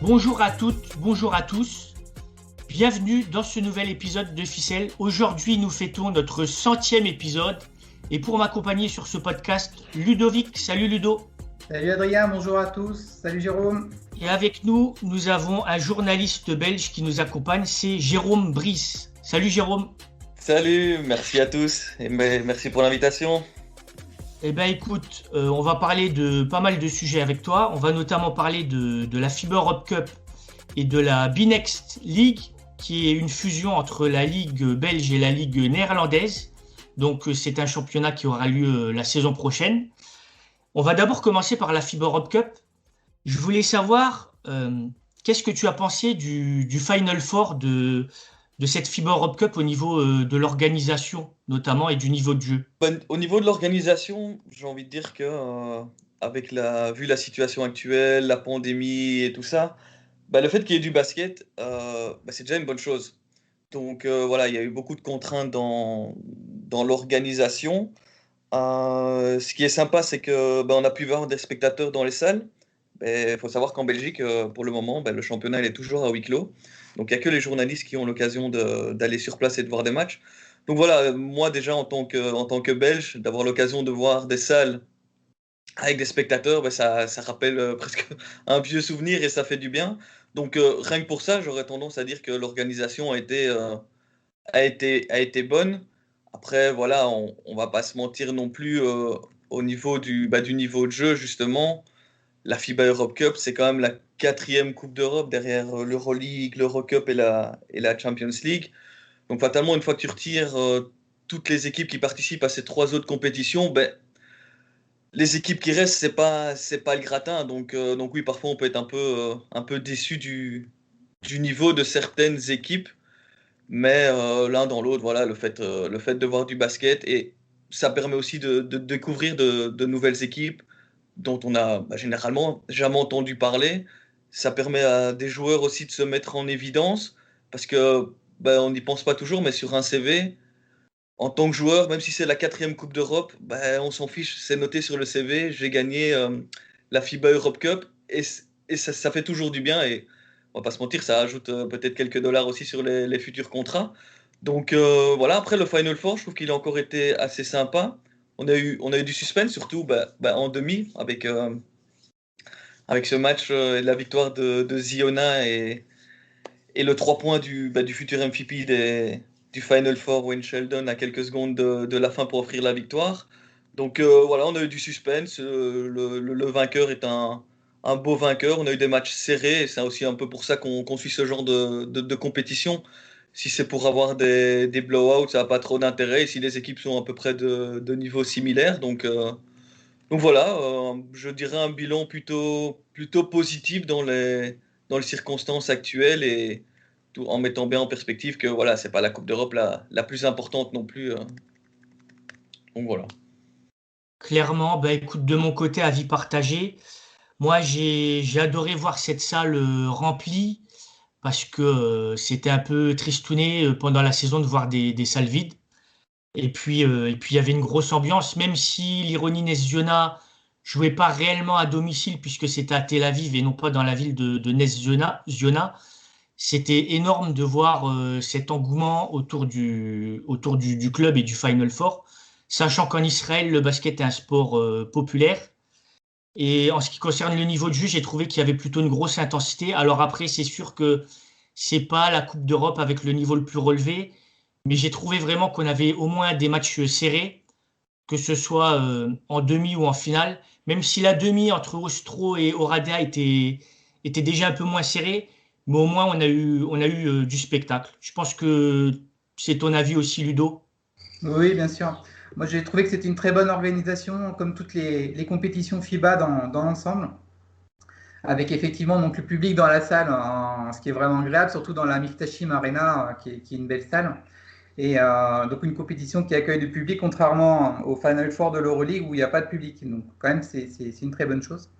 Bonjour à toutes, bonjour à tous. Bienvenue dans ce nouvel épisode de Ficelle. Aujourd'hui, nous fêtons notre 100e épisode. Et pour m'accompagner sur ce podcast, Ludovic. Salut Ludo. Salut Adrien, bonjour à tous. Salut Jérôme. Et avec nous, nous avons un journaliste belge qui nous accompagne, c'est Jérôme Brice. Salut Jérôme. Salut, merci à tous et merci pour l'invitation. Eh bien écoute, on va parler de pas mal de sujets avec toi. On va notamment parler de la FIBA Europe Cup et de la B-Next League, qui est une fusion entre la Ligue belge et la Ligue néerlandaise. Donc c'est un championnat qui aura lieu la saison prochaine. On va d'abord commencer par la FIBA Europe Cup. Je voulais savoir, qu'est-ce que tu as pensé du Final Four de cette FIBA Europe Cup au niveau de l'organisation notamment et du niveau de jeu? Au niveau de l'organisation, j'ai envie de dire que vu la situation actuelle, la pandémie et tout ça, le fait qu'il y ait du basket, c'est déjà une bonne chose. Donc voilà, il y a eu beaucoup de contraintes dans l'organisation. Ce qui est sympa, c'est que on a pu voir des spectateurs dans les salles. Il faut savoir qu'en Belgique, pour le moment, le championnat il est toujours à huis clos. Donc il n'y a que les journalistes qui ont l'occasion d'aller sur place et de voir des matchs. Donc voilà, moi déjà en tant que Belge, d'avoir l'occasion de voir des salles avec des spectateurs, ça rappelle presque un vieux souvenir et ça fait du bien. Donc rien que pour ça, j'aurais tendance à dire que l'organisation a été bonne. Après, voilà, on va pas se mentir non plus au niveau du niveau de jeu, justement. La FIBA Europe Cup, c'est quand même la 4e Coupe d'Europe derrière l'Euroleague, l'Eurocup et la Champions League. Donc fatalement, une fois que tu retires toutes les équipes qui participent à ces 3 autres compétitions, les équipes qui restent, c'est pas le gratin. Donc oui, parfois on peut être un peu déçu du niveau de certaines équipes. Mais l'un dans l'autre, voilà, le fait de voir du basket, et ça permet aussi de découvrir de nouvelles équipes dont on a généralement jamais entendu parler. Ça permet à des joueurs aussi de se mettre en évidence parce que on n'y pense pas toujours, mais sur un CV, en tant que joueur, même si c'est la 4e Coupe d'Europe, on s'en fiche, c'est noté sur le CV, j'ai gagné la FIBA Europe Cup, et ça fait toujours du bien, et on va pas se mentir, ça ajoute peut-être quelques dollars aussi sur les futurs contrats. Donc voilà, après le Final Four, je trouve qu'il a encore été assez sympa. On a eu du suspense, surtout en demi, avec ce match et la victoire de Ziona, et le 3 points du futur MVP du Final Four, Wayne Sheldon, à quelques secondes de la fin pour offrir la victoire. Donc voilà, on a eu du suspense. Le vainqueur est un beau vainqueur. On a eu des matchs serrés, et c'est aussi un peu pour ça qu'on suit ce genre de compétition. Si c'est pour avoir des blowouts, ça n'a pas trop d'intérêt. Et si les équipes sont à peu près de niveau similaire, donc voilà, je dirais un bilan plutôt positif dans les circonstances actuelles, et tout, en mettant bien en perspective que voilà, c'est pas la Coupe d'Europe la plus importante non plus. Donc voilà. Clairement, écoute, de mon côté, avis partagé. Moi, j'ai adoré voir cette salle remplie parce que c'était un peu tristouné pendant la saison de voir des salles vides. Et puis il y avait une grosse ambiance, même si l'Ironie Nez-Ziona jouait pas réellement à domicile puisque c'était à Tel Aviv et non pas dans la ville de Nez-Ziona. C'était énorme de voir cet engouement autour du club et du Final Four, sachant qu'en Israël, le basket est un sport populaire. Et en ce qui concerne le niveau de jeu, j'ai trouvé qu'il y avait plutôt une grosse intensité. Alors après, c'est sûr que c'est pas la Coupe d'Europe avec le niveau le plus relevé, mais j'ai trouvé vraiment qu'on avait au moins des matchs serrés, que ce soit en demi ou en finale. Même si la demi entre Ostro et Oradea était déjà un peu moins serrée, mais au moins on a eu du spectacle. Je pense que c'est ton avis aussi, Ludo. Oui, bien sûr. Moi, j'ai trouvé que c'était une très bonne organisation, comme toutes les compétitions FIBA dans l'ensemble, avec effectivement donc, le public dans la salle, ce qui est vraiment agréable, surtout dans la Miftachim Arena, qui est une belle salle. Et donc une compétition qui accueille du public, contrairement au Final Four de l'Euroleague où il n'y a pas de public. Donc quand même, c'est une très bonne chose.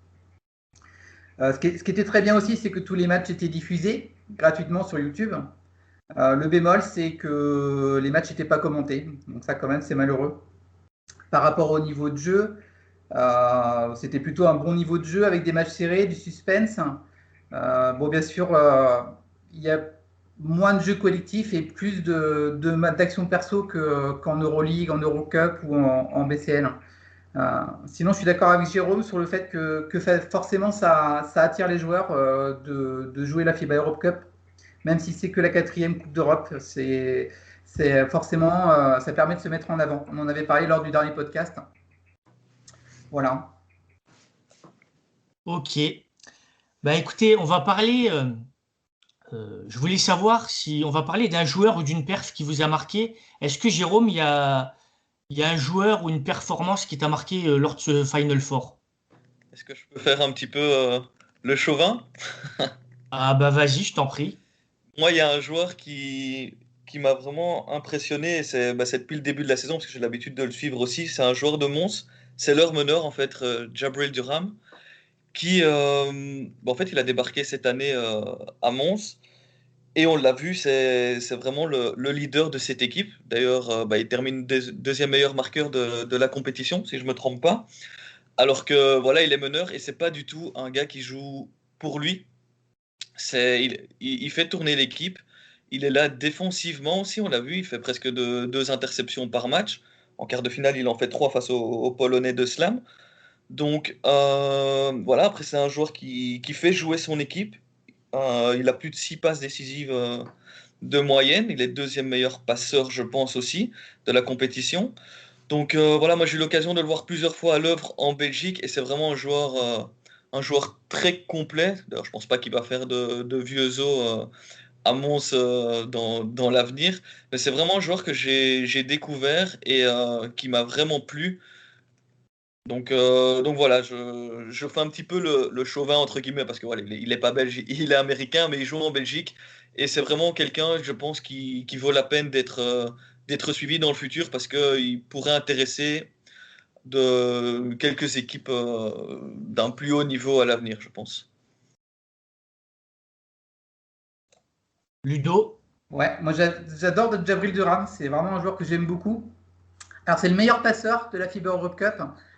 Ce qui était très bien aussi, c'est que tous les matchs étaient diffusés gratuitement sur YouTube. Le bémol, c'est que les matchs n'étaient pas commentés. Donc ça, quand même, c'est malheureux. Par rapport au niveau de jeu, c'était plutôt un bon niveau de jeu avec des matchs serrés, du suspense. Bon, bien sûr, il y a moins de jeux collectifs et plus d'actions perso qu'en Euroleague, en Eurocup ou en BCL. Sinon, je suis d'accord avec Jérôme sur le fait que forcément ça attire les joueurs de jouer la FIBA Europe Cup, même si c'est que la 4e Coupe d'Europe. C'est forcément, ça permet de se mettre en avant. On en avait parlé lors du dernier podcast. Voilà. Ok. Bah écoutez, on va parler. Je voulais savoir si on va parler d'un joueur ou d'une perf qui vous a marqué. Est-ce que Jérôme, il y a un joueur ou une performance qui t'a marqué lors de ce Final Four? Est-ce que je peux faire un petit peu le chauvin? Ah bah vas-y, je t'en prie. Moi, il y a un joueur qui m'a vraiment impressionné, et c'est depuis le début de la saison, parce que j'ai l'habitude de le suivre aussi. C'est un joueur de Mons, c'est leur meneur, en fait, Jabril Durham, en fait, il a débarqué cette année à Mons, et on l'a vu, c'est vraiment le leader de cette équipe. D'ailleurs, il termine deuxième meilleur marqueur de la compétition, si je me trompe pas. Alors que voilà, il est meneur, et c'est pas du tout un gars qui joue pour lui. Il fait tourner l'équipe. Il est là défensivement aussi, on l'a vu, il fait presque deux interceptions par match. En quart de finale, il en fait trois face aux Polonais de Slam. Donc voilà, après c'est un joueur qui fait jouer son équipe. Il a plus de 6 passes décisives de moyenne. Il est deuxième meilleur passeur, je pense aussi, de la compétition. Donc voilà, moi j'ai eu l'occasion de le voir plusieurs fois à l'œuvre en Belgique et c'est vraiment un joueur très complet. D'ailleurs, je pense pas qu'il va faire de vieux os à Mons dans l'avenir, mais c'est vraiment un joueur que j'ai découvert et qui m'a vraiment plu. Donc voilà, je fais un petit peu le chauvin entre guillemets parce que voilà, il est pas belge, il est américain, mais il joue en Belgique et c'est vraiment quelqu'un, je pense, qui vaut la peine d'être suivi dans le futur parce qu'il pourrait intéresser de quelques équipes d'un plus haut niveau à l'avenir, je pense. Ludo? Ouais, moi j'adore Jabril Durham, c'est vraiment un joueur que j'aime beaucoup. Alors c'est le meilleur passeur de la FIBA Europe Cup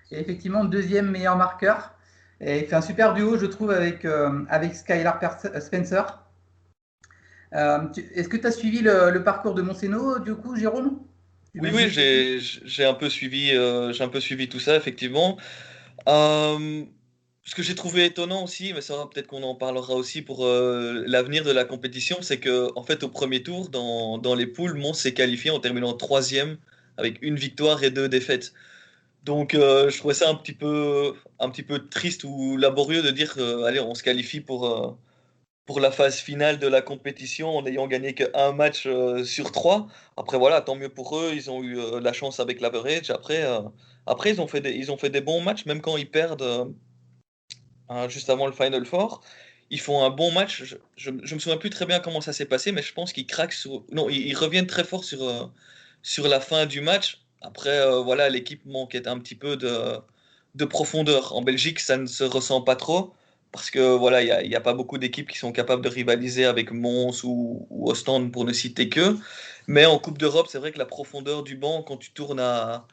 et effectivement deuxième meilleur marqueur. Et il fait un super duo, je trouve, avec Skylar Spencer. Est-ce que tu as suivi le parcours de Monseno, du coup, Jérôme? Oui, oui, J'imagine que oui. j'ai un peu suivi tout ça, effectivement. Euh, Ce que j'ai trouvé étonnant aussi, mais ça peut-être qu'on en parlera aussi pour l'avenir de la compétition, c'est que en fait au premier tour, dans les poules, Mons s'est qualifié en terminant troisième avec une victoire et deux défaites. Donc je trouvais ça un petit peu triste ou laborieux de dire allez, on se qualifie pour la phase finale de la compétition en n'ayant gagné qu'un match sur trois. Après, voilà, tant mieux pour eux, ils ont eu la chance avec l'average. Après ils ont fait des bons matchs, même quand ils perdent juste avant le Final Four. Ils font un bon match. Je me souviens plus très bien comment ça s'est passé, mais je pense qu'ils craquent sur. Non, ils reviennent très fort sur la fin du match. Après, voilà, l'équipe manquait un petit peu de profondeur. En Belgique, ça ne se ressent pas trop parce que voilà, il y a pas beaucoup d'équipes qui sont capables de rivaliser avec Mons ou Ostende pour ne citer que. Mais en Coupe d'Europe, c'est vrai que la profondeur du banc, quand tu tournes à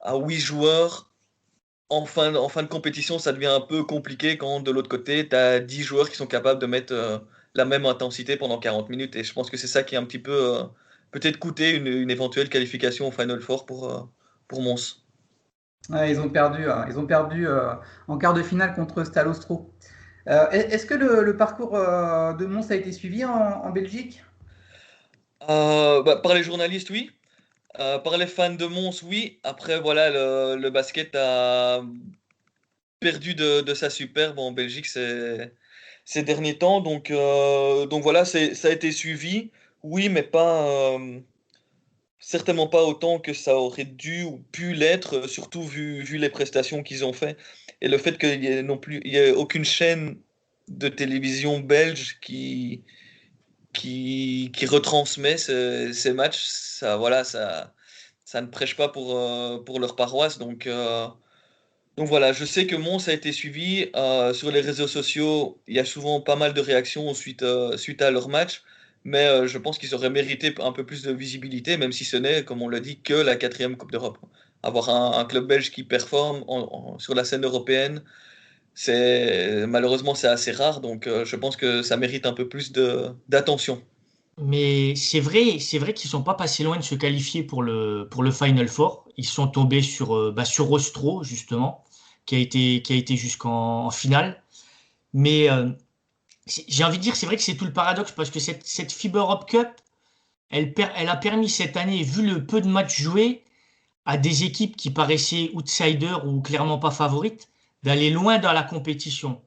8 joueurs, en fin de compétition, ça devient un peu compliqué quand de l'autre côté, tu as 10 joueurs qui sont capables de mettre la même intensité pendant 40 minutes. Et je pense que c'est ça qui a un petit peu peut-être coûté une éventuelle qualification au Final Four pour Mons. Ouais, ils ont perdu en quart de finale contre Stalostro. Est-ce que le parcours de Mons a été suivi en Belgique? Par les journalistes, oui. Par les fans de Mons, oui. Après, voilà, le basket a perdu de sa superbe en Belgique ces derniers temps. Donc voilà, ça a été suivi, oui, mais certainement pas autant que ça aurait dû ou pu l'être, surtout vu les prestations qu'ils ont fait. Et le fait qu'il y ait non plus, il y ait aucune chaîne de télévision belge qui retransmet ces matchs, voilà, ça ne prêche pas pour leur paroisse. Donc voilà, je sais que Mons a été suivi sur les réseaux sociaux. Il y a souvent pas mal de réactions suite à leur match, mais je pense qu'ils auraient mérité un peu plus de visibilité, même si ce n'est, comme on l'a dit, que la 4e Coupe d'Europe. Avoir un club belge qui performe sur la scène européenne, Malheureusement, c'est assez rare, donc je pense que ça mérite un peu plus d'attention. Mais c'est vrai qu'ils sont pas passés loin de se qualifier pour le Final Four. Ils sont tombés sur Ostro, justement, qui a été jusqu'en en finale. Mais j'ai envie de dire, c'est vrai que c'est tout le paradoxe parce que cette FIBA Europe Cup, elle a permis cette année, vu le peu de matchs joués, à des équipes qui paraissaient outsiders ou clairement pas favorites, d'aller loin dans la compétition.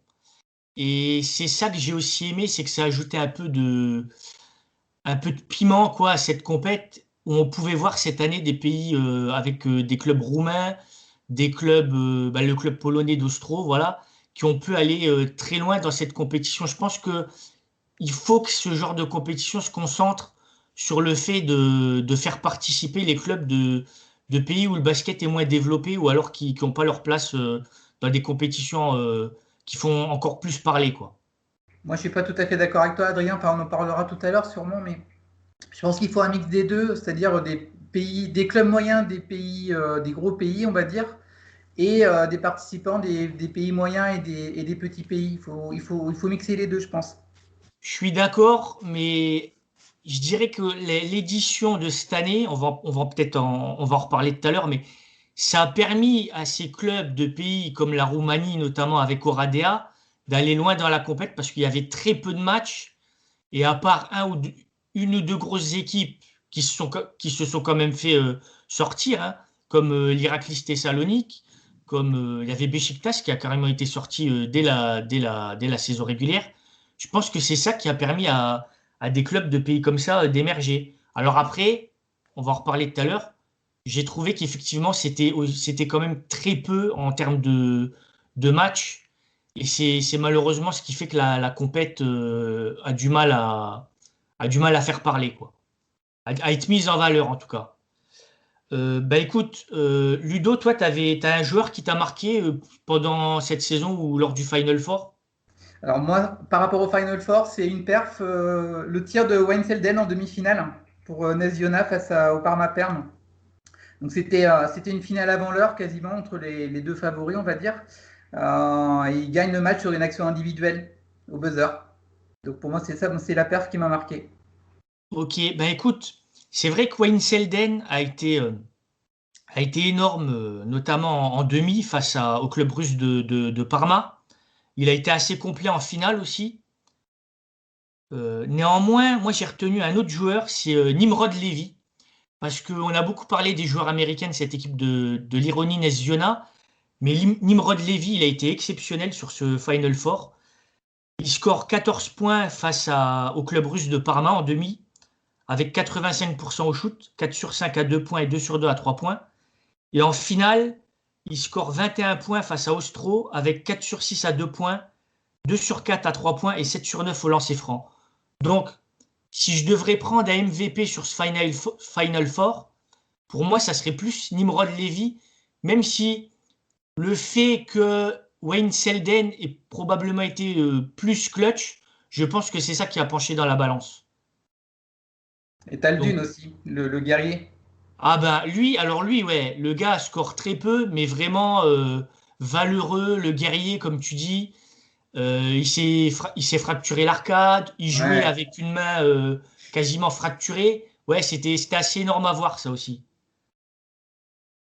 Et c'est ça que j'ai aussi aimé, c'est que ça ajoutait un peu de piment quoi, à cette compète où on pouvait voir cette année des pays avec des clubs roumains, des clubs, le club polonais d'Ostro, voilà, qui ont pu aller très loin dans cette compétition. Je pense que il faut que ce genre de compétition se concentre sur le fait de faire participer les clubs de pays où le basket est moins développé ou alors qui n'ont pas leur place dans des compétitions qui font encore plus parler, quoi. Moi, je suis pas tout à fait d'accord avec toi, Adrien. Enfin, on en parlera tout à l'heure sûrement, mais je pense qu'il faut un mix des deux, c'est-à-dire des pays, des clubs moyens, des pays, des gros pays, on va dire, et des participants des pays moyens et des petits pays. Il faut mixer les deux, je pense. Je suis d'accord, mais je dirais que l'édition de cette année, on va en reparler tout à l'heure, mais ça a permis à ces clubs de pays comme la Roumanie, notamment avec Oradea, d'aller loin dans la compète parce qu'il y avait très peu de matchs et à part une ou deux grosses équipes qui se sont quand même fait sortir, hein, comme l'Iraklis Thessalonique, comme il y avait Beşiktaş qui a carrément été sorti dès la saison régulière. Je pense que c'est ça qui a permis à des clubs de pays comme ça d'émerger. Alors après, on va en reparler tout à l'heure, j'ai trouvé qu'effectivement c'était quand même très peu en termes de matchs. Et c'est malheureusement ce qui fait que la compète a du mal à faire parler, quoi. À être mise en valeur, en tout cas. Bah écoute, Ludo, toi, t'as un joueur qui t'a marqué pendant cette saison ou lors du Final Four? Alors moi, par rapport au Final Four, c'est une perf, le tir de Wayne Selden en demi-finale pour Nez-Iona au Parma Perm. Donc c'était une finale avant l'heure quasiment entre les deux favoris, on va dire. Et il gagne le match sur une action individuelle au buzzer. Donc pour moi, c'est ça, c'est la perf qui m'a marqué. Ok, ben écoute, c'est vrai que Wayne Selden a été énorme, notamment en demi au club russe de Parma. Il a été assez complet en finale aussi. Néanmoins, moi j'ai retenu un autre joueur, c'est Nimrod Levy, parce qu'on a beaucoup parlé des joueurs américains de cette équipe de l'Ironie Nez-Iona, mais Nimrod Levy, il a été exceptionnel sur ce Final Four. Il score 14 points au club russe de Parma en demi, avec 85% au shoot, 4 sur 5 à 2 points et 2 sur 2 à 3 points. Et en finale, il score 21 points face à Ostro, avec 4 sur 6 à 2 points, 2 sur 4 à 3 points et 7 sur 9 au lancer franc. Donc, si je devrais prendre un MVP sur ce Final Four, pour moi, ça serait plus Nimrod Levy, même si le fait que Wayne Selden ait probablement été plus clutch, je pense que c'est ça qui a penché dans la balance. Et Taldun Donc, aussi, le guerrier. ah ben lui, ouais, le gars score très peu, mais vraiment valeureux, le guerrier, comme tu dis. Il s'est fracturé l'arcade, il jouait Ouais. avec une main quasiment fracturée. Ouais, c'était assez énorme à voir, ça aussi.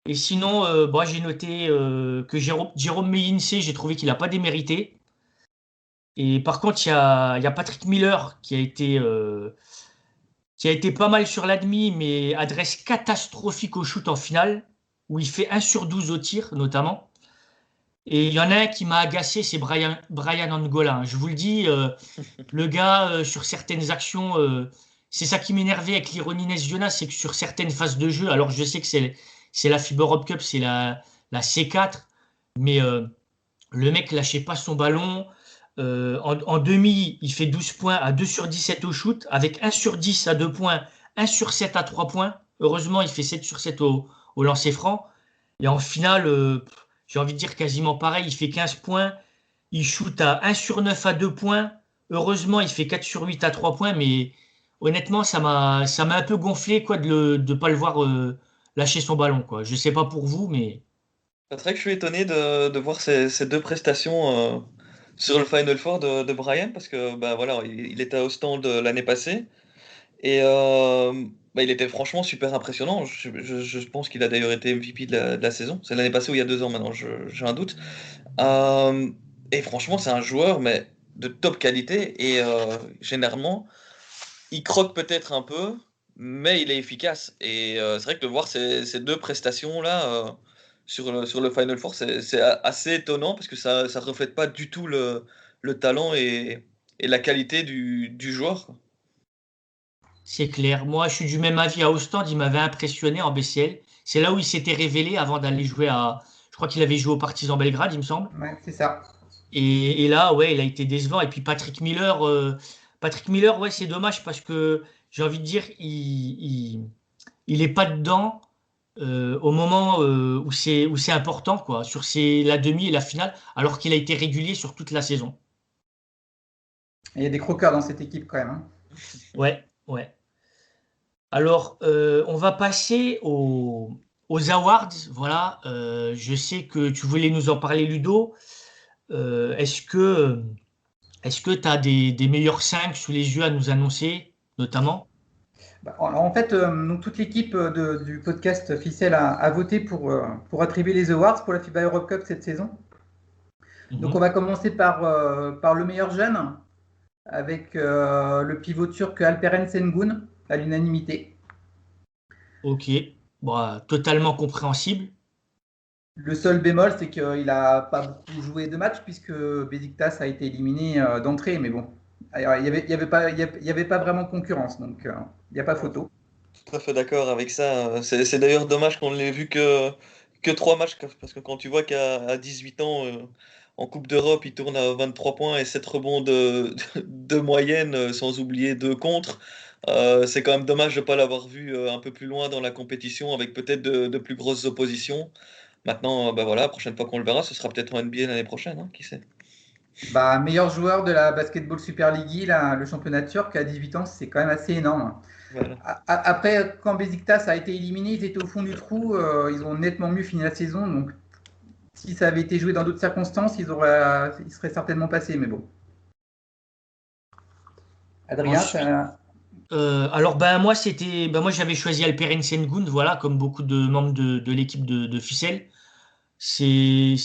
Et sinon, bon, j'ai noté que Jérôme Meïnsé, j'ai trouvé qu'il n'a pas démérité. Et par contre, il y a Patrick Miller qui a été pas mal sur l'admi, mais adresse catastrophique au shoot en finale, où il fait 1 sur 12 au tir, notamment. Et il y en a un qui m'a agacé, c'est Brian Angola, hein. Je vous le dis, le gars, sur certaines actions, c'est ça qui m'énervait avec l'Ironie Nez-Iona, c'est que sur certaines phases de jeu, alors je sais que c'est la FIBA Europe Cup, c'est la C4, mais le mec lâchait pas son ballon. En demi, il fait 12 points à 2 sur 17 au shoot, avec 1 sur 10 à 2 points, 1 sur 7 à 3 points. Heureusement, il fait 7 sur 7 au lancer franc. Et en finale, j'ai envie de dire quasiment pareil, il fait 15 points, il shoot à 1 sur 9 à 2 points. Heureusement, il fait 4 sur 8 à 3 points, mais honnêtement, ça m'a un peu gonflé quoi, de ne pas le voir lâcher son ballon, quoi. Je sais pas pour vous, mais. C'est vrai que je suis étonné de voir ces deux prestations sur le Final Four de Brian, parce que bah, voilà, il était au stand l'année passée, et bah, il était franchement super impressionnant. Je pense qu'il a d'ailleurs été MVP de la saison. C'est l'année passée ou il y a 2 ans maintenant, j'ai un doute. Euh, et franchement, c'est un joueur mais de top qualité, et généralement, il croque peut-être un peu, mais il est efficace. Et c'est vrai que de voir ces deux prestations-là sur le Final Four, c'est assez étonnant parce que ça ne reflète pas du tout le talent et la qualité du joueur, quoi. C'est clair. Moi, je suis du même avis à Ostende. Il m'avait impressionné en BCL. C'est là où il s'était révélé avant d'aller jouer à. Je crois qu'il avait joué au Partizan Belgrade, il me semble. Ouais, c'est ça. Et là, ouais, il a été décevant. Et puis Patrick Miller, ouais, c'est dommage parce que j'ai envie de dire, il est pas dedans au moment où c'est important, quoi, sur la demi et la finale, alors qu'il a été régulier sur toute la saison. Et il y a des croqueurs dans cette équipe quand même, hein. Ouais, ouais. Alors, on va passer aux awards. Voilà, je sais que tu voulais nous en parler, Ludo. Euh, est-ce que est-ce que tu as des meilleurs 5 sous les yeux à nous annoncer, notamment? Bah, alors, en fait, donc, toute l'équipe du podcast Ficelle a voté pour attribuer les awards pour la FIBA Europe Cup cette saison. Donc on Mhm. va commencer par le meilleur jeune, avec le pivot turc Alperen Sengun, à l'unanimité. Ok, bon, totalement compréhensible. Le seul bémol, c'est qu'il n'a pas beaucoup joué de matchs, puisque Besiktas a été éliminé d'entrée. Mais bon, alors, il y avait pas vraiment concurrence, donc il n'y a pas Ouais, photo. tout à fait d'accord avec ça. C'est d'ailleurs dommage qu'on ne l'ait vu que 3 matchs, parce que quand tu vois qu'à 18 ans, en Coupe d'Europe, il tourne à 23 points et 7 rebonds de moyenne, sans oublier 2 contre, c'est quand même dommage de ne pas l'avoir vu un peu plus loin dans la compétition avec peut-être de plus grosses oppositions. Maintenant, bah voilà, la prochaine fois qu'on le verra, ce sera peut-être en NBA l'année prochaine, hein, qui sait. Bah, meilleur joueur de la Basketball Super League, là, le championnat turc, à 18 ans, c'est quand même assez énorme. Voilà. Après, quand Besiktas a été éliminé, ils étaient au fond du trou. Ils ont nettement mieux fini la saison. Donc, si ça avait été joué dans d'autres circonstances, ils seraient certainement passés. Mais bon. Adrien, Ensuite, alors ben moi j'avais choisi Alperen Sengun, voilà, comme beaucoup de membres de l'équipe de Ficelle. C'est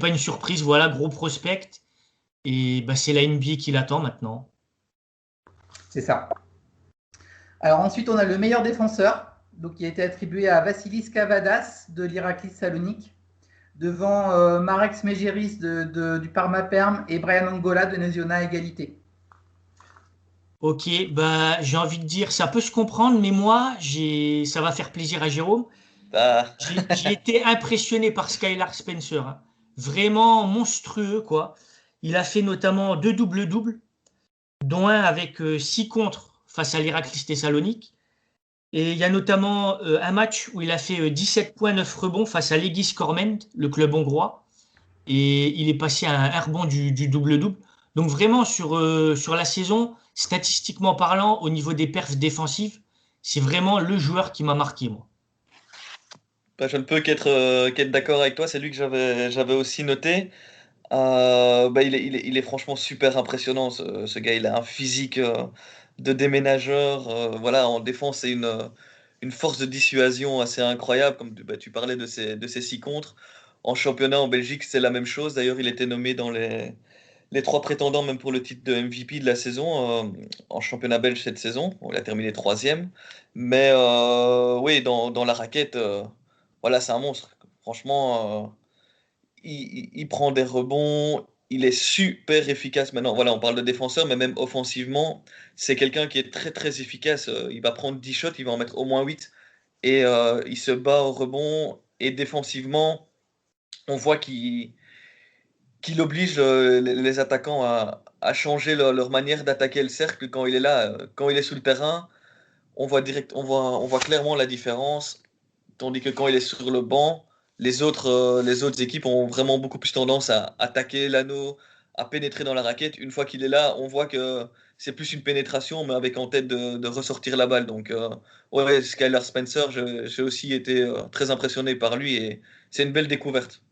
pas une surprise, voilà, gros prospect. Et ben, c'est la NBA qui l'attend maintenant. c'est ça. Alors ensuite, on a le meilleur défenseur, donc qui a été attribué à Vassilis Kavadas de l'Iraklis Salonique, devant Marek Smegeris du Parma Perm et Brian Angola de Nesiona Égalité. Ok, bah, j'ai envie de dire, ça peut se comprendre, mais moi, ça va faire plaisir à Jérôme. Ah. J'ai été impressionné par Skylar Spencer, hein. Vraiment monstrueux, quoi. Il a fait notamment 2 doubles-doubles, dont un avec 6 contres face à l'Iraklis Thessalonique. Et il y a notamment un match où il a fait 17 points, 9 rebonds face à l'Egis Cormend, le club hongrois. Et il est passé à un rebond du double-double. Donc vraiment, sur la saison, statistiquement parlant, au niveau des perfs défensives, c'est vraiment le joueur qui m'a marqué, moi. Bah, je ne peux qu'être d'accord avec toi, c'est lui que j'avais aussi noté. Bah, il est franchement super impressionnant, ce gars. Il a un physique de déménageur. Voilà, en défense, c'est une force de dissuasion assez incroyable. Comme bah, tu parlais de ses 6 contres. En championnat, en Belgique, c'est la même chose. D'ailleurs, il était nommé dans les 3 prétendants, même pour le titre de MVP de la saison, en championnat belge cette saison. Bon, il a terminé troisième. Mais oui, dans la raquette, voilà, c'est un monstre. Franchement. Il prend des rebonds, il est super efficace maintenant. Voilà, on parle de défenseur, mais même offensivement, c'est quelqu'un qui est très très efficace. Il va prendre 10 shots, il va en mettre au moins 8. Et il se bat au rebond. Et défensivement, on voit qu'il oblige les attaquants à changer leur manière d'attaquer le cercle quand il est là. Quand il est sur le terrain, on voit clairement la différence. Tandis que quand il est sur le banc, les autres équipes ont vraiment beaucoup plus tendance à attaquer l'anneau, à pénétrer dans la raquette. Une fois qu'il est là, on voit que c'est plus une pénétration, mais avec en tête de ressortir la balle. Donc, ouais, Skylar Spencer, j'ai aussi été très impressionné par lui et une belle découverte.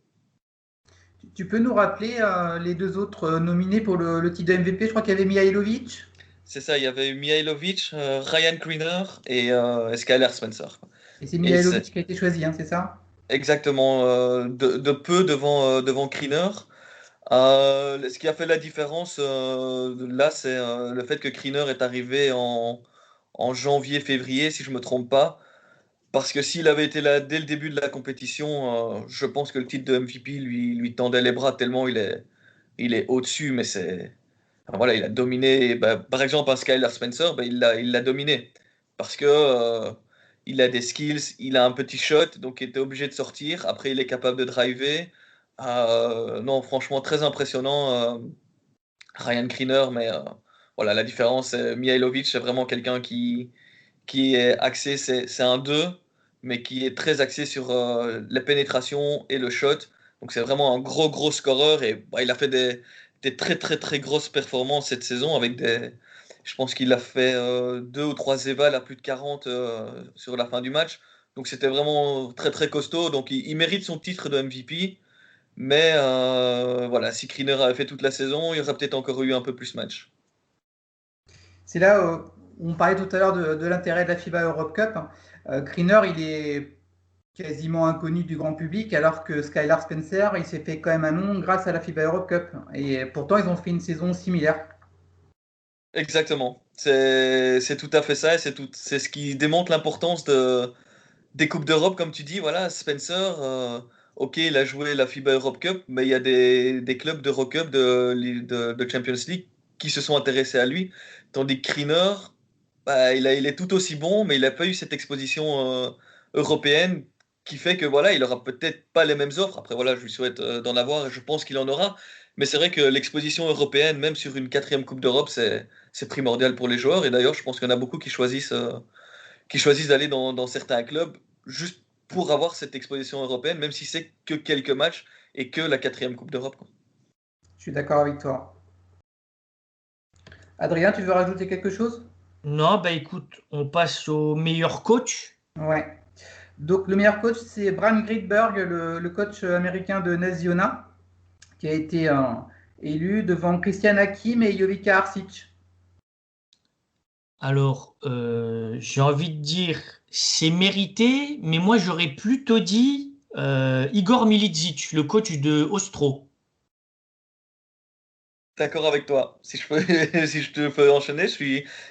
Tu peux nous rappeler les deux autres nominés pour le titre de MVP? Je crois qu'il y avait Mihailovic. C'est ça, il y avait Mihailovic, Ryan Greener et Skylar Spencer. Et c'est Et c'est Mihailovic qui a été choisi, hein, c'est ça? exactement de peu devant Greener. Ce qui a fait la différence là, c'est le fait que Greener est arrivé en janvier-février, si je me trompe pas. Parce que s'il avait été là dès le début de la compétition, je pense que le titre de MVP lui tendait les bras tellement il est au-dessus, mais c'est. Enfin, voilà, il a dominé. Bah, par exemple, un Skylar Spencer, bah, il l'a dominé. Parce que il a des skills, il a un petit shot, donc il était obligé de sortir. Après, il est capable de driver. Non, franchement, très impressionnant, Ryan Greener, mais voilà, la différence, Mihailovic, c'est vraiment quelqu'un qui est axé, c'est un 2 mais qui est très axé sur la pénétration et le shot. Donc c'est vraiment un gros scoreur et bah, il a fait des très très très grosses performances cette saison avec des. Je pense qu'il a fait 2 ou 3 évals à plus de 40 sur la fin du match. Donc c'était vraiment très très costaud. Donc il mérite son titre de MVP. Mais voilà, si Kriner avait fait toute la saison, il y aurait peut-être encore eu un peu plus match. C'est là où on parlait tout à l'heure de l'intérêt de la FIBA Europe Cup. Greener, il est quasiment inconnu du grand public, alors que Skylar Spencer, il s'est fait quand même un nom grâce à la FIBA Europe Cup. Et pourtant, ils ont fait une saison similaire. Exactement. C'est tout à fait ça et c'est ce qui démontre l'importance des Coupes d'Europe, comme tu dis. Voilà, Spencer, ok, il a joué la FIBA Europe Cup, mais il y a des clubs d'Eurocup, de Champions League qui se sont intéressés à lui. Tandis que Kriner, bah, il est tout aussi bon, mais il n'a pas eu cette exposition européenne qui fait que voilà, il aura peut-être pas les mêmes offres. Après, voilà, je lui souhaite d'en avoir et je pense qu'il en aura. Mais c'est vrai que l'exposition européenne, même sur une quatrième Coupe d'Europe, c'est primordial pour les joueurs. Et d'ailleurs, je pense qu'il y en a beaucoup qui choisissent d'aller dans certains clubs juste pour avoir cette exposition européenne, même si c'est que quelques matchs et que la quatrième Coupe d'Europe, quoi. Je suis d'accord avec toi. Adrien, tu veux rajouter quelque chose? Non, bah écoute, on passe au meilleur coach. Ouais. Donc, le meilleur coach, c'est Bram Gridberg, le coach américain de Nasiona, qui a été élu devant Christian Hakim et Jovica Arsic. Alors, j'ai envie de dire, c'est mérité, mais moi j'aurais plutôt dit Igor Milizic, le coach de Ostro. D'accord avec toi. Si je peux, si je te peux enchaîner,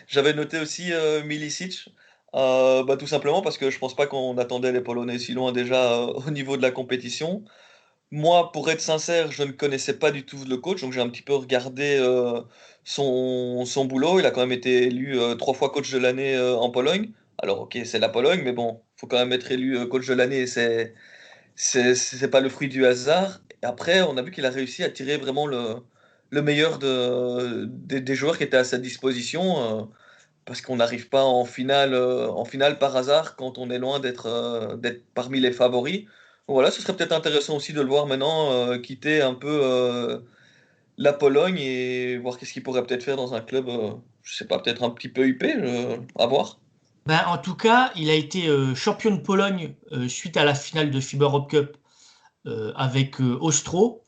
j'avais noté aussi Milicic, bah, tout simplement parce que je pense pas qu'on attendait les Polonais si loin déjà au niveau de la compétition. Moi, pour être sincère, je ne connaissais pas du tout le coach, donc j'ai un petit peu regardé son boulot. Il a quand même été élu 3 fois coach de l'année en Pologne. Alors, ok, c'est la Pologne, mais bon, faut quand même être élu coach de l'année, et c'est pas le fruit du hasard. Et après, on a vu qu'il a réussi à tirer vraiment le meilleur des joueurs qui étaient à sa disposition, parce qu'on n'arrive pas en finale par hasard quand on est loin d'être parmi les favoris. Voilà, ce serait peut-être intéressant aussi de le voir maintenant quitter un peu la Pologne et voir qu'est-ce qu'il pourrait peut-être faire dans un club, je sais pas, peut-être un petit peu huppé, à voir. Ben, en tout cas, il a été champion de Pologne suite à la finale de FIBA Europe Cup avec Ostro.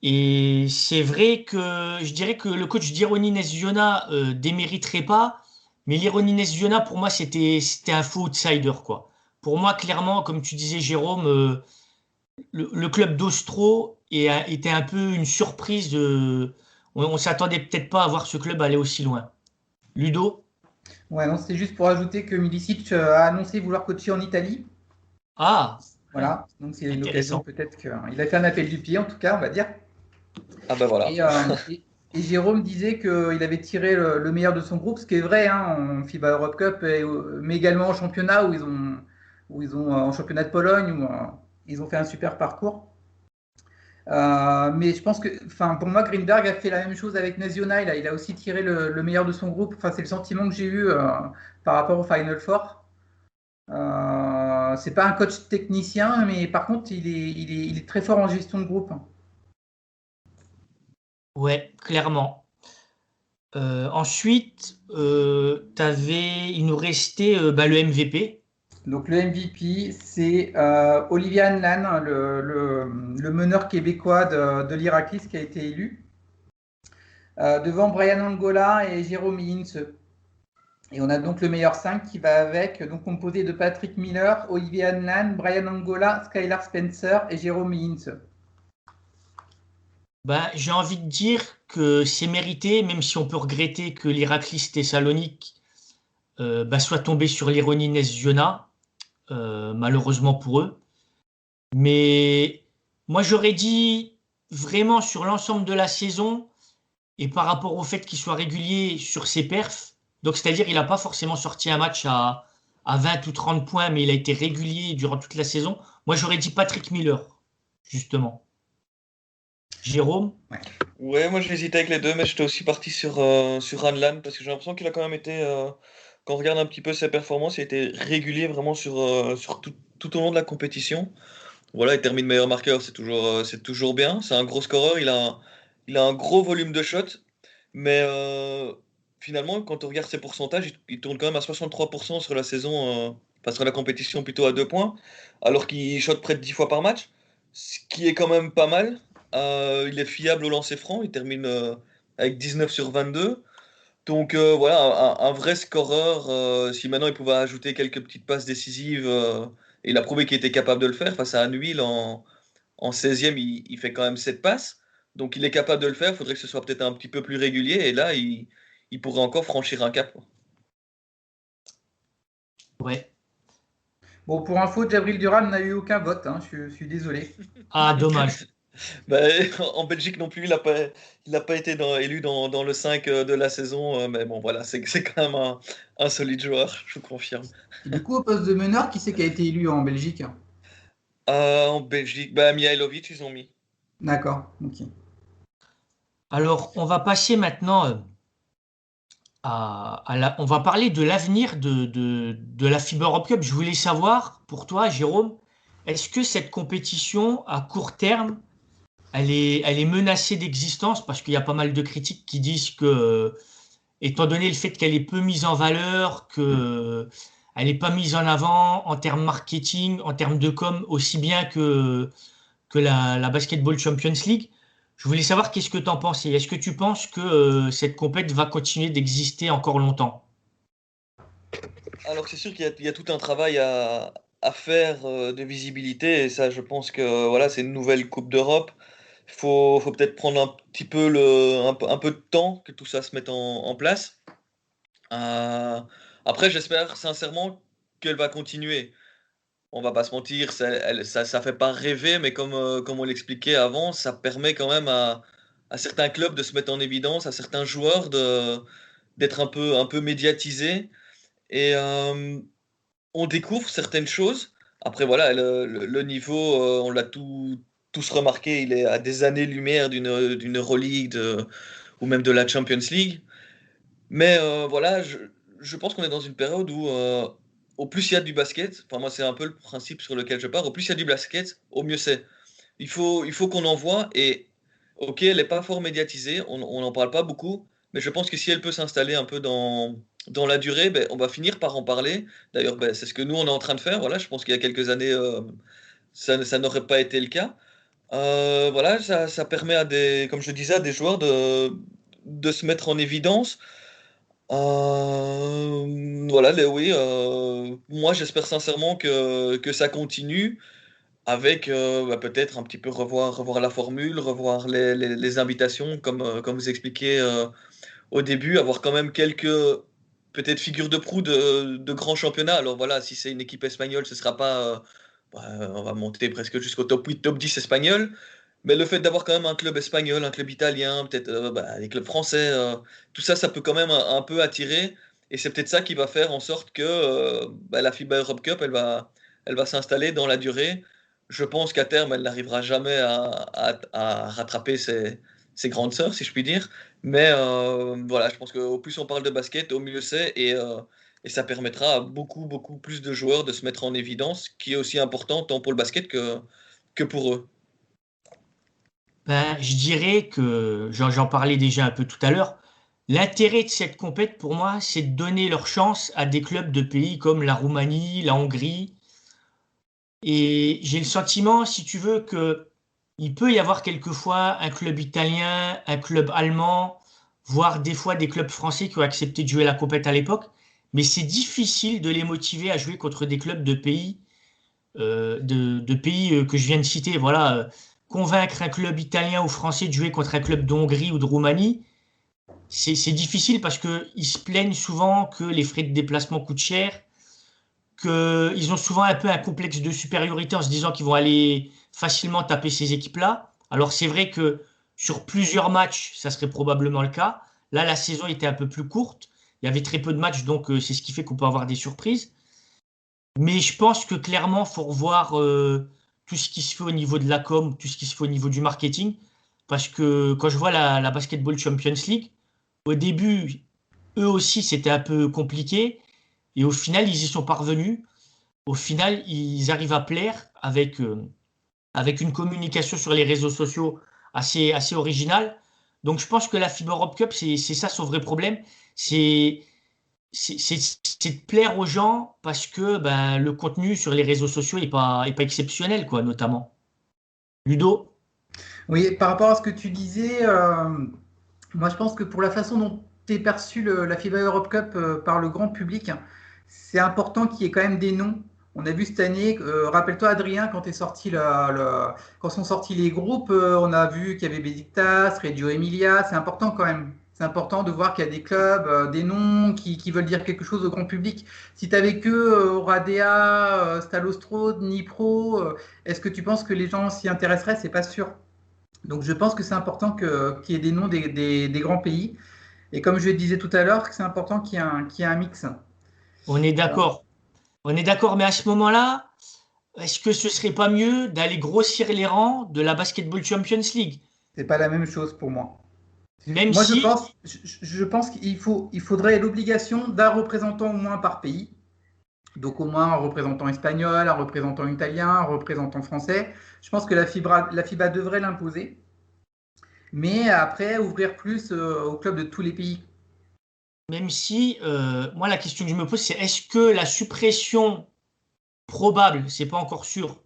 Et c'est vrai que je dirais que le coach d'Ironi Nesiona démériterait pas, mais l'Ironi Nesiona, pour moi, c'était un faux outsider, quoi. Pour moi, clairement, comme tu disais, Jérôme, le club d'Ostro était un peu une surprise. On s'attendait peut-être pas à voir ce club aller aussi loin. Ludo? Ouais, non, c'était juste pour ajouter que Milicic a annoncé vouloir coacher en Italie. Ah, Voilà, donc c'est une occasion intéressant. peut-être qu'il a fait un appel du pied, en tout cas, on va dire. Ah ben voilà. Et Jérôme disait qu'il avait tiré le meilleur de son groupe, ce qui est vrai hein, en FIBA Europe Cup, mais également en championnat où ils ont en championnat de Pologne où ils ont fait un super parcours. Mais je pense que, enfin, pour moi, Greenberg a fait la même chose avec Naziona. Il a aussi tiré le meilleur de son groupe. Enfin, c'est le sentiment que j'ai eu par rapport au Final Four. C'est pas un coach technicien, mais par contre, il est très fort en gestion de groupe. Ouais, clairement. Ensuite, il nous restait bah, le MVP. Donc le MVP, c'est Olivier Anlan, le meneur québécois de l'Iraklis qui a été élu, devant Brian Angola et Jérôme Hintze. Et on a donc le meilleur 5 qui va avec, donc composé de Patrick Miller, Olivier Anlan, Brian Angola, Skylar Spencer et Jérôme Hintze. J'ai envie de dire que c'est mérité, même si on peut regretter que l'Iraklis Thessalonique soit tombé sur l'Ironie Nez-Iona, malheureusement pour eux. Mais moi, j'aurais dit vraiment sur l'ensemble de la saison et par rapport au fait qu'il soit régulier sur ses perfs, donc c'est-à-dire il n'a pas forcément sorti un match à 20 ou 30 points, mais il a été régulier durant toute la saison. Moi, j'aurais dit Patrick Miller, justement. Jérôme? Ouais, moi j'hésitais avec les deux, mais j'étais aussi parti sur Hanlan parce que j'ai l'impression qu'il a quand même été, quand on regarde un petit peu ses performances, il a été régulier vraiment sur tout au long de la compétition. Voilà, il termine meilleur marqueur, c'est toujours bien. C'est un gros scoreur, il a un gros volume de shots, mais finalement, quand on regarde ses pourcentages, il tourne quand même à 63% sur la saison, enfin sur la compétition plutôt à 2 points, alors qu'il shot près de 10 fois par match, ce qui est quand même pas mal. Il est fiable au lancer franc, il termine avec 19 sur 22. Donc voilà, un vrai scoreur. Si maintenant il pouvait ajouter quelques petites passes décisives, et il a prouvé qu'il était capable de le faire face à Anwil en 16e, il fait quand même 7 passes. Donc il est capable de le faire, il faudrait que ce soit peut-être un petit peu plus régulier, et là il pourrait encore franchir un cap, quoi. Ouais. Bon, pour info, Djabril Dural n'a eu aucun vote, hein, je suis désolé. Ah, dommage. Bah, en Belgique non plus, il a pas été élu dans le 5 de la saison, mais bon voilà, c'est quand même un solide joueur, je vous confirme. Et du coup, au poste de meneur, qui c'est qui a été élu en Belgique? En Belgique, bah, Mihailovic, ils ont mis. D'accord, ok. Alors, on va passer maintenant on va parler de l'avenir de la FIBA Europe Cup. Je voulais savoir, pour toi, Jérôme, est-ce que cette compétition, à court terme, elle est menacée d'existence? Parce qu'il y a pas mal de critiques qui disent que, étant donné le fait qu'elle est peu mise en valeur, que elle n'est pas mise en avant en termes marketing, en termes de com, aussi bien que la Basketball Champions League. Je voulais savoir qu'est-ce que tu en pensais. Est-ce que tu penses que cette compète va continuer d'exister encore longtemps? Alors c'est sûr il y a tout un travail à faire de visibilité, et ça je pense que voilà, c'est une nouvelle Coupe d'Europe. Faut peut-être prendre un petit peu un peu de temps que tout ça se mette en place. Euh, Après, j'espère sincèrement qu'elle va continuer. On va pas se mentir, ça fait pas rêver, mais comme on l'expliquait avant, ça permet quand même à certains clubs de se mettre en évidence, à certains joueurs d'être un peu médiatisés. Et on découvre certaines choses. Après, voilà, le niveau, on l'a tous remarqué, il est à des années-lumière d'une Euroleague ou même de la Champions League. Mais voilà, je pense qu'on est dans une période où au plus il y a du basket, enfin moi c'est un peu le principe sur lequel je pars, au plus il y a du basket, au mieux c'est. Il faut qu'on en voit, et ok, elle n'est pas fort médiatisée, on n'en parle pas beaucoup, mais je pense que si elle peut s'installer un peu dans la durée, ben, on va finir par en parler. D'ailleurs, ben, c'est ce que nous on est en train de faire. Voilà, je pense qu'il y a quelques années, ça n'aurait pas été le cas. Voilà, ça permet à comme je disais, à des joueurs de se mettre en évidence. Voilà, oui, moi j'espère sincèrement que ça continue avec peut-être un petit peu revoir la formule, revoir les invitations, comme vous expliquiez au début, avoir quand même quelques peut-être figures de proue de grands championnats. Alors voilà, si c'est une équipe espagnole, ce sera pas, on va monter presque jusqu'au top 8, top 10 espagnol. Mais le fait d'avoir quand même un club espagnol, un club italien, peut-être les clubs français, tout ça, ça peut quand même un peu attirer. Et c'est peut-être ça qui va faire en sorte que la FIBA Europe Cup, elle va s'installer dans la durée. Je pense qu'à terme, elle n'arrivera jamais à rattraper ses grandes sœurs, si je puis dire. Mais voilà, je pense qu'au plus on parle de basket, au mieux c'est. Et ça permettra à beaucoup plus de joueurs de se mettre en évidence, qui est aussi important tant pour le basket que pour eux. Je dirais que, j'en parlais déjà un peu tout à l'heure, L'intérêt de cette compète, pour moi, c'est de donner leur chance à des clubs de pays comme la Roumanie, la Hongrie. Et j'ai le sentiment, si tu veux, que il peut y avoir quelquefois un club italien, un club allemand, voire des fois des clubs français qui ont accepté de jouer la compète à l'époque. Mais c'est difficile de les motiver à jouer contre des clubs de pays que je viens de citer. Voilà, convaincre un club italien ou français de jouer contre un club de Hongrie ou de Roumanie, c'est difficile parce qu'ils se plaignent souvent que les frais de déplacement coûtent cher, qu'ils ont souvent un peu un complexe de supériorité en se disant qu'ils vont aller facilement taper ces équipes-là. Alors c'est vrai que sur plusieurs matchs, ça serait probablement le cas. Là, la saison était un peu plus courte. Il y avait très peu de matchs, donc c'est ce qui fait qu'on peut avoir des surprises. Mais je pense que clairement, il faut revoir tout ce qui se fait au niveau de la com, tout ce qui se fait au niveau du marketing. Parce que quand je vois la Basketball Champions League, au début, eux aussi, c'était un peu compliqué. Et au final, ils y sont parvenus. Au final, ils arrivent à plaire avec une communication sur les réseaux sociaux assez originale. Donc, je pense que la FIBA Europe Cup, c'est ça son vrai problème. C'est c'est de plaire aux gens parce que ben, le contenu sur les réseaux sociaux est pas exceptionnel, quoi, notamment. Ludo? Oui, par rapport à ce que tu disais, moi je pense que pour la façon dont est perçue la FIBA Europe Cup par le grand public, c'est important qu'il y ait quand même des noms. On a vu cette année, rappelle-toi Adrien, quand sont sortis les groupes, on a vu qu'il y avait Besiktas, Reggio Emilia, c'est important quand même. C'est important de voir qu'il y a des clubs, des noms qui veulent dire quelque chose au grand public. Si tu avais que Oradea, Stalostro, Dnipro, est-ce que tu penses que les gens s'y intéresseraient? C'est pas sûr. Donc je pense que c'est important qu'il y ait des noms des grands pays. Et comme je le disais tout à l'heure, c'est important qu'il y ait un mix. On est d'accord. On est d'accord, mais à ce moment-là, est-ce que ce serait pas mieux d'aller grossir les rangs de la Basketball Champions League? C'est pas la même chose pour moi. Même Moi, si, je pense il faudrait l'obligation d'un représentant au moins par pays. Donc au moins un représentant espagnol, un représentant italien, un représentant français. Je pense que la FIBA devrait l'imposer. Mais après, ouvrir plus aux clubs de tous les pays. même si, moi, la question que je me pose, c'est est-ce que la suppression probable, c'est pas encore sûr,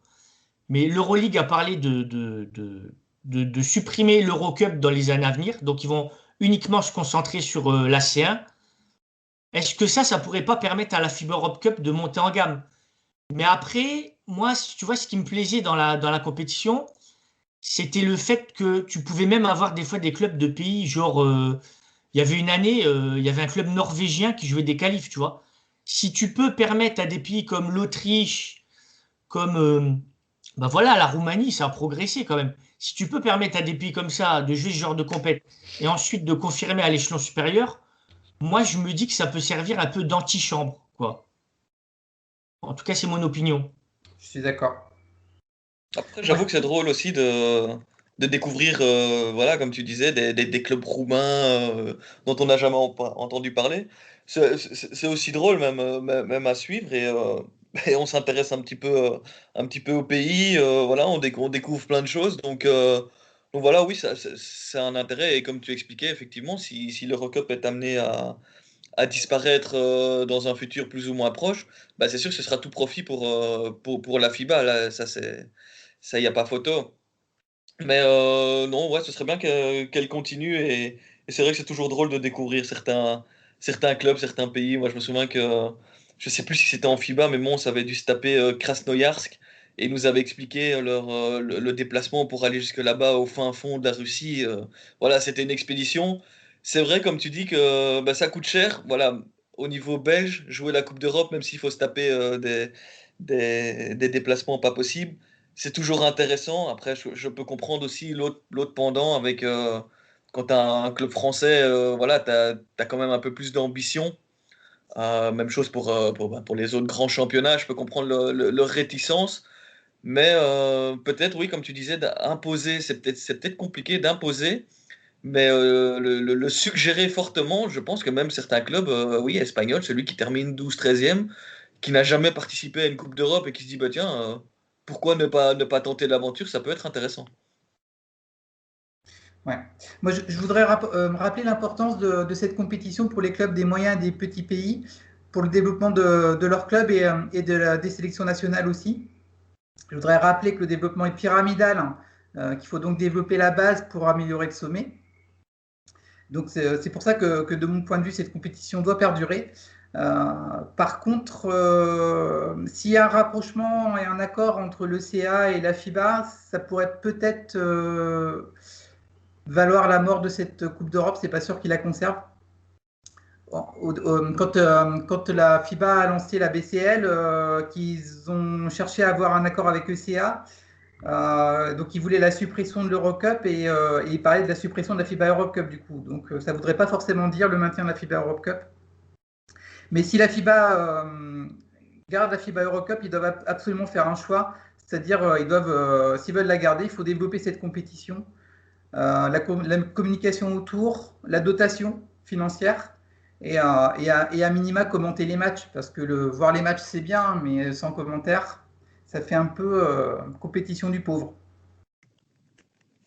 mais l'Euroleague a parlé de supprimer l'Eurocup dans les années à venir, donc ils vont uniquement se concentrer sur la C1. Est-ce que ça pourrait pas permettre à la FIBA Europe Cup de monter en gamme? Mais après, moi, tu vois, ce qui me plaisait dans la compétition, c'était le fait que tu pouvais même avoir des fois des clubs de pays, genre, il y avait une année, il y avait un club norvégien qui jouait des qualifs, tu vois. Si tu peux permettre à des pays comme l'Autriche, comme bah voilà, la Roumanie, ça a progressé quand même. Si tu peux permettre à des pays comme ça de jouer ce genre de compète et ensuite de confirmer à l'échelon supérieur, moi je me dis que ça peut servir un peu d'antichambre, quoi. En tout cas, c'est mon opinion. Je suis d'accord. Après, Moi, j'avoue que c'est drôle aussi de découvrir, voilà, comme tu disais, des clubs roumains dont on n'a jamais entendu parler. C'est aussi drôle même, même à suivre et on s'intéresse un petit peu au pays, voilà, on découvre plein de choses. Donc voilà, oui, c'est un intérêt. Et comme tu expliquais, effectivement, si l'Eurocup est amené à disparaître dans un futur plus ou moins proche, bah, c'est sûr que ce sera tout profit pour la FIBA. Là, ça, y a pas photo. Mais non, ouais, ce serait bien qu'elle continue. Et c'est vrai que c'est toujours drôle de découvrir certains clubs, certains pays. Moi, je me souviens que, je sais plus si c'était en FIBA, mais Mons avait dû se taper Krasnoyarsk. Et ils nous avaient expliqué le déplacement pour aller jusque là-bas, au fin fond de la Russie. Voilà, c'était une expédition. C'est vrai, comme tu dis, que bah, ça coûte cher. Voilà, au niveau belge, jouer la Coupe d'Europe, même s'il faut se taper des déplacements pas possibles, c'est toujours intéressant. Après, je peux comprendre aussi l'autre pendant avec quand tu as un club français, voilà, tu as quand même un peu plus d'ambition. Même chose pour les autres grands championnats. Je peux comprendre leur réticence. Mais peut-être, oui, comme tu disais, d'imposer, c'est peut-être compliqué d'imposer. Mais le suggérer fortement, je pense que même certains clubs, oui, espagnols, celui qui termine 12-13e, qui n'a jamais participé à une Coupe d'Europe et qui se dit, bah tiens, pourquoi ne pas tenter l'aventure, ça peut être intéressant. Ouais. Moi, je voudrais rappeler l'importance de cette compétition pour les clubs des moyens et des petits pays, pour le développement de leur club et des sélections nationales aussi. Je voudrais rappeler que le développement est pyramidal, hein, qu'il faut donc développer la base pour améliorer le sommet. Donc c'est pour ça que de mon point de vue, cette compétition doit perdurer. Par contre, s'il y a un rapprochement et un accord entre le CA et la FIBA, ça pourrait peut-être valoir la mort de cette Coupe d'Europe. C'est pas sûr qu'ils la conservent. Quand la FIBA a lancé la BCL, qu'ils ont cherché à avoir un accord avec le CA, donc ils voulaient la suppression de l'Eurocup et ils parlaient de la suppression de la FIBA Europe Cup du coup. Donc ça ne voudrait pas forcément dire le maintien de la FIBA Europe Cup. Mais si la FIBA garde la FIBA Eurocup, ils doivent absolument faire un choix. C'est-à-dire, s'ils veulent la garder, il faut développer cette compétition, la communication autour, la dotation financière et à minima commenter les matchs. Parce que voir les matchs, c'est bien, mais sans commentaire, ça fait un peu compétition du pauvre.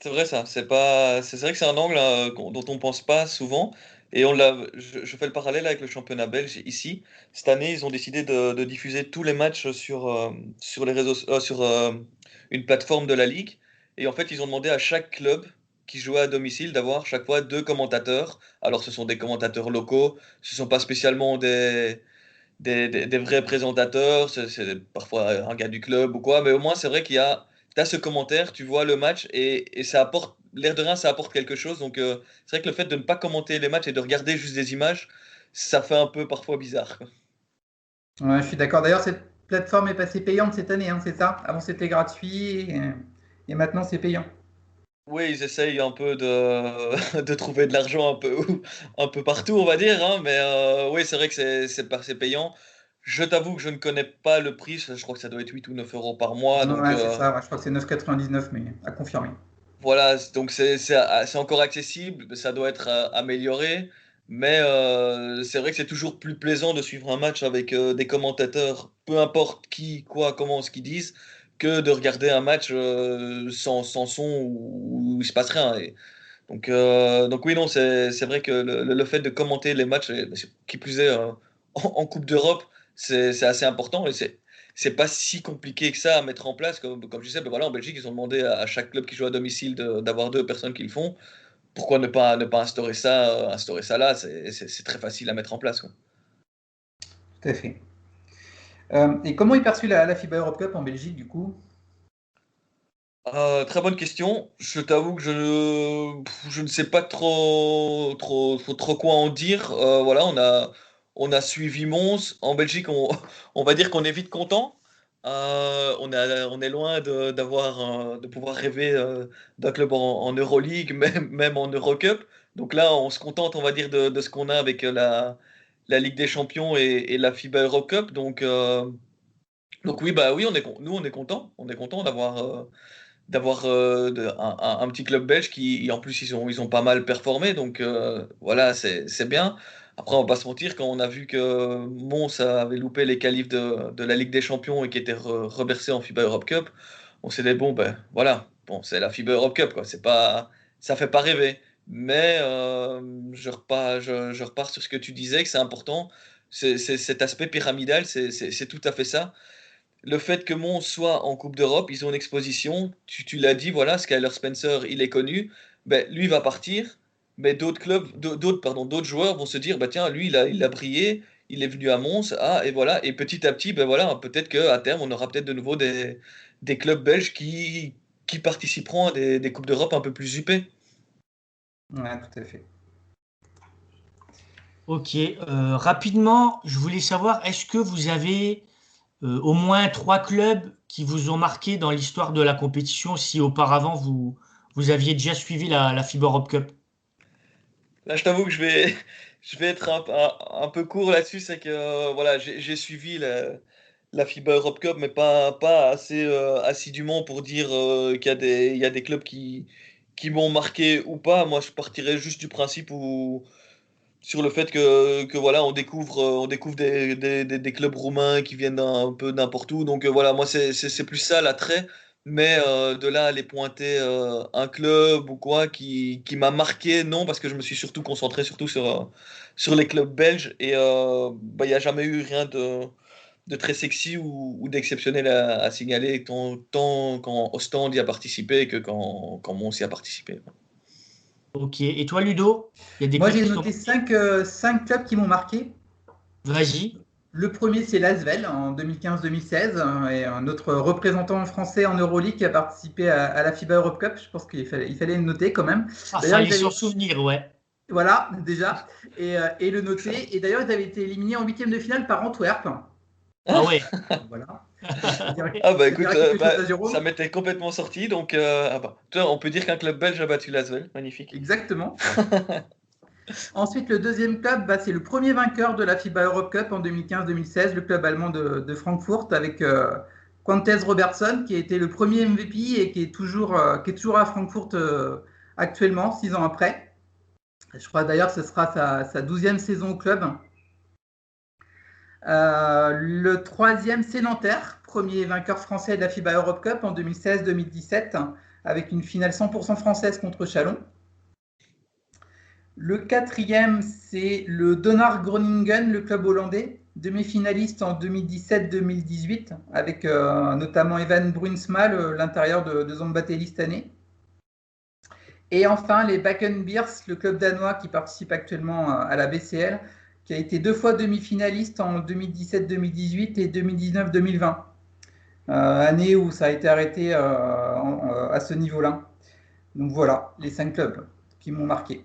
C'est vrai ça, c'est vrai que c'est un angle dont on pense pas souvent. Et je fais le parallèle avec le championnat belge ici. Cette année, ils ont décidé de diffuser tous les matchs sur les réseaux, sur une plateforme de la ligue. Et en fait, ils ont demandé à chaque club qui jouait à domicile d'avoir chaque fois deux commentateurs. Alors, ce sont des commentateurs locaux, ce sont pas spécialement des vrais présentateurs, c'est parfois un gars du club ou quoi, mais au moins c'est vrai t'as ce commentaire, tu vois le match et ça apporte, l'air de rien, ça apporte quelque chose. Donc c'est vrai que le fait de ne pas commenter les matchs et de regarder juste des images, ça fait un peu parfois bizarre, quoi. Ouais, je suis d'accord. D'ailleurs, cette plateforme est passée payante cette année, hein, c'est ça? Avant, c'était gratuit et maintenant, c'est payant. Oui, ils essayent un peu de trouver de l'argent un peu partout, on va dire, hein, mais oui, c'est vrai que c'est payant. Je t'avoue que je ne connais pas le prix, je crois que ça doit être 8 ou 9 euros par mois, donc Ouais, c'est ça. Ouais, je crois que c'est 9,99, mais à confirmer. voilà, donc c'est encore accessible, ça doit être amélioré, mais c'est vrai que c'est toujours plus plaisant de suivre un match avec des commentateurs, peu importe qui, quoi, comment, ce qu'ils disent, que de regarder un match sans son où il se passe rien. Donc oui, non, c'est vrai que le fait de commenter les matchs, et qui plus est en Coupe d'Europe, c'est assez important et c'est pas si compliqué que ça à mettre en place. Comme je sais, ben voilà, en Belgique, ils ont demandé à chaque club qui joue à domicile d'avoir deux personnes qui le font. Pourquoi ne pas instaurer ça là? C'est très facile à mettre en place, quoi. Tout à fait. Et comment est perçue la FIBA Europe Cup en Belgique, du coup? Très bonne question. Je t'avoue que je ne sais pas trop quoi en dire. Voilà, on a suivi Mons. En Belgique, on va dire qu'on est vite content. On est loin de pouvoir rêver d'un club en Euroleague, même en Eurocup. Donc là, on se contente, on va dire, de ce qu'on a avec la Ligue des Champions et la FIBA Eurocup. Donc oui, bah oui, nous, on est content. On est content d'avoir un petit club belge qui en plus ils ont pas mal performé, donc voilà, c'est bien. Après, on va pas se mentir, quand on a vu que Mons avait loupé les qualifs de la Ligue des Champions et qui était reversé en FIBA Europe Cup, on s'est dit bon ben voilà, bon c'est la FIBA Europe Cup, quoi, c'est pas, ça fait pas rêver. Mais je repars sur ce que tu disais, que c'est important, c'est cet aspect pyramidal, c'est tout à fait ça. Le fait que Mons soit en Coupe d'Europe, ils ont une exposition. Tu l'as dit, voilà, Skyler Spencer, il est connu. Ben, lui va partir, mais d'autres joueurs vont se dire, bah tiens, lui, il a brillé, il est venu à Mons, ah, et voilà. Et petit à petit, ben voilà, peut-être qu'à terme, on aura peut-être de nouveau des clubs belges qui participeront à des Coupes d'Europe un peu plus huppées. Ouais, tout à fait. Ok, rapidement, je voulais savoir, est-ce que vous avez au moins trois clubs qui vous ont marqué dans l'histoire de la compétition, si auparavant vous aviez déjà suivi la FIBA Europe Cup? Là, je t'avoue que je vais être un peu court là-dessus, c'est que voilà, j'ai suivi la FIBA Europe Cup, mais pas assez assidûment pour dire il y a des clubs qui m'ont marqué ou pas. Moi, je partirais juste du principe sur le fait que voilà, on découvre des clubs roumains qui viennent un peu n'importe où. Donc voilà, moi, c'est plus ça l'attrait. Mais de là à aller pointer un club ou quoi qui m'a marqué, non, parce que je me suis surtout concentré sur les clubs belges et il n'y a jamais eu rien de très sexy ou d'exceptionnel à signaler, tant quand Ostende y a participé que quand Mons y a participé. Ok. Et toi, Ludo? Il y a des Moi, clubs j'ai qui t'ont noté marqué? cinq clubs qui m'ont marqué. Vas-y. Le premier, c'est l'Asvel en 2015-2016, et notre représentant français en Euroleague qui a participé à la FIBA Europe Cup. Je pense il fallait le noter quand même. Ah, D'ailleurs, fallait ils s'en avaient, souvenir, ouais. voilà, déjà, et le noter. Et d'ailleurs, ils avaient été éliminés en huitième de finale par Antwerp. Ah ouais. Voilà. Ça dirait, Ah bah ça écoute, dirait quelque chose à ça Jérôme. m'était complètement sorti, donc ah bah, on peut dire qu'un club belge a battu l'Asvel, magnifique. Exactement. Ensuite, le deuxième club, bah, c'est le premier vainqueur de la FIBA Europe Cup en 2015-2016, le club allemand de Francfort, avec Quantez Robertson, qui a été le premier MVP et qui est toujours à Francfort actuellement, 6 ans après. Je crois d'ailleurs que ce sera sa 12e saison au club. Le troisième, c'est Nanterre, premier vainqueur français de la FIBA Europe Cup en 2016-2017, avec une finale 100% française contre Chalon. Le quatrième, c'est le Donar Groningen, le club hollandais, demi-finaliste en 2017-2018, avec notamment Evan Brunsma, l'intérieur de Zambatelli cette année. Et enfin, les Bakken-Beers, le club danois qui participe actuellement à la BCL, qui a été 2 fois demi-finaliste en 2017-2018 et 2019-2020. Année où ça a été arrêté à ce niveau-là. Donc voilà, les 5 clubs qui m'ont marqué.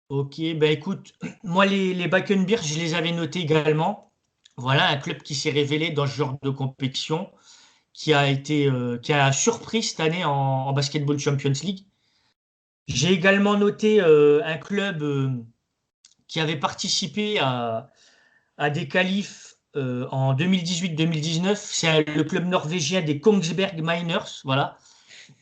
Ok, bah écoute, moi les Beer, je les avais notés également. Voilà, un club qui s'est révélé dans ce genre de compétition, qui a surpris cette année en Basketball Champions League. J'ai également noté un club qui avait participé à des qualifs en 2018-2019. C'est le club norvégien des Kongsberg Miners, voilà.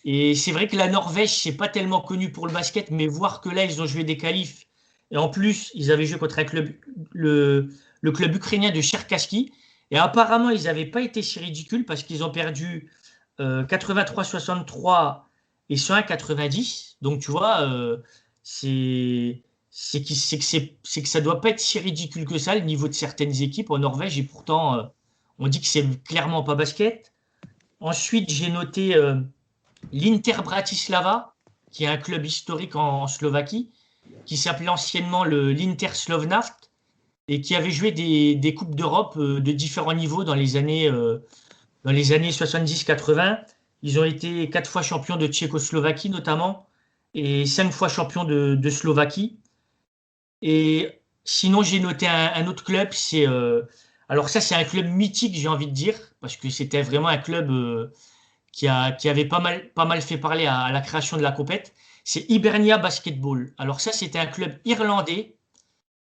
Et c'est vrai que la Norvège, c'est pas tellement connu pour le basket, mais voir que là, ils ont joué des qualifs. Et en plus, ils avaient joué contre un club, le club ukrainien de Cherkassky. Et apparemment, ils n'avaient pas été si ridicules parce qu'ils ont perdu 83-63 et 101-90. Donc, tu vois, c'est que ça doit pas être si ridicule que ça, le niveau de certaines équipes en Norvège. Et pourtant, on dit que c'est clairement pas basket. Ensuite, j'ai noté l'Inter Bratislava, qui est un club historique en Slovaquie, qui s'appelait anciennement l'Inter Slovnaft et qui avait joué des Coupes d'Europe de différents niveaux dans les années 70-80. Ils ont été 4 fois champions de Tchécoslovaquie notamment et 5 fois champions de Slovaquie. Et sinon, j'ai noté un autre club, alors ça c'est un club mythique, j'ai envie de dire, parce que c'était vraiment un club qui avait pas mal fait parler à la création de la compète, c'est Hibernia Basketball. Alors ça, c'était un club irlandais.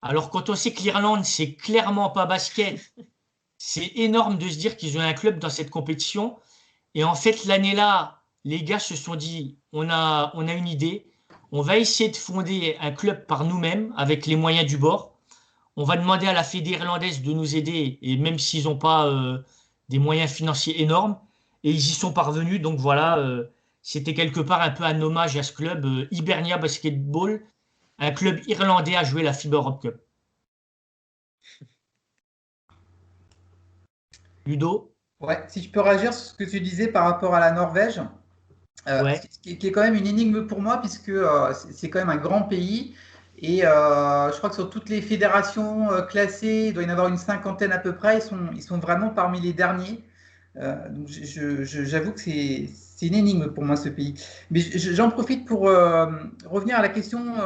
Alors quand on sait que l'Irlande, c'est clairement pas basket, c'est énorme de se dire qu'ils ont un club dans cette compétition. Et en fait, l'année-là, les gars se sont dit, on a une idée, on va essayer de fonder un club par nous-mêmes avec les moyens du bord. On va demander à la Fédé irlandaise de nous aider, et même s'ils n'ont pas des moyens financiers énormes, et ils y sont parvenus. Donc voilà, c'était quelque part un peu un hommage à ce club Hibernia Basketball, un club irlandais à jouer la FIBA Europe Cup. Ludo? Ouais, si je peux réagir sur ce que tu disais par rapport à la Norvège, Ouais. qui est quand même une énigme pour moi, puisque c'est quand même un grand pays. Et je crois que sur toutes les fédérations classées, il doit y en avoir une cinquantaine à peu près. Ils sont vraiment parmi les derniers. Donc j'avoue que c'est une énigme pour moi ce pays. Mais j'en profite pour revenir à la question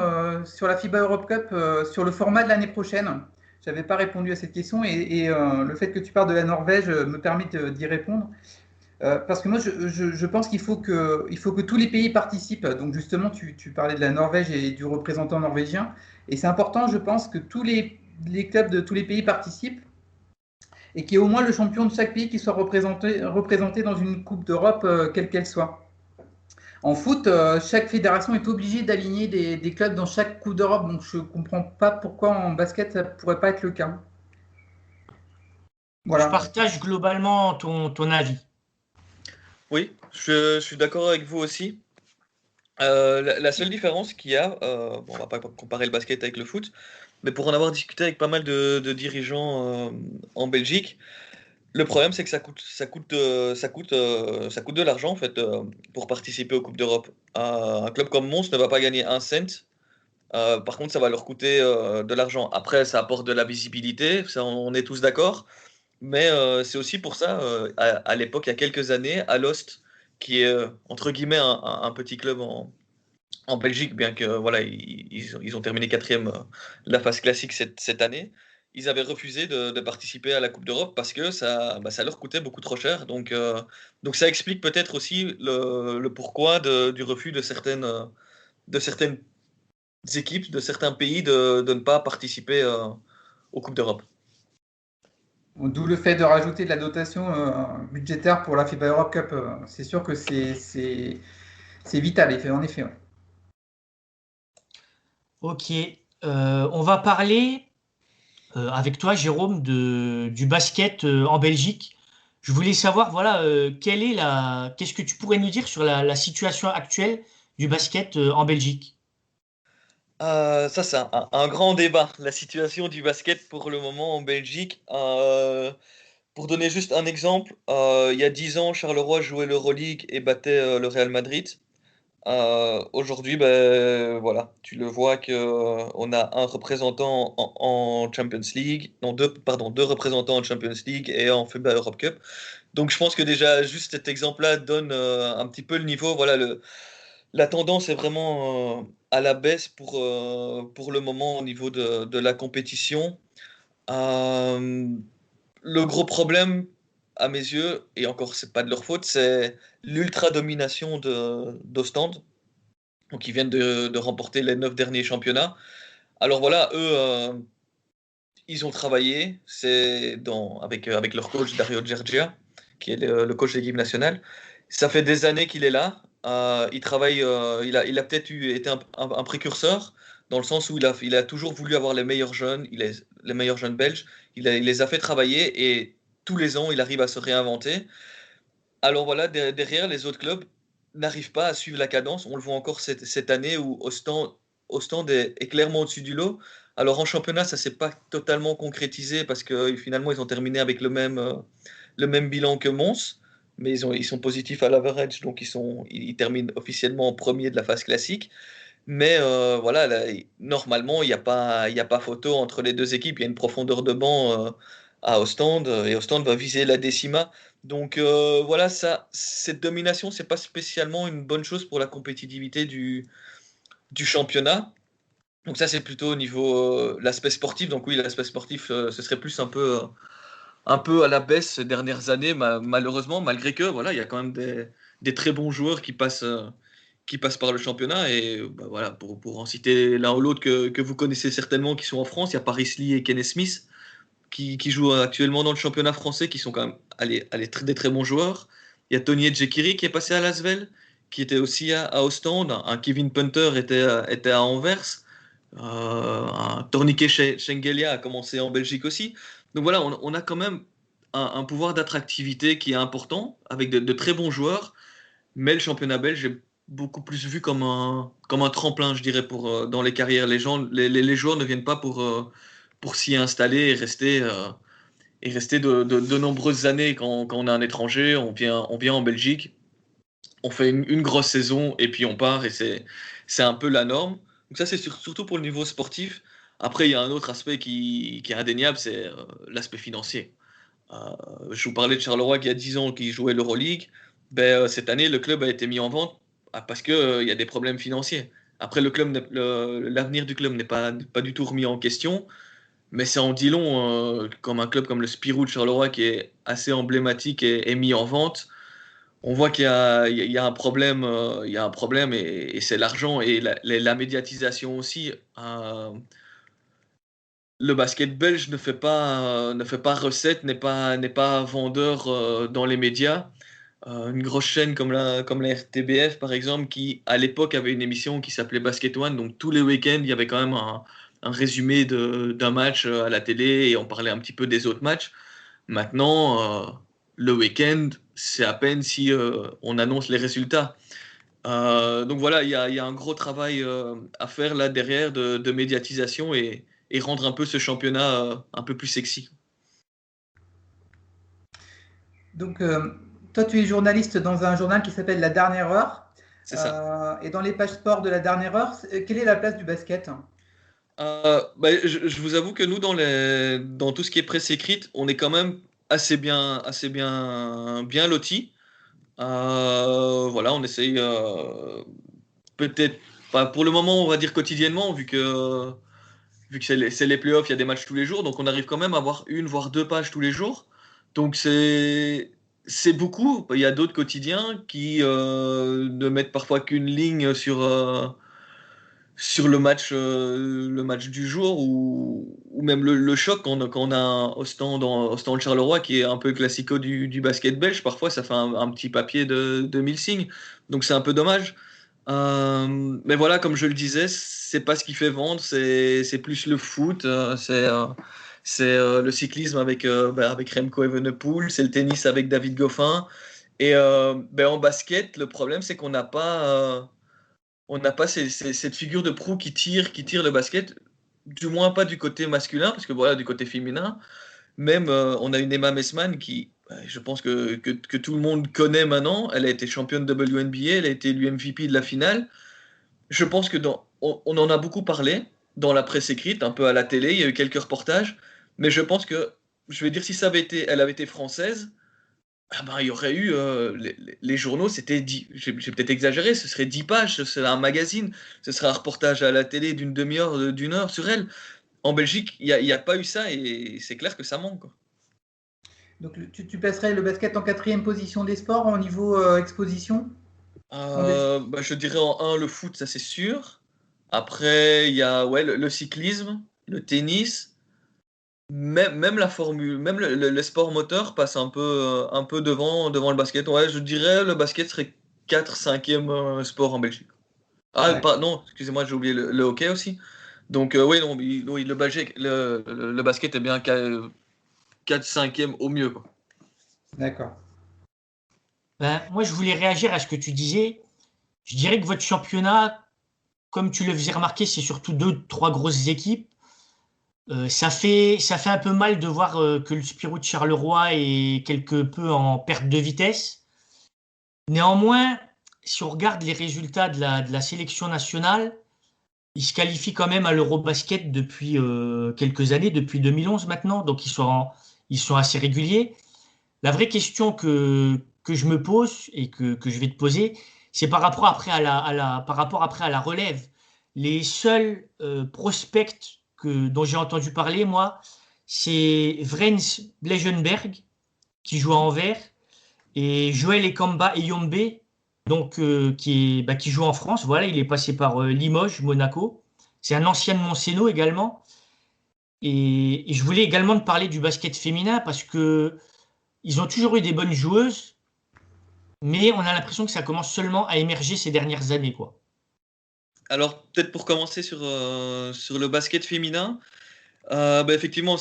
sur la FIBA Europe Cup, sur le format de l'année prochaine. Je n'avais pas répondu à cette question et le fait que tu parles de la Norvège me permet d'y répondre. Parce que moi, je pense il faut que tous les pays participent. Donc justement, tu parlais de la Norvège et du représentant norvégien. Et c'est important, je pense, que tous les clubs de tous les pays participent et qu'il y ait au moins le champion de chaque pays qui soit représenté dans une Coupe d'Europe, quelle qu'elle soit. En foot, chaque fédération est obligée d'aligner des clubs dans chaque Coupe d'Europe. Donc je ne comprends pas pourquoi en basket, ça ne pourrait pas être le cas. Je Voilà. partage globalement ton avis. Oui, je suis d'accord avec vous aussi. La seule différence qu'il y a, bon, on va pas comparer le basket avec le foot, mais pour en avoir discuté avec pas mal de dirigeants en Belgique, le problème c'est que ça coûte de l'argent en fait pour participer aux Coupes d'Europe. Un club comme Mons ne va pas gagner un cent. Par contre, ça va leur coûter de l'argent. Après, ça apporte de la visibilité, ça, on est tous d'accord. Mais c'est aussi pour ça, à l'époque, il y a quelques années, Alost, qui est entre guillemets un petit club en Belgique, bien que voilà, ils ont terminé quatrième de la phase classique cette année. Ils avaient refusé de participer à la Coupe d'Europe parce que ça leur coûtait beaucoup trop cher. Donc ça explique peut-être aussi le pourquoi du refus de certaines équipes, de certains pays de ne pas participer aux Coupes d'Europe. D'où le fait de rajouter de la dotation budgétaire pour la FIBA Europe Cup. C'est sûr que c'est vital, en effet. Ouais. Ok, on va parler avec toi, Jérôme, du basket en Belgique. Je voulais savoir, voilà, qu'est-ce que tu pourrais nous dire sur la situation actuelle du basket en Belgique? Ça, c'est un grand débat, la situation du basket pour le moment en Belgique. Pour donner juste un exemple, il y a 10 ans, Charleroi jouait l'Euroleague et battait le Real Madrid. Aujourd'hui, ben, voilà, tu le vois que on a un représentant en Champions League, non, deux représentants en Champions League et en FIBA Europe Cup. Donc je pense que déjà, juste cet exemple-là donne un petit peu le niveau. Voilà, la tendance est vraiment à la baisse pour le moment au niveau de la compétition. Euh, le gros problème, à mes yeux, et encore c'est pas de leur faute, c'est l'ultra domination d'Ostende. Donc ils viennent de remporter les 9 derniers championnats. Alors voilà, eux, ils ont travaillé, avec leur coach Dario Gergia, qui est le coach de l'équipe nationale. Ça fait des années qu'il est là. Il travaille, il a peut-être été un précurseur, dans le sens où il a toujours voulu avoir les meilleurs jeunes, les meilleurs jeunes belges. Il les a fait travailler et tous les ans, il arrive à se réinventer. Alors voilà, derrière, les autres clubs n'arrivent pas à suivre la cadence. On le voit encore cette année où Ostende est clairement au-dessus du lot. Alors en championnat, ça s'est pas totalement concrétisé parce que finalement, ils ont terminé avec le même bilan que Mons. Mais ils sont positifs à l'average, donc ils terminent officiellement en premier de la phase classique. Mais voilà, là, normalement, il y a pas photo entre les deux équipes. Il y a une profondeur de banc à Ostende et Ostende va viser la décima. Donc voilà, cette domination, c'est pas spécialement une bonne chose pour la compétitivité du championnat. Donc ça, c'est plutôt au niveau l'aspect sportif. Donc oui, l'aspect sportif, ce serait plus un peu à la baisse ces dernières années, malheureusement, malgré que voilà, il y a quand même des très bons joueurs qui passent par le championnat. Et bah, voilà, pour en citer l'un ou l'autre que vous connaissez certainement, qui sont en France, il y a Paris Lee et Kenneth Smith qui jouent actuellement dans le championnat français, qui sont quand même des très bons joueurs. Il y a Tony Ejekiri qui est passé à Lasvel, qui était aussi à Ostende. Un Kevin Punter était à Anvers. Un Tornike Schengelia a commencé en Belgique aussi. Donc voilà, on a quand même un pouvoir d'attractivité qui est important, avec de très bons joueurs, mais le championnat belge est beaucoup plus vu comme un tremplin, je dirais, dans les carrières. Les joueurs ne viennent pas pour s'y installer et rester de nombreuses années quand on est un étranger. On vient en Belgique, on fait une grosse saison et puis on part et c'est un peu la norme. Donc ça, c'est surtout pour le niveau sportif. Après, il y a un autre aspect qui est indéniable, c'est l'aspect financier. Euh, je vous parlais de Charleroi qui a 10 ans qui jouait l'Euroleague. Ben, cette année, le club a été mis en vente parce qu'il il y a des problèmes financiers. Après, l'avenir du club n'est pas du tout remis en question, mais ça en dit long, comme un club comme le Spirou de Charleroi qui est assez emblématique et mis en vente. On voit qu'il y a un problème, il y a un problème et c'est l'argent et la médiatisation aussi. Le basket belge ne fait pas recette, n'est pas vendeur dans les médias. Une grosse chaîne comme la RTBF, par exemple, qui à l'époque avait une émission qui s'appelait Basket One, donc tous les week-ends, il y avait quand même un résumé d'un match à la télé et on parlait un petit peu des autres matchs. Maintenant, le week-end, c'est à peine si on annonce les résultats. Donc voilà, il y a un gros travail à faire là derrière de médiatisation et rendre un peu ce championnat un peu plus sexy. Donc, toi, tu es journaliste dans un journal qui s'appelle La Dernière Heure. C'est ça. Et dans les pages sport de La Dernière Heure, quelle est la place du basket? Je vous avoue que nous, dans tout ce qui est presse écrite, on est quand même bien lotis. Voilà, on essaye peut-être, pas pour le moment, on va dire quotidiennement, vu que c'est les playoffs, il y a des matchs tous les jours, donc on arrive quand même à avoir une voire deux pages tous les jours. Donc c'est beaucoup. Il y a d'autres quotidiens qui ne mettent parfois qu'une ligne sur le match du jour ou même le choc quand on a au stand Charleroi qui est un peu le classico du basket belge. Parfois, ça fait un petit papier de 1000 signes. Donc c'est un peu dommage. Mais voilà, comme je le disais, c'est pas ce qui fait vendre, c'est plus le foot, c'est le cyclisme avec Remco Evenepoel, c'est le tennis avec David Goffin. Et en basket, le problème c'est qu'on n'a pas cette figure de proue qui tire le basket, du moins pas du côté masculin, parce que voilà, du côté féminin, même on a une Emma Messman qui, je pense que tout le monde connaît maintenant. Elle a été championne WNBA, elle a été élue MVP de la finale. Je pense que on en a beaucoup parlé dans la presse écrite, un peu à la télé, il y a eu quelques reportages, mais je pense que, je vais dire, si elle avait été française, il y aurait eu les journaux, c'était 10, j'ai peut-être exagéré, ce serait 10 pages, ce serait un magazine, ce serait un reportage à la télé d'une demi-heure, d'une heure sur elle. En Belgique, il y a pas eu ça et c'est clair que ça manque, quoi. Donc, tu placerais le basket en quatrième position des sports au niveau exposition en Belgique? Je dirais en un le foot, ça c'est sûr. Après, il y a ouais, le cyclisme, le tennis, même la formule, même le sport moteur passe un peu devant le basket. Ouais, je dirais le basket serait 4 5e sport en Belgique. Ah, D'accord. non, excusez-moi, j'ai oublié le hockey aussi. Donc, oui, non, oui, le basket est bien 4 5e au mieux, quoi. D'accord. Ben, moi, je voulais réagir à ce que tu disais. Je dirais que votre championnat, comme tu le faisais remarquer, c'est surtout deux, trois grosses équipes. Ça fait un peu mal de voir que le Spirou de Charleroi est quelque peu en perte de vitesse. Néanmoins, si on regarde les résultats de la sélection nationale, ils se qualifient quand même à l'Eurobasket depuis quelques années, depuis 2011 maintenant, donc ils sont assez réguliers. La vraie question que je me pose et que je vais te poser, c'est par rapport après à la relève. Les seuls prospects dont j'ai entendu parler, moi, c'est Vrens Blegenberg, qui joue à Anvers, et Joël Eyombe, donc, qui joue en France. Voilà, il est passé par Limoges, Monaco. C'est un ancien de Montseno également. Et je voulais également te parler du basket féminin parce que ils ont toujours eu des bonnes joueuses, mais on a l'impression que ça commence seulement à émerger ces dernières années, quoi. Alors, peut-être pour commencer sur le basket féminin, effectivement,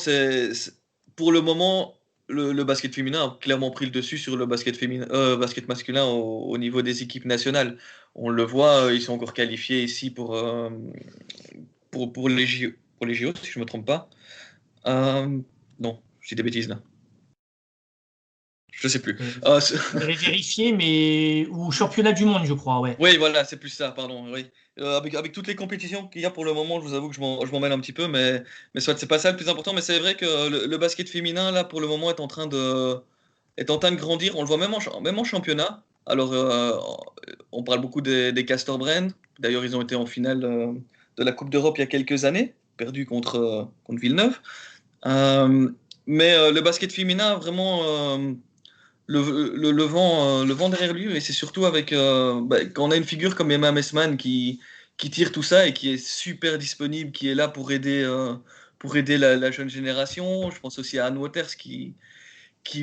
pour le moment, le basket féminin a clairement pris le dessus sur le basket masculin au niveau des équipes nationales. On le voit, ils sont encore qualifiés ici pour les JO, si je ne me trompe pas. Non, je dis des bêtises là. Je sais plus. Je vais vérifier, mais ou championnat du monde, je crois, ouais. Oui, voilà, c'est plus ça, pardon. Oui. Avec toutes les compétitions qu'il y a pour le moment, je vous avoue que je m'en mêle un petit peu, mais soit c'est pas ça le plus important. Mais c'est vrai que le basket féminin, là, pour le moment, est en train de grandir. On le voit même en championnat. Alors, on parle beaucoup des Castor Brand. D'ailleurs, ils ont été en finale de la Coupe d'Europe il y a quelques années, perdu contre Villeneuve. Mais le basket féminin a vraiment le vent derrière lui, et c'est surtout avec quand on a une figure comme Emma Messman qui tire tout ça et qui est super disponible, qui est là pour aider la jeune génération. Je pense aussi à Anne Waters qui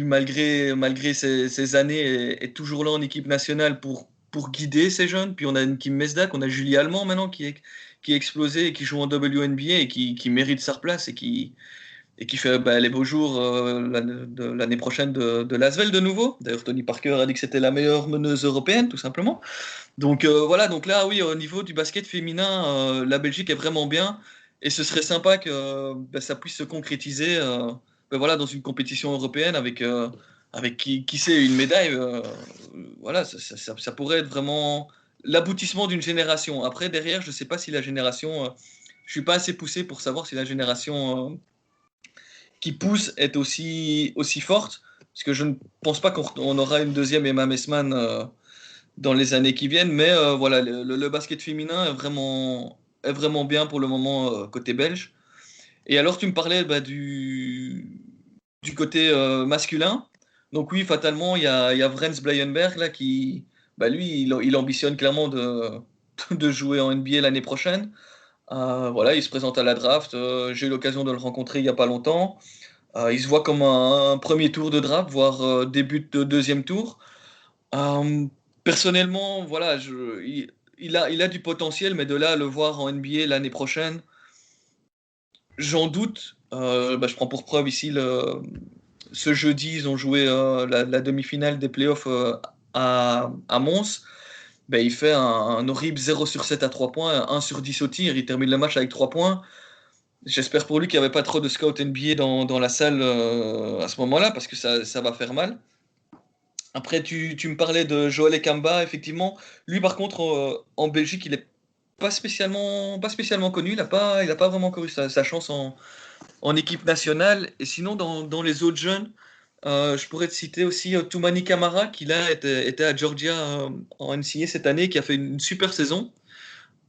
malgré ses années, est toujours là en équipe nationale pour guider ces jeunes. Puis on a une Kim Mesdak, on a Julie Allemand maintenant qui est explosée et qui joue en WNBA et qui mérite sa place et et qui fait les beaux jours l'année prochaine de l'Asvel de nouveau. D'ailleurs, Tony Parker a dit que c'était la meilleure meneuse européenne, tout simplement. Donc voilà, donc là, oui, au niveau du basket féminin, la Belgique est vraiment bien. Et ce serait sympa que ça puisse se concrétiser voilà, dans une compétition européenne avec qui sait, une médaille. Voilà, ça pourrait être vraiment l'aboutissement d'une génération. Après, derrière, je ne sais pas si la génération... je ne suis pas assez poussé pour savoir si la génération qui pousse est aussi forte. Parce que je ne pense pas qu'on aura une deuxième Emma Messman dans les années qui viennent. Mais voilà, le basket féminin est vraiment bien pour le moment côté belge. Et alors, tu me parlais du côté masculin. Donc oui, fatalement, il y a Vrens Blayenberg là, qui, lui, il ambitionne clairement de jouer en NBA l'année prochaine. Voilà, il se présente à la draft. J'ai eu l'occasion de le rencontrer il n'y a pas longtemps. Il se voit comme un premier tour de draft, voire début de deuxième tour. Euh, Personnellement, voilà, il a du potentiel, mais de là à le voir en NBA l'année prochaine, j'en doute. Je prends pour preuve ici ce jeudi, ils ont joué la demi-finale des playoffs à Mons. Il fait un horrible 0 sur 7 à 3 points, 1 sur 10 au tir. Il termine le match avec 3 points. J'espère pour lui qu'il n'y avait pas trop de scouts NBA dans la salle à ce moment-là, parce que ça va faire mal. Après, tu me parlais de Joel Ekamba, effectivement. Lui, par contre, en Belgique, il n'est pas spécialement connu. Il a pas vraiment couru sa chance en équipe nationale. Et sinon, dans les autres jeunes, je pourrais te citer aussi Toumani Camara, qui là était à Georgia en NCAA cette année, qui a fait une super saison.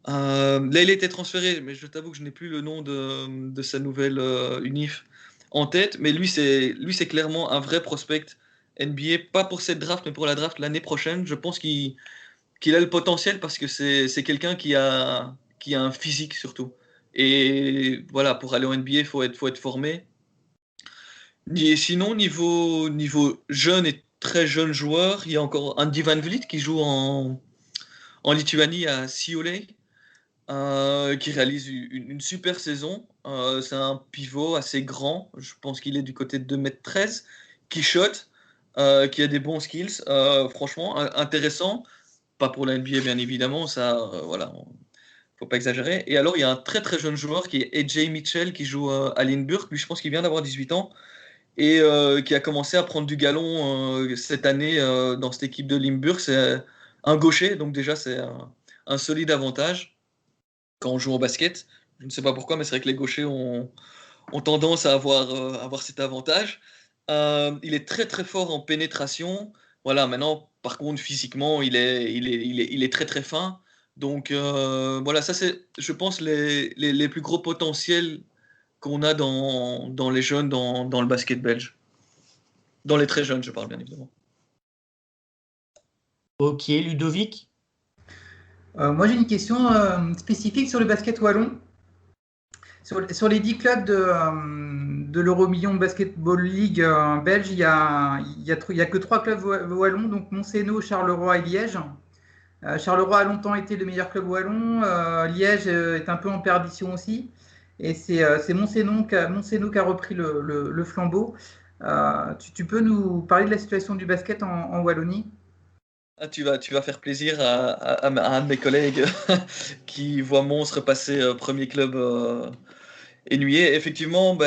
Là, il a été transféré, mais je t'avoue que je n'ai plus le nom de sa nouvelle unif en tête. Mais lui, c'est clairement un vrai prospect NBA, pas pour cette draft, mais pour la draft l'année prochaine. Je pense qu'il a le potentiel parce que c'est quelqu'un qui a un physique surtout. Et voilà, pour aller en NBA, il faut être formé. Et sinon, niveau jeune et très jeune joueur, il y a encore Andy Van Vliet qui joue en Lituanie à Siolei, qui réalise une super saison. C'est un pivot assez grand, je pense qu'il est du côté de 2,13 m, qui shot, qui a des bons skills, franchement intéressant. Pas pour la NBA bien évidemment, ça, voilà, faut pas exagérer. Et alors il y a un très très jeune joueur qui est AJ Mitchell qui joue à Limburg. Lui, je pense qu'il vient d'avoir 18 ans et qui a commencé à prendre du galon cette année dans cette équipe de Limburg. C'est un gaucher, donc déjà c'est un solide avantage quand on joue au basket. Je ne sais pas pourquoi, mais c'est vrai que les gauchers ont tendance à avoir cet avantage. Il est très très fort en pénétration. Voilà, maintenant, par contre, physiquement, il est très très fin. Donc voilà, ça c'est, je pense, les plus gros potentiels qu'on a dans les jeunes, dans le basket belge. Dans les très jeunes, je parle bien évidemment. Ok, Ludovic? Moi, j'ai une question spécifique sur le basket wallon. Sur les 10 clubs de l'Euro-Million Basketball League belge, il y a que 3 clubs wallons, donc Montséno, Charleroi et Liège. Charleroi a longtemps été le meilleur club wallon. Liège est un peu en perdition aussi. Et c'est Montséno qui a repris le flambeau. Tu peux nous parler de la situation du basket en Wallonie? Tu vas faire plaisir à un de mes collègues qui voit Mons repasser premier club ennuyé. Effectivement,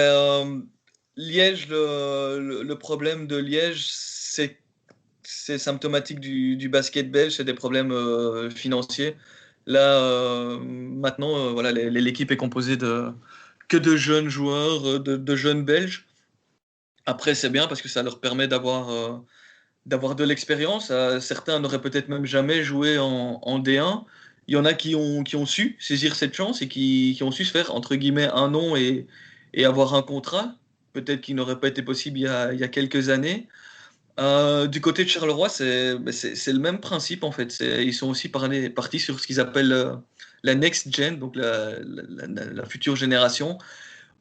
Liège, le problème de Liège, c'est symptomatique du basket belge, c'est des problèmes financiers. Là, maintenant, voilà, l'équipe est composée que de jeunes joueurs, de jeunes Belges. Après, c'est bien parce que ça leur permet d'avoir de l'expérience. Certains n'auraient peut-être même jamais joué en D1. Il y en a qui ont su saisir cette chance et qui ont su se faire, entre guillemets, un nom et avoir un contrat. Peut-être qu'il n'aurait pas été possible il y a quelques années. Du côté de Charleroi, c'est le même principe en fait. Ils sont aussi partis sur ce qu'ils appellent la next gen, donc la future génération,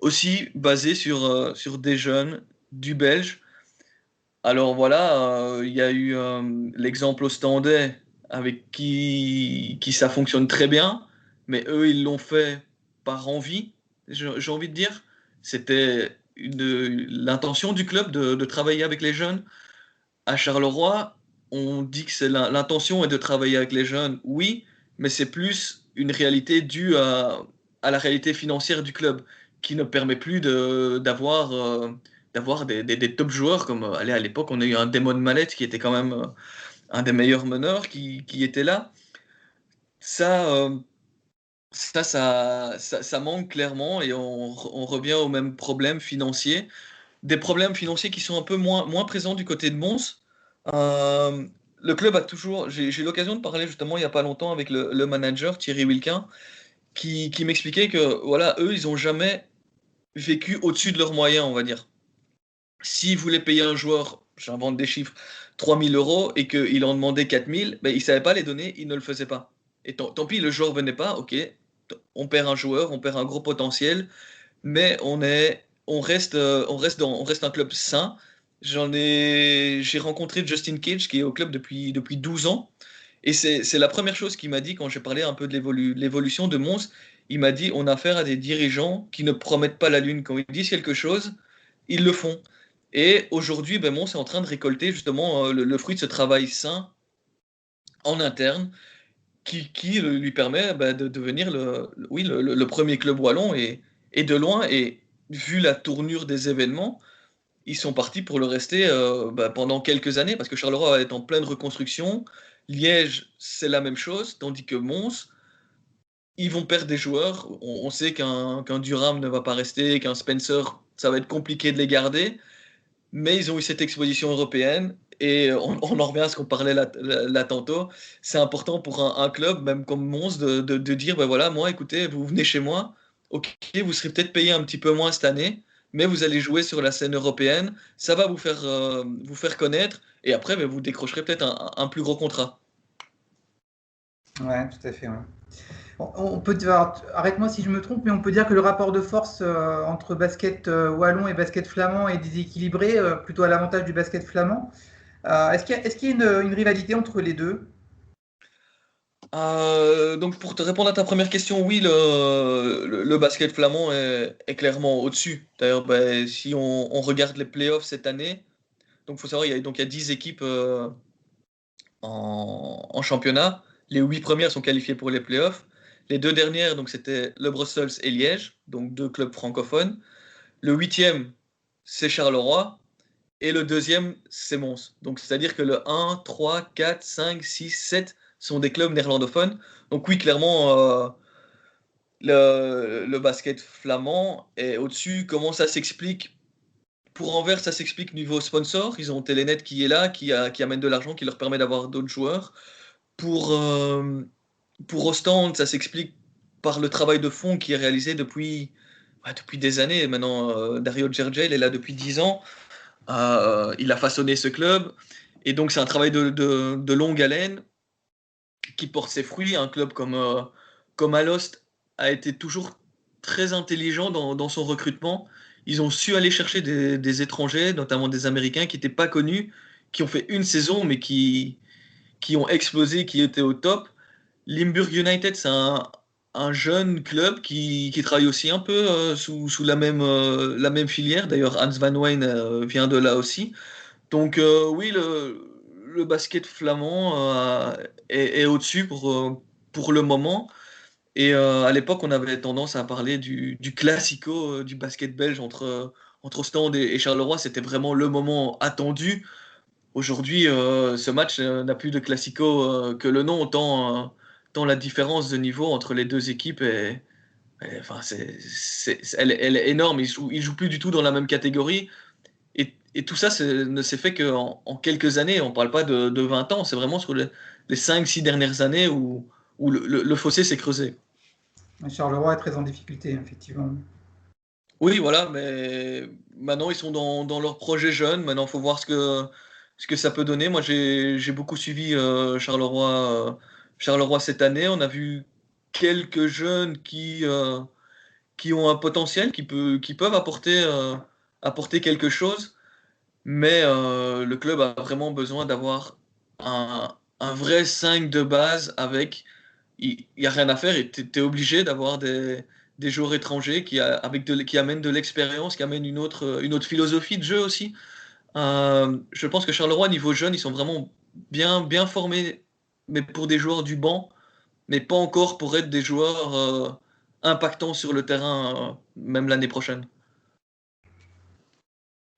aussi basée sur des jeunes, du belge. Alors voilà, il y a eu l'exemple ostendais avec qui ça fonctionne très bien, mais eux ils l'ont fait par envie, j'ai envie de dire. C'était l'intention du club de travailler avec les jeunes. À Charleroi, on dit que l'intention est de travailler avec les jeunes, oui, mais c'est plus une réalité due à la réalité financière du club, qui ne permet plus d'avoir des top joueurs, comme allez, à l'époque, on a eu un Damon Mallet qui était quand même un des meilleurs meneurs qui était là. Ça, ça manque clairement et on revient au même problème financier. Des problèmes financiers qui sont un peu moins présents du côté de Mons. Euh, le club a toujours. J'ai eu l'occasion de parler justement il n'y a pas longtemps avec le manager Thierry Wilquin qui m'expliquait que voilà, eux, ils n'ont jamais vécu au-dessus de leurs moyens, on va dire. S'ils voulaient payer un joueur, j'invente des chiffres, 3 000 € et qu'il en demandait 4 000, ben, ils ne savaient pas les donner, ils ne le faisaient pas. Et tant pis, le joueur venait pas, ok, on perd un joueur, on perd un gros potentiel, mais on reste un club sain. J'ai rencontré Justin Cage qui est au club depuis 12 ans. Et c'est la première chose qu'il m'a dit quand j'ai parlé un peu de l'évolution de Mons. Il m'a dit, on a affaire à des dirigeants qui ne promettent pas la lune. Quand ils disent quelque chose, ils le font. Et aujourd'hui, ben, Mons est en train de récolter justement le fruit de ce travail sain en interne qui lui permet bah, de devenir oui, le premier club wallon et de loin. Et vu la tournure des événements, ils sont partis pour le rester bah, pendant quelques années parce que Charleroi est en pleine reconstruction. Liège, c'est la même chose, tandis que Mons, ils vont perdre des joueurs. On sait qu'un Durham ne va pas rester, qu'un Spencer, ça va être compliqué de les garder. Mais ils ont eu cette exposition européenne et on en revient à ce qu'on parlait là tantôt. C'est important pour un club, même comme Mons, de dire ben voilà, moi, écoutez, vous venez chez moi, ok, vous serez peut-être payé un petit peu moins cette année, mais vous allez jouer sur la scène européenne, ça va vous faire connaître et après, ben, vous décrocherez peut-être un plus gros contrat. Ouais, tout à fait. Ouais. On peut dire, arrête-moi si je me trompe, mais on peut dire que le rapport de force entre basket wallon et basket flamand est déséquilibré, plutôt à l'avantage du basket flamand. Est-ce qu'il y a une rivalité entre les deux? Donc pour te répondre à ta première question, oui, le basket flamand est clairement au-dessus. D'ailleurs, ben, si on regarde les playoffs cette année, donc faut savoir, il y a 10 équipes en championnat. Les 8 premières sont qualifiées pour les playoffs. Les deux dernières, donc c'était le Brussels et Liège, donc deux clubs francophones. Le huitième, c'est Charleroi. Et le deuxième, c'est Mons. Donc c'est-à-dire que le 1, 3, 4, 5, 6, 7 sont des clubs néerlandophones. Donc oui, clairement, le basket flamand est au-dessus. Comment ça s'explique? Pour Anvers, ça s'explique niveau sponsor. Ils ont Telenet qui est là, qui amène de l'argent, qui leur permet d'avoir d'autres joueurs. Pour, euh, pour Ostende, ça s'explique par le travail de fond qui est réalisé depuis des années. Maintenant, Dario Gergel est là depuis 10 ans. Il a façonné ce club. Et donc, c'est un travail de longue haleine qui porte ses fruits. Un club comme Alost a été toujours très intelligent dans son recrutement. Ils ont su aller chercher des étrangers, notamment des Américains qui n'étaient pas connus, qui ont fait une saison, mais qui ont explosé, qui étaient au top. Limburg United, c'est un jeune club qui travaille aussi un peu sous la même filière. D'ailleurs, Hans Van Wijn vient de là aussi. Donc oui, le basket flamand est au-dessus pour le moment. Et à l'époque, on avait tendance à parler du classico du basket belge entre Ostende et Charleroi. C'était vraiment le moment attendu. Aujourd'hui, ce match n'a plus de classico que le nom, tant la différence de niveau entre les deux équipes enfin, elle est énorme. Ils jouent plus du tout dans la même catégorie. Et tout ça ne s'est fait qu'en quelques années. On ne parle pas de 20 ans. C'est vraiment sur les 5-6 dernières années où le fossé s'est creusé. Charleroi est très en difficulté, effectivement. Oui, voilà, mais maintenant ils sont dans leur projet jeune. Maintenant, il faut voir ce que ça peut donner. Moi, j'ai beaucoup suivi Charleroi cette année. On a vu quelques jeunes qui ont un potentiel, qui peuvent apporter quelque chose. Mais le club a vraiment besoin d'avoir un vrai 5 de base avec. Il n'y a rien à faire et tu es obligé d'avoir des joueurs étrangers qui amènent de l'expérience, qui amènent une autre philosophie de jeu aussi. Je pense que Charleroi, niveau jeune, ils sont vraiment bien formés, mais pour des joueurs du banc, mais pas encore pour être des joueurs impactants sur le terrain, même l'année prochaine.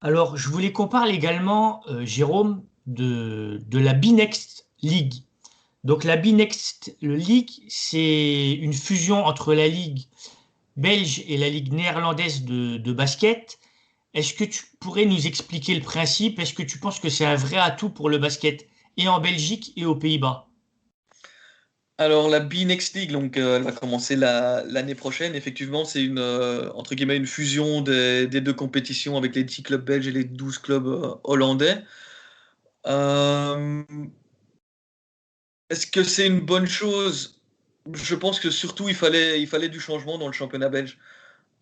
Alors, je voulais qu'on parle également, Jérôme, de la B-Next League. Donc, la B-Next League, c'est une fusion entre la Ligue belge et la Ligue néerlandaise de basket. Est-ce que tu pourrais nous expliquer le principe? Est-ce que tu penses que c'est un vrai atout pour le basket, et en Belgique et aux Pays-Bas? Alors la B-Next League, donc, elle va commencer l'année prochaine. Effectivement, c'est entre guillemets une fusion des deux compétitions avec les 10 clubs belges et les 12 clubs hollandais. Euh, Est-ce que c'est une bonne chose? Je pense que surtout il fallait du changement dans le championnat belge.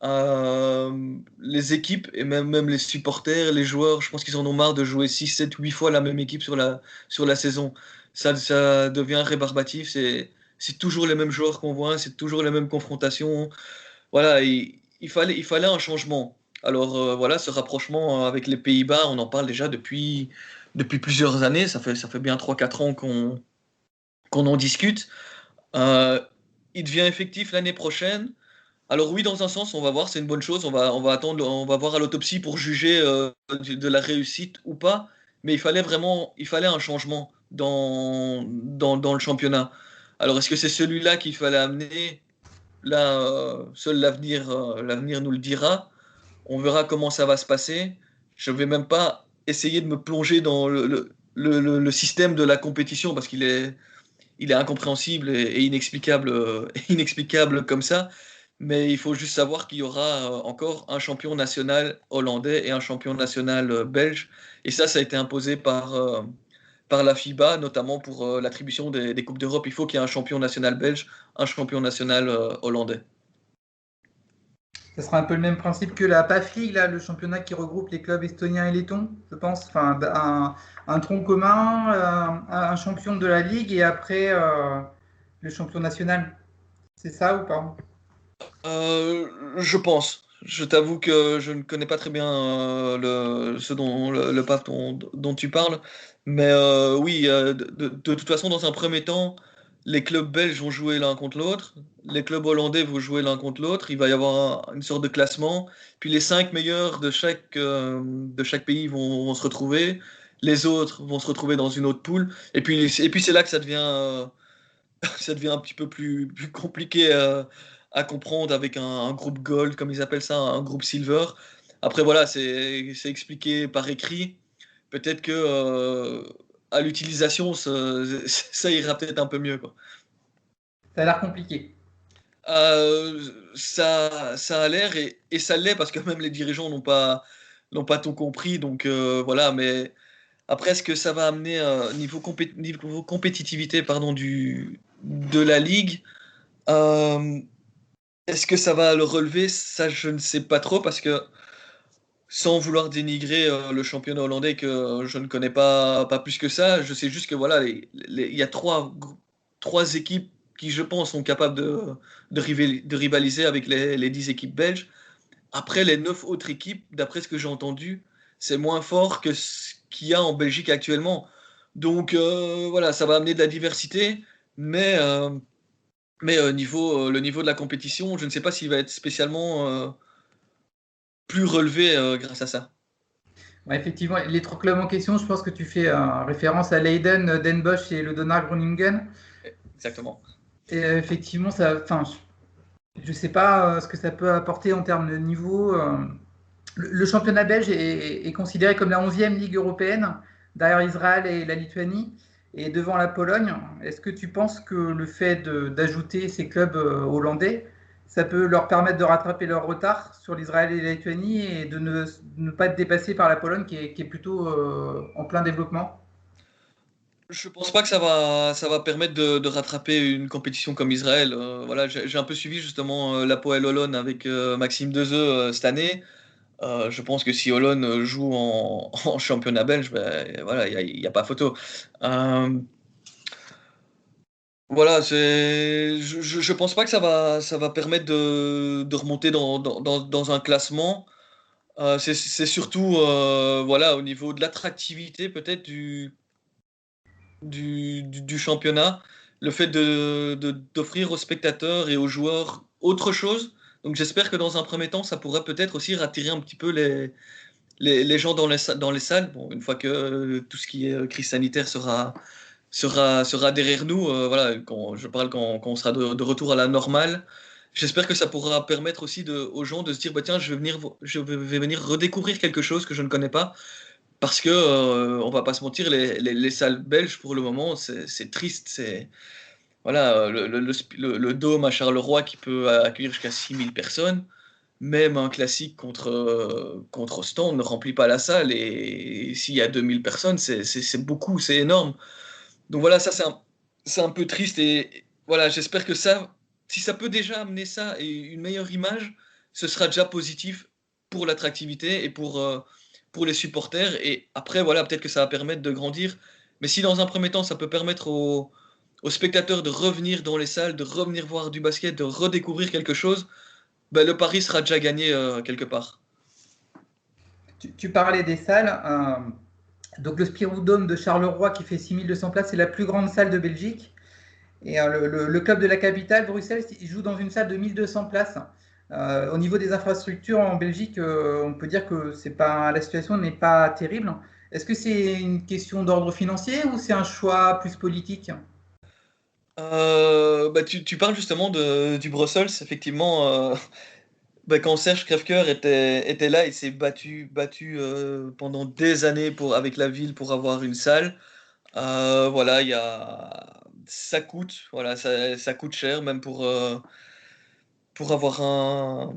Les équipes et même les supporters, les joueurs, je pense qu'ils en ont marre de jouer 6, 7, 8 fois la même équipe sur la saison. Ça devient rébarbatif, c'est toujours les mêmes joueurs qu'on voit, c'est toujours les mêmes confrontations. Voilà, il fallait un changement. Alors voilà, ce rapprochement avec les Pays-Bas, on en parle déjà depuis plusieurs années, ça fait bien 3 4 ans qu'on en discute. Euh, il devient effectif l'année prochaine. Alors oui, dans un sens, on va voir, c'est une bonne chose. On va attendre, on va voir à l'autopsie pour juger de la réussite ou pas. Mais il fallait un changement dans le championnat. Alors est-ce que c'est celui-là qu'il fallait amener? Là, seul l'avenir nous le dira. On verra comment ça va se passer. Je vais même pas essayer de me plonger dans le système de la compétition parce il est incompréhensible et inexplicable, inexplicable comme ça. Mais il faut juste savoir qu'il y aura encore un champion national hollandais et un champion national belge. Et ça a été imposé par la FIBA, notamment pour l'attribution des Coupes d'Europe. Il faut qu'il y ait un champion national belge, un champion national hollandais. Ça sera un peu le même principe que la PAF League, là, le championnat qui regroupe les clubs estoniens et lettons, je pense. Enfin, un tronc commun, un champion de la Ligue et après le champion national. C'est ça ou pas? Je pense. Je t'avoue que je ne connais pas très bien le pape dont tu parles. Mais oui, de toute façon, dans un premier temps, les clubs belges vont jouer l'un contre l'autre. Les clubs hollandais vont jouer l'un contre l'autre. Il va y avoir une sorte de classement. Puis les 5 meilleurs de chaque pays vont se retrouver. Les autres vont se retrouver dans une autre poule. Et puis c'est là que ça devient un petit peu plus compliqué à comprendre avec un groupe Gold, comme ils appellent ça, un groupe Silver. Après, voilà, c'est expliqué par écrit. Peut-être que à l'utilisation, ça ira peut-être un peu mieux, quoi. Ça a l'air compliqué. Ça a l'air et ça l'est parce que même les dirigeants n'ont pas tout compris. Donc voilà, mais après, est-ce que ça va amener niveau compétitivité pardon, de la ligue? Euh, Est-ce que ça va le relever? Ça, je ne sais pas trop parce que sans vouloir dénigrer le championnat hollandais que je ne connais pas plus que ça, je sais juste que voilà, il y a trois équipes qui, je pense, sont capables de rivaliser avec les 10 équipes belges. Après, les 9 autres équipes, d'après ce que j'ai entendu, c'est moins fort que ce qu'il y a en Belgique actuellement. Donc voilà, ça va amener de la diversité, mais le niveau de la compétition, je ne sais pas s'il va être spécialement plus relevé grâce à ça. Ouais, effectivement, les trois clubs en question, je pense que tu fais référence à Leiden, Den Bosch et le Donner Groningen. Exactement. Et effectivement, ça, enfin, je ne sais pas ce que ça peut apporter en termes de niveau. Le championnat belge est considéré comme la 11e ligue européenne, derrière Israël et la Lituanie, et devant la Pologne. Est-ce que tu penses que le fait d'ajouter ces clubs hollandais, ça peut leur permettre de rattraper leur retard sur l'Israël et la Lituanie et de ne pas être dépassé par la Pologne qui est plutôt en plein développement? Je pense pas que ça va permettre de rattraper une compétition comme Israël. Voilà, j'ai un peu suivi justement l'Apoel Holon avec Maxime Dezeux cette année. Je pense que si Holon joue en championnat belge, ben, voilà, il y a pas photo. Euh, Voilà, je pense pas que ça va permettre de remonter dans un classement. C'est surtout voilà, au niveau de l'attractivité peut-être du championnat, le fait d'offrir aux spectateurs et aux joueurs autre chose. Donc j'espère que dans un premier temps, ça pourrait peut-être aussi rattirer un petit peu les gens dans les salles. Bon, une fois que tout ce qui est crise sanitaire sera derrière nous, voilà, je parle quand on sera de retour à la normale. J'espère que ça pourra permettre aussi aux gens de se dire, bah tiens, je vais venir redécouvrir quelque chose que je ne connais pas. Parce que, on va pas se mentir, les salles belges, pour le moment, c'est triste. Voilà, le Dôme à Charleroi qui peut accueillir jusqu'à 6000 personnes. Même un classique contre Ostende ne remplit pas la salle. Et s'il y a 2000 personnes, c'est beaucoup, c'est énorme. Donc voilà, ça c'est un peu triste et voilà, j'espère que ça, si ça peut déjà amener ça et une meilleure image, ce sera déjà positif pour l'attractivité et pour les supporters. Et après, voilà, peut-être que ça va permettre de grandir. Mais si dans un premier temps, ça peut permettre aux spectateurs de revenir dans les salles, de revenir voir du basket, de redécouvrir quelque chose, ben, le pari sera déjà gagné quelque part. Tu parlais des salles. Donc le Spirou Dome de Charleroi qui fait 6200 places, c'est la plus grande salle de Belgique. Et le club de la capitale, Bruxelles, il joue dans une salle de 1200 places. Au niveau des infrastructures en Belgique, on peut dire que la situation n'est pas terrible. Est-ce que c'est une question d'ordre financier ou c'est un choix plus politique? Bah, tu parles justement du Brussels, effectivement. Bah, quand Serge Crèvecoeur était là, il s'est battu pendant des années avec la ville pour avoir une salle. Voilà, ça coûte, voilà, ça coûte cher, même pour avoir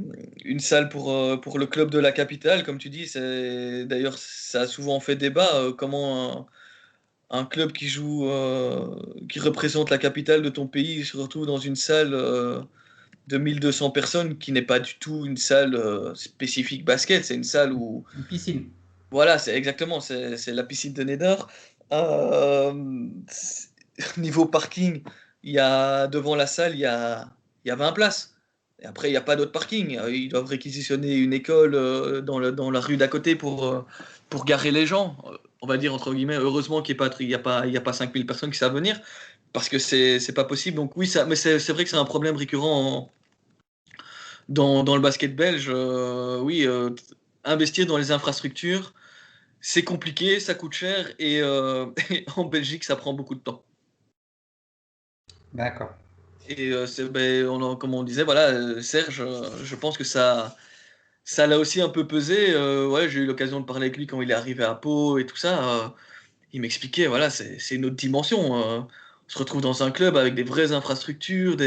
une salle pour le club de la capitale, comme tu dis. D'ailleurs, ça a souvent fait débat, comment un club qui représente la capitale de ton pays se retrouve dans une salle de 1200 personnes qui n'est pas du tout une salle spécifique basket, c'est une salle où, Une piscine. voilà, c'est la piscine de Nédar. C'est- Niveau parking, devant la salle, il y a 20 places. Et après, il n'y a pas d'autre parking. Ils doivent réquisitionner une école dans la rue d'à côté pour garer les gens. On va dire, entre guillemets, heureusement qu'il y a pas 5000 personnes qui savent venir, parce que c'est pas possible. Donc oui, mais c'est vrai que c'est un problème récurrent dans le basket belge. Oui, investir dans les infrastructures, c'est compliqué, ça coûte cher et en Belgique, ça prend beaucoup de temps. D'accord. Et ben, comme on disait, voilà, Serge, je pense que ça l'a aussi un peu pesé. Ouais, j'ai eu l'occasion de parler avec lui quand il est arrivé à Pau et tout ça. Il m'expliquait, voilà, c'est une autre dimension. On se retrouve dans un club avec des vraies infrastructures,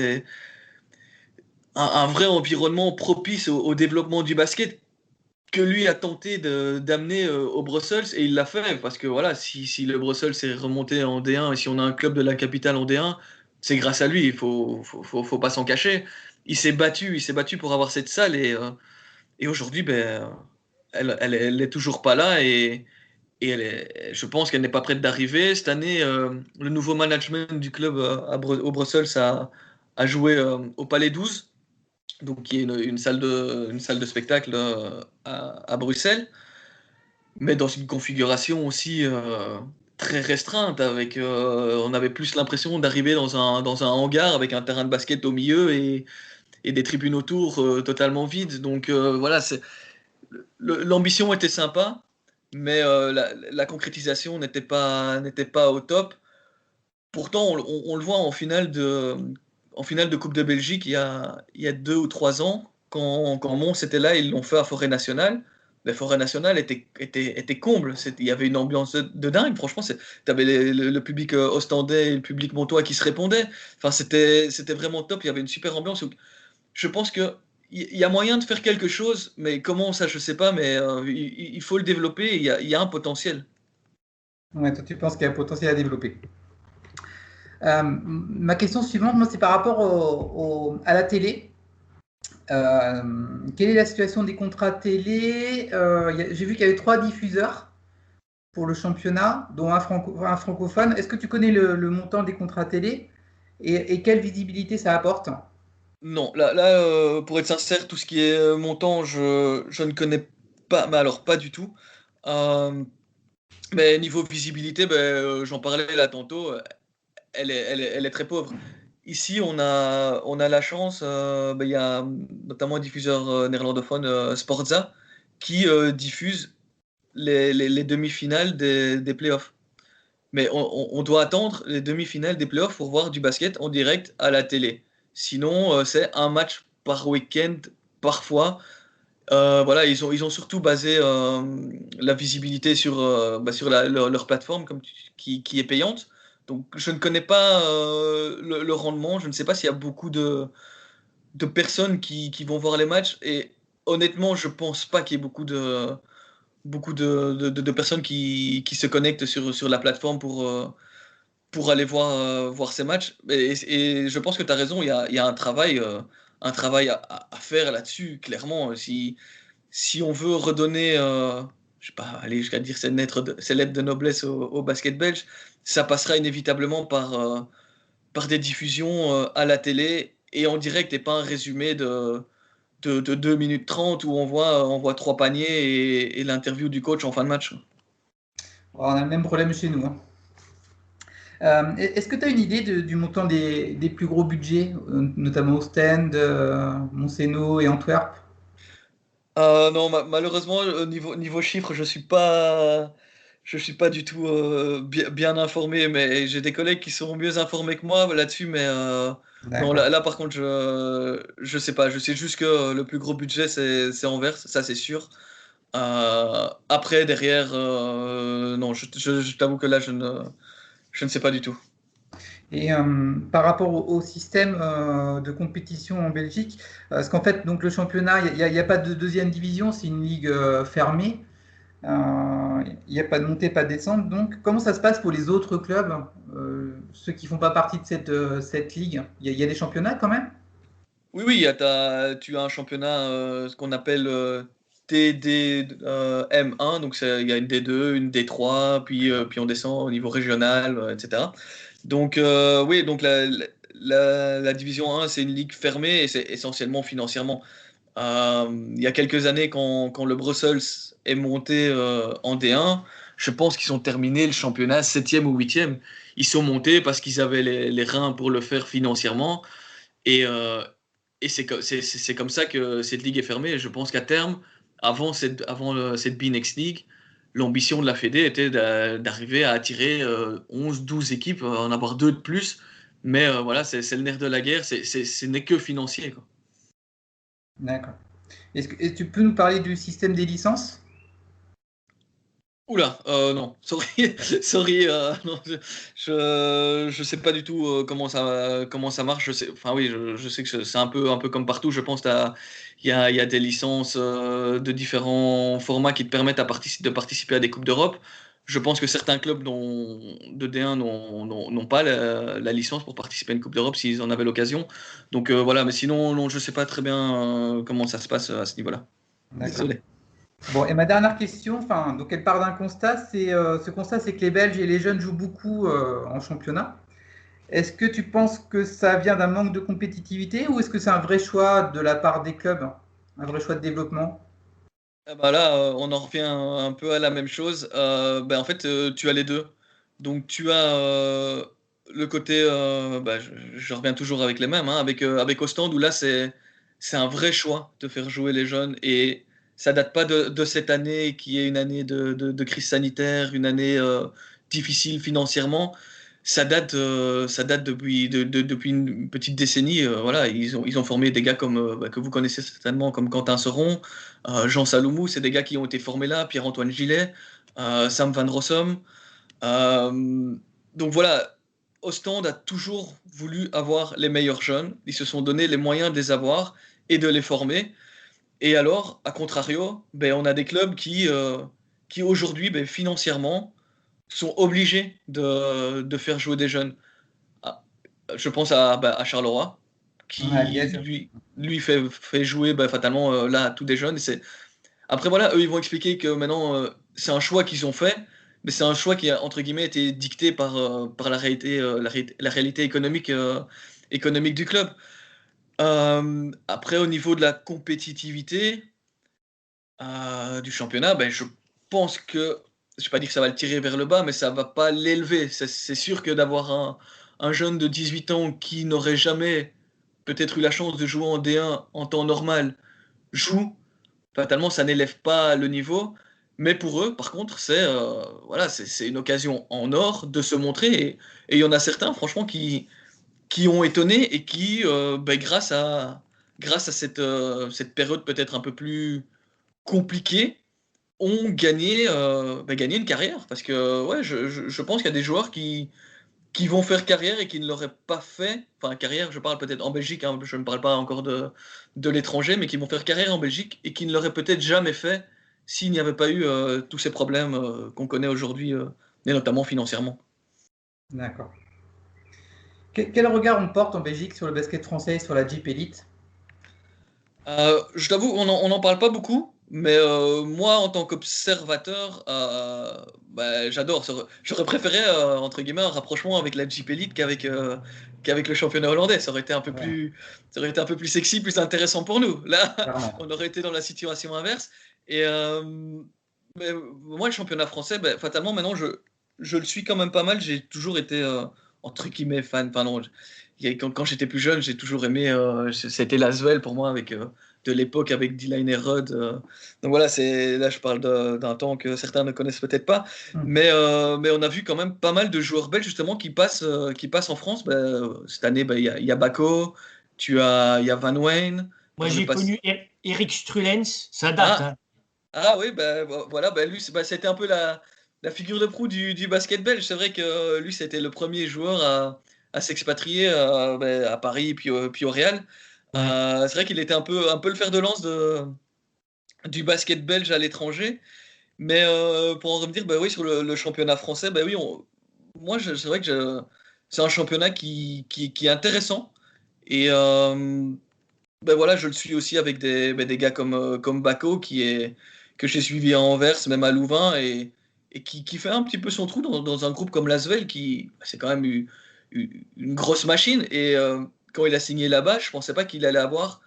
un vrai environnement propice au développement du basket que lui a tenté d'amener au Brussels et il l'a fait parce que voilà, si le Brussels est remonté en D1 et si on a un club de la capitale en D1, c'est grâce à lui, faut pas s'en cacher. Il s'est battu pour avoir cette salle et aujourd'hui, ben, elle est toujours pas là et je pense qu'elle n'est pas prête d'arriver. Cette année, le nouveau management du club au Brussels a joué au Palais 12 donc qui est une salle de spectacle à Bruxelles, mais dans une configuration aussi très restreinte, on avait plus l'impression d'arriver dans un hangar avec un terrain de basket au milieu et des tribunes autour totalement vides. Donc voilà, l'ambition était sympa, mais la concrétisation n'était pas au top. Pourtant, on le voit en finale de Coupe de Belgique il y a 2 ou 3 ans, quand Mons était là, ils l'ont fait à Forêt Nationale. La Forêt Nationale était comble. Il y avait une ambiance de dingue. Franchement, tu avais le public ostendais et le public montois qui se répondaient. Enfin, c'était vraiment top. Il y avait une super ambiance. Donc, je pense que il y a moyen de faire quelque chose, mais comment ça, je sais pas. Mais il faut le développer. Il y a un potentiel. Ouais, toi, tu penses qu'il y a un potentiel à développer. Ma question suivante, moi, c'est par rapport à la télé. Euh, Quelle est la situation des contrats télé? J'ai vu qu'il y avait 3 diffuseurs pour le championnat, dont un francophone. Est-ce que tu connais le montant des contrats télé? Et quelle visibilité ça apporte? Non, pour être sincère, tout ce qui est montant, je ne connais pas, mais alors pas du tout. Euh, mais niveau visibilité, j'en parlais là tantôt, elle est très pauvre. Ici, on a la chance, il y a notamment un diffuseur néerlandophone, Sportza, qui diffuse les demi-finales des playoffs. Mais on doit attendre les demi-finales des playoffs pour voir du basket en direct à la télé. Sinon, c'est un match par week-end, parfois. Voilà, ils ont surtout basé la visibilité sur leur plateforme qui est payante. Donc, je ne connais pas le rendement. Je ne sais pas s'il y a beaucoup de personnes qui vont voir les matchs. Et honnêtement, je pense pas qu'il y ait beaucoup de personnes qui se connectent sur la plateforme pour aller voir ces matchs. Et je pense que tu as raison, il y a un travail à faire là-dessus, clairement. Si on veut redonner, je sais pas, aller jusqu'à dire ces lettres de noblesse au basket belge, ça passera inévitablement par des diffusions à la télé et en direct et pas un résumé de 2 minutes 30 où on voit 3 paniers et l'interview du coach en fin de match. On a le même problème chez nous, hein. Est-ce que tu as une idée du montant des plus gros budgets, notamment Ostende, Montseno et Antwerp? Non, malheureusement, niveau chiffres, je suis pas du tout bien informé, mais j'ai des collègues qui sont mieux informés que moi là-dessus, mais non, D'accord. là, par contre, je sais pas. Je sais juste que le plus gros budget, c'est Anvers, ça c'est sûr. Après, derrière, non, je t'avoue que là, je ne sais pas du tout. Et par rapport au système de compétition en Belgique, parce qu'en fait, donc le championnat, il y a pas de deuxième division, c'est une ligue fermée. Il n'y a pas de montée, pas de descente. Donc, comment ça se passe pour les autres clubs, ceux qui font pas partie de cette ligue? Il y a des championnats quand même? Oui, oui, tu as un championnat, ce qu'on appelle TDM1, donc il y a une D2, une D3, puis on descend au niveau régional, etc. Donc oui, donc la division 1, c'est une ligue fermée et c'est essentiellement financièrement. Il y a quelques années, quand le Brussels est monté en D1, je pense qu'ils ont terminé le championnat 7e ou 8e. Ils sont montés parce qu'ils avaient les reins pour le faire financièrement. Et, c'est comme ça que cette ligue est fermée. Je pense qu'à terme, avant cette B-Next League, l'ambition de la Fédé était d'arriver à attirer 11-12 équipes, en avoir deux de plus. Mais voilà, c'est le nerf de la guerre, ce n'est que financier, quoi. D'accord. Et tu peux nous parler du système des licences? Oula, non, sorry, sorry, non, je sais pas du tout comment ça marche. Enfin oui, je sais que c'est un peu comme partout. Je pense il y a des licences de différents formats qui te permettent de participer à des coupes d'Europe. Je pense que certains clubs de D1 n'ont pas la licence pour participer à une coupe d'Europe s'ils en avaient l'occasion. Donc voilà, mais sinon, non, je sais pas très bien comment ça se passe à ce niveau-là. D'accord. Désolé. Bon, et ma dernière question, enfin, donc elle part d'un constat, ce constat, c'est que les Belges et les jeunes jouent beaucoup en championnat. Est-ce que tu penses que ça vient d'un manque de compétitivité ou est-ce que c'est un vrai choix de la part des clubs, un vrai choix de développement? Ah bah là, on en revient un peu à la même chose. En fait, tu as les deux. Donc tu as le côté, je reviens toujours avec les mêmes, hein, avec Ostende, où là c'est un vrai choix de faire jouer les jeunes. Et ça date pas de cette année qui est une année de crise sanitaire, une année difficile financièrement. Ça date depuis une petite décennie. Voilà, ils ont formé des gars que vous connaissez certainement, comme Quentin Seron, Jean Saloumou, c'est des gars qui ont été formés là, Pierre-Antoine Gillet, Sam Van Rossum. Euh, donc voilà, Ostende a toujours voulu avoir les meilleurs jeunes. Ils se sont donné les moyens de les avoir et de les former. Et alors, à contrario, on a des clubs qui aujourd'hui, financièrement, sont obligés de faire jouer des jeunes. Ah, je pense à Charleroi, Ouais, qui Liège. lui fait jouer fatalement là tous des jeunes. Après voilà, eux ils vont expliquer que maintenant c'est un choix qu'ils ont fait, mais c'est un choix qui a, entre guillemets, été dicté par la réalité économique du club. Après, au niveau de la compétitivité du championnat, ben, je pense que, je ne vais pas dire que ça va le tirer vers le bas, mais ça ne va pas l'élever. C'est sûr que d'avoir un jeune de 18 ans qui n'aurait jamais peut-être eu la chance de jouer en D1 en temps normal, joue, fatalement, ça n'élève pas le niveau. Mais pour eux, par contre, voilà, c'est une occasion en or de se montrer. Et il y en a certains, franchement, qui ont étonné et qui, ben, grâce à cette période peut-être un peu plus compliquée, ont gagné une carrière. Parce que ouais, je pense qu'il y a des joueurs qui vont faire carrière et qui ne l'auraient pas fait. Enfin, carrière, je parle peut-être en Belgique, hein, je ne parle pas encore de l'étranger, mais qui vont faire carrière en Belgique et qui ne l'auraient peut-être jamais fait s'il n'y avait pas eu tous ces problèmes qu'on connaît aujourd'hui, et notamment financièrement. D'accord. Quel regard on porte en Belgique sur le basket français et sur la Jeep Elite? Je t'avoue, on n'en parle pas beaucoup, mais moi, en tant qu'observateur, bah, j'adore. J'aurais préféré, entre guillemets, un rapprochement avec la Jeep Elite qu'avec le championnat hollandais. Ouais, Ça aurait été un peu plus sexy, plus intéressant pour nous. Là, clairement. on aurait été dans la situation inverse. Et mais moi, le championnat français, bah, fatalement, maintenant, je le suis quand même pas mal. J'ai toujours été, entre guillemets, fan. Enfin, non, quand j'étais plus jeune, j'ai toujours aimé. C'était l'Asvel pour moi, de l'époque avec D-Line et Rod. Donc voilà, là je parle d'un temps que certains ne connaissent peut-être pas. Hmm. Mais on a vu quand même pas mal de joueurs belges justement qui passent en France. Cette année, il y a Bako, il y a Van Wayne. Moi, J'en ai j'ai pas. connu Eric Strulens, ça date, Ah, hein. ah oui, voilà, lui, c'était un peu la figure de proue du basket belge. C'est vrai que lui, c'était le premier joueur à s'expatrier à Paris puis au Real. Ouais. C'est vrai qu'il était un peu le fer de lance du basket belge à l'étranger. Mais pour en revenir, bah oui, sur le championnat français, bah oui, moi, c'est vrai que c'est un championnat qui est intéressant. Et ben voilà, je le suis aussi avec des gars comme Bako, que j'ai suivi à Anvers, même à Louvain, et qui fait un petit peu son trou dans un groupe comme l'Asvel, c'est quand même une grosse machine. Et quand il a signé là-bas, je pensais pas qu'il allait avoir,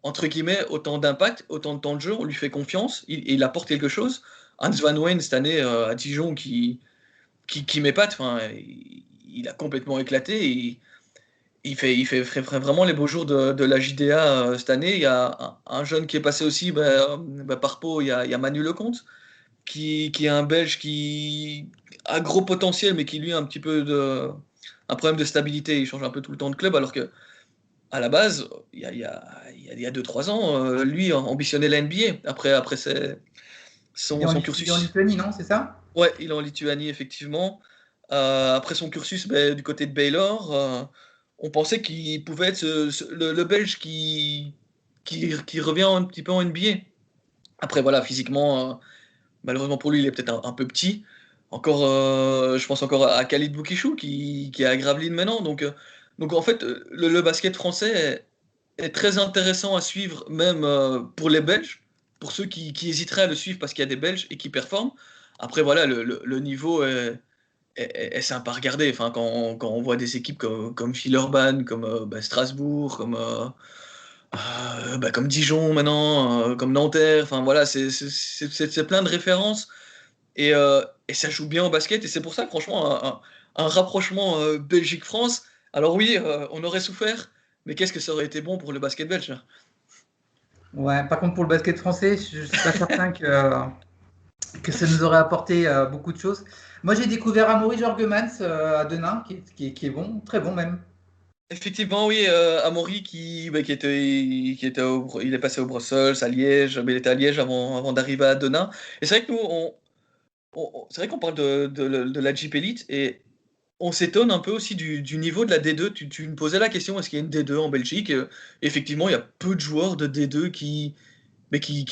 entre guillemets, autant d'impact, autant de temps de jeu. On lui fait confiance, il apporte quelque chose. Hans Van Ween, cette année, à Dijon, qui m'épate, enfin, il a complètement éclaté. Il fait vraiment les beaux jours de la JDA cette année. Il y a un jeune qui est passé aussi par Pau, il y a Manu Lecomte, qui est un Belge qui a gros potentiel, mais qui lui a un problème de stabilité. Il change un peu tout le temps de club, alors que à la base, il y a 2-3 ans, lui ambitionnait la NBA après son Il est en cursus. Lituanie, non? C'est ça? Ouais, il est en Lituanie, effectivement. Après son cursus du côté de Baylor, on pensait qu'il pouvait être le Belge qui revient un petit peu en NBA. Après, voilà, physiquement, malheureusement pour lui, il est peut-être un peu petit. Encore, je pense encore à Khalid Boukichou qui est à Gravelines maintenant. Donc en fait, le basket français est très intéressant à suivre, même pour les Belges, pour ceux qui hésiteraient à le suivre parce qu'il y a des Belges et qui performent. Après, voilà, le niveau est sympa à regarder. Enfin, quand on voit des équipes comme Villeurbanne, comme Strasbourg, comme Dijon maintenant, comme Nanterre, enfin voilà, c'est plein de références et ça joue bien au basket. Et c'est pour ça que franchement, un rapprochement Belgique-France, alors oui, on aurait souffert, mais qu'est-ce que ça aurait été bon pour le basket belge, là. Ouais, par contre, pour le basket français, je ne suis pas certain que ça nous aurait apporté beaucoup de choses. Moi, j'ai découvert Amaury Jorgemans à Denain, qui est bon, très bon même. Effectivement, oui, Amaury il est passé au Brussels, à Liège, mais il était à Liège avant d'arriver à Denain. Et c'est vrai que nous, c'est vrai qu'on parle de la Jeep Elite et on s'étonne un peu aussi du niveau de la D2. Tu me posais la question, est-ce qu'il y a une D2 en Belgique? Effectivement, il y a peu de joueurs de D2 qui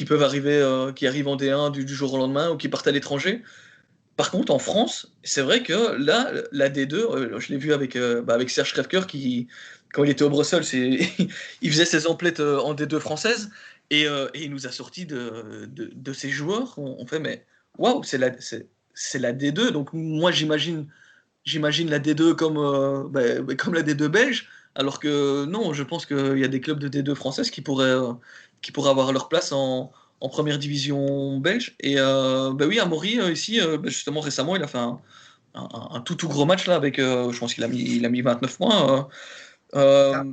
peuvent arriver, qui arrivent en D1 du jour au lendemain ou qui partent à l'étranger. Par contre, en France, c'est vrai que là, la D2, je l'ai vu avec Serge Krefker quand il était au Brussels, il faisait ses emplettes en D2 française et il nous a sorti de ces joueurs. On fait, mais waouh, c'est la D2. Donc moi, j'imagine la D2 comme la D2 belge, alors que non, je pense qu'il y a des clubs de D2 françaises qui pourraient avoir leur place en première division belge. Et oui, Amaury, ici, justement, récemment, il a fait un tout gros match là, avec, je pense qu'il a mis 29 points. Ça.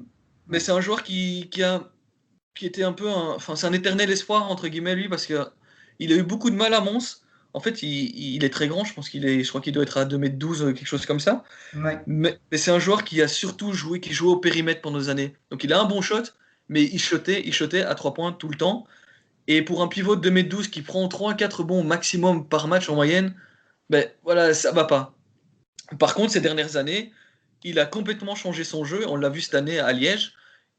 Mais c'est un joueur qui était un peu enfin, c'est un éternel espoir, entre guillemets, lui, parce que il a eu beaucoup de mal à Mons. En fait, il est très grand, je crois qu'il doit être à 2,12 m, quelque chose comme ça. Ouais. Mais c'est un joueur qui a surtout qui jouait au périmètre pendant des années. Donc il a un bon shot, mais il shotait à 3 points tout le temps. Et pour un pivot de 2,12 m qui prend 3 à 4 bons maximum par match en moyenne, ben voilà, ça va pas. Par contre, ces dernières années, il a complètement changé son jeu. On l'a vu cette année à Liège.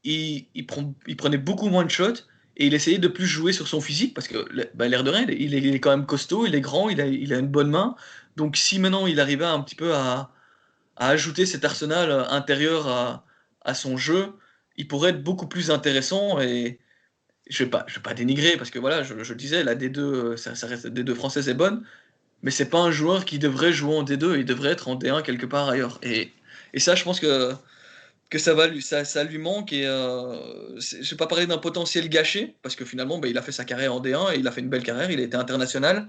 Il prenait beaucoup moins de shots et il essayait de plus jouer sur son physique parce que, l'air de rien, il est quand même costaud, il est grand, il a une bonne main. Donc, si maintenant il arrivait un petit peu à ajouter cet arsenal intérieur à son jeu, il pourrait être beaucoup plus intéressant. Et je vais pas dénigrer parce que voilà, je le disais, la D2, ça reste la D2 française est bonne, mais c'est pas un joueur qui devrait jouer en D2, il devrait être en D1 quelque part ailleurs. Et ça, je pense que ça lui manque. Et je ne vais pas parler d'un potentiel gâché, parce que finalement, il a fait sa carrière en D1 et il a fait une belle carrière, il a été international,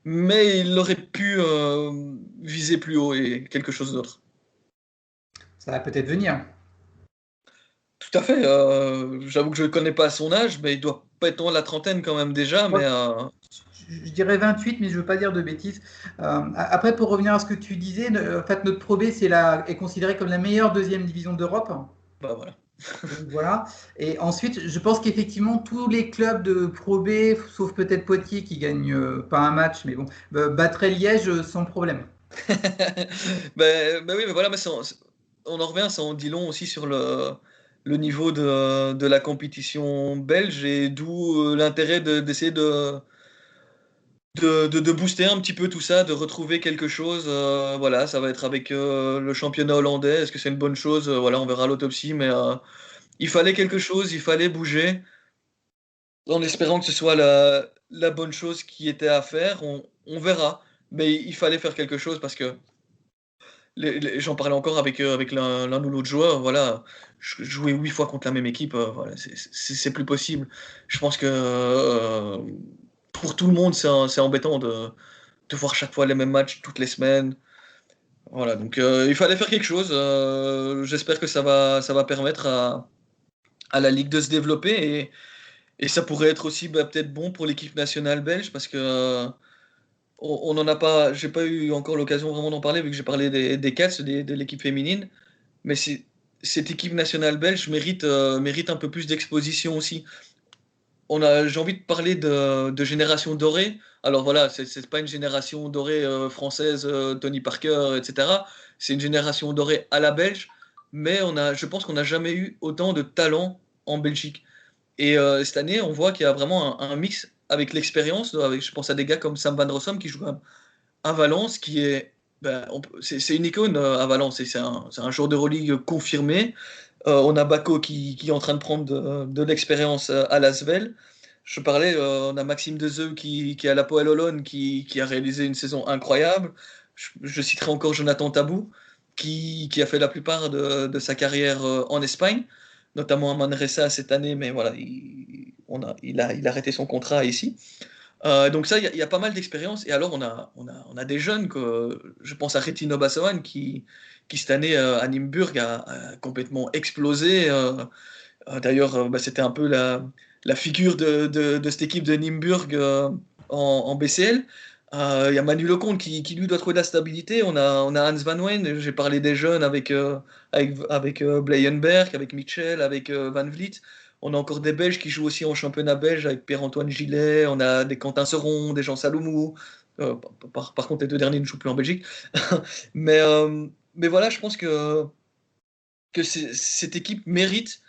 mais il aurait pu viser plus haut et quelque chose d'autre. Ça va peut-être venir. Tout à fait. J'avoue que je ne connais pas son âge, mais il doit pas être dans la trentaine quand même déjà. Mais Je dirais 28, mais je ne veux pas dire de bêtises. Après, pour revenir à ce que tu disais, en fait, notre Pro B est considérée comme la meilleure deuxième division d'Europe. bah voilà. Donc, voilà. Et ensuite, je pense qu'effectivement, tous les clubs de Pro B, sauf peut-être Poitiers qui gagne pas un match, mais bon, battraient Liège sans problème. Oui, mais voilà, mais on en revient, ça en dit long aussi sur le niveau de la compétition belge, et d'où l'intérêt d'essayer de booster un petit peu tout ça, de retrouver quelque chose. Voilà, ça va être avec le championnat hollandais. Est-ce que c'est une bonne chose? Voilà, on verra à l'autopsie, mais il fallait quelque chose, il fallait bouger, en espérant que ce soit la bonne chose qui était à faire. On verra, mais il fallait faire quelque chose parce que j'en parlais encore avec l'un ou l'autre joueur. Voilà, jouer 8 fois contre la même équipe, voilà, c'est plus possible. Je pense que pour tout le monde, c'est embêtant de voir chaque fois les mêmes matchs toutes les semaines. Voilà, donc il fallait faire quelque chose. J'espère que ça va permettre à la Ligue de se développer, et ça pourrait être aussi, peut-être bon pour l'équipe nationale belge, parce que on n'en a pas, j'ai pas eu encore l'occasion vraiment d'en parler, vu que j'ai parlé des Cats, de l'équipe féminine, mais cette équipe nationale belge mérite un peu plus d'exposition aussi. J'ai envie de parler de génération dorée. Alors voilà, c'est pas une génération dorée française, Tony Parker, etc. C'est une génération dorée à la belge, mais je pense qu'on n'a jamais eu autant de talent en Belgique. Et cette année, on voit qu'il y a vraiment un mix avec l'expérience. Je pense à des gars comme Sam Van Rossum qui joue quand même à Valence, qui est, c'est une icône à Valence, et c'est un joueur d'Euroleague confirmé. On a Bako qui est en train de prendre de l'expérience à l'Asvel. Je parlais, on a Maxime Dezeu qui est à la Poel Olonne, qui a réalisé une saison incroyable. Je citerai encore Jonathan Tabou, qui a fait la plupart de sa carrière en Espagne, notamment à Manresa cette année, mais voilà, il a arrêté son contrat ici. Donc ça, il y a pas mal d'expérience. Et alors, on a des jeunes, je pense à Retino Bassoane, qui cette année à Nimburg a complètement explosé. D'ailleurs, c'était un peu la figure de cette équipe de Nimburg en BCL. Il y a Manu Lecomte qui lui doit trouver de la stabilité. On a Hans Van Wen, j'ai parlé des jeunes avec Bleyenberg, avec Mitchell, avec Van Vliet. On a encore des Belges qui jouent aussi en championnat belge avec Pierre-Antoine Gillet. On a des Quentin Seron, des Jean Saloumou. Par contre, les deux derniers ne jouent plus en Belgique. mais voilà, je pense que cette équipe mérite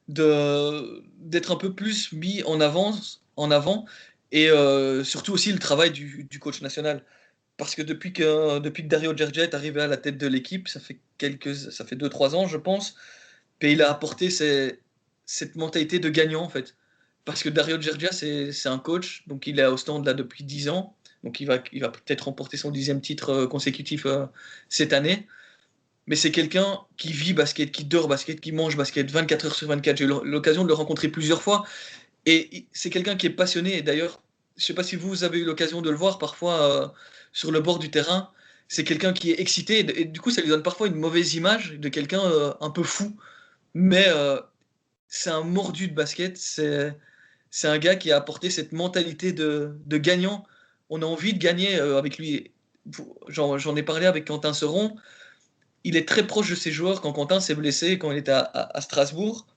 d'être un peu plus mis en avant, et surtout aussi le travail du coach national. Parce que depuis que Dario Gergia est arrivé à la tête de l'équipe, ça fait 2-3 ans, je pense, et il a apporté cette mentalité de gagnant, en fait. Parce que Dario Gergia, c'est un coach, donc il est au stand là depuis 10 ans. Donc il va peut-être remporter son 10e titre consécutif cette année. Mais c'est quelqu'un qui vit basket, qui dort basket, qui mange basket 24 heures sur 24. J'ai eu l'occasion de le rencontrer plusieurs fois. Et c'est quelqu'un qui est passionné. Et d'ailleurs, je ne sais pas si vous avez eu l'occasion de le voir parfois sur le bord du terrain. C'est quelqu'un qui est excité. Et du coup, ça lui donne parfois une mauvaise image de quelqu'un un peu fou. Mais c'est un mordu de basket. C'est un gars qui a apporté cette mentalité de gagnant. On a envie de gagner avec lui. J'en ai parlé avec Quentin Seron. Il est très proche de ses joueurs. Quand Quentin s'est blessé, quand il était à Strasbourg,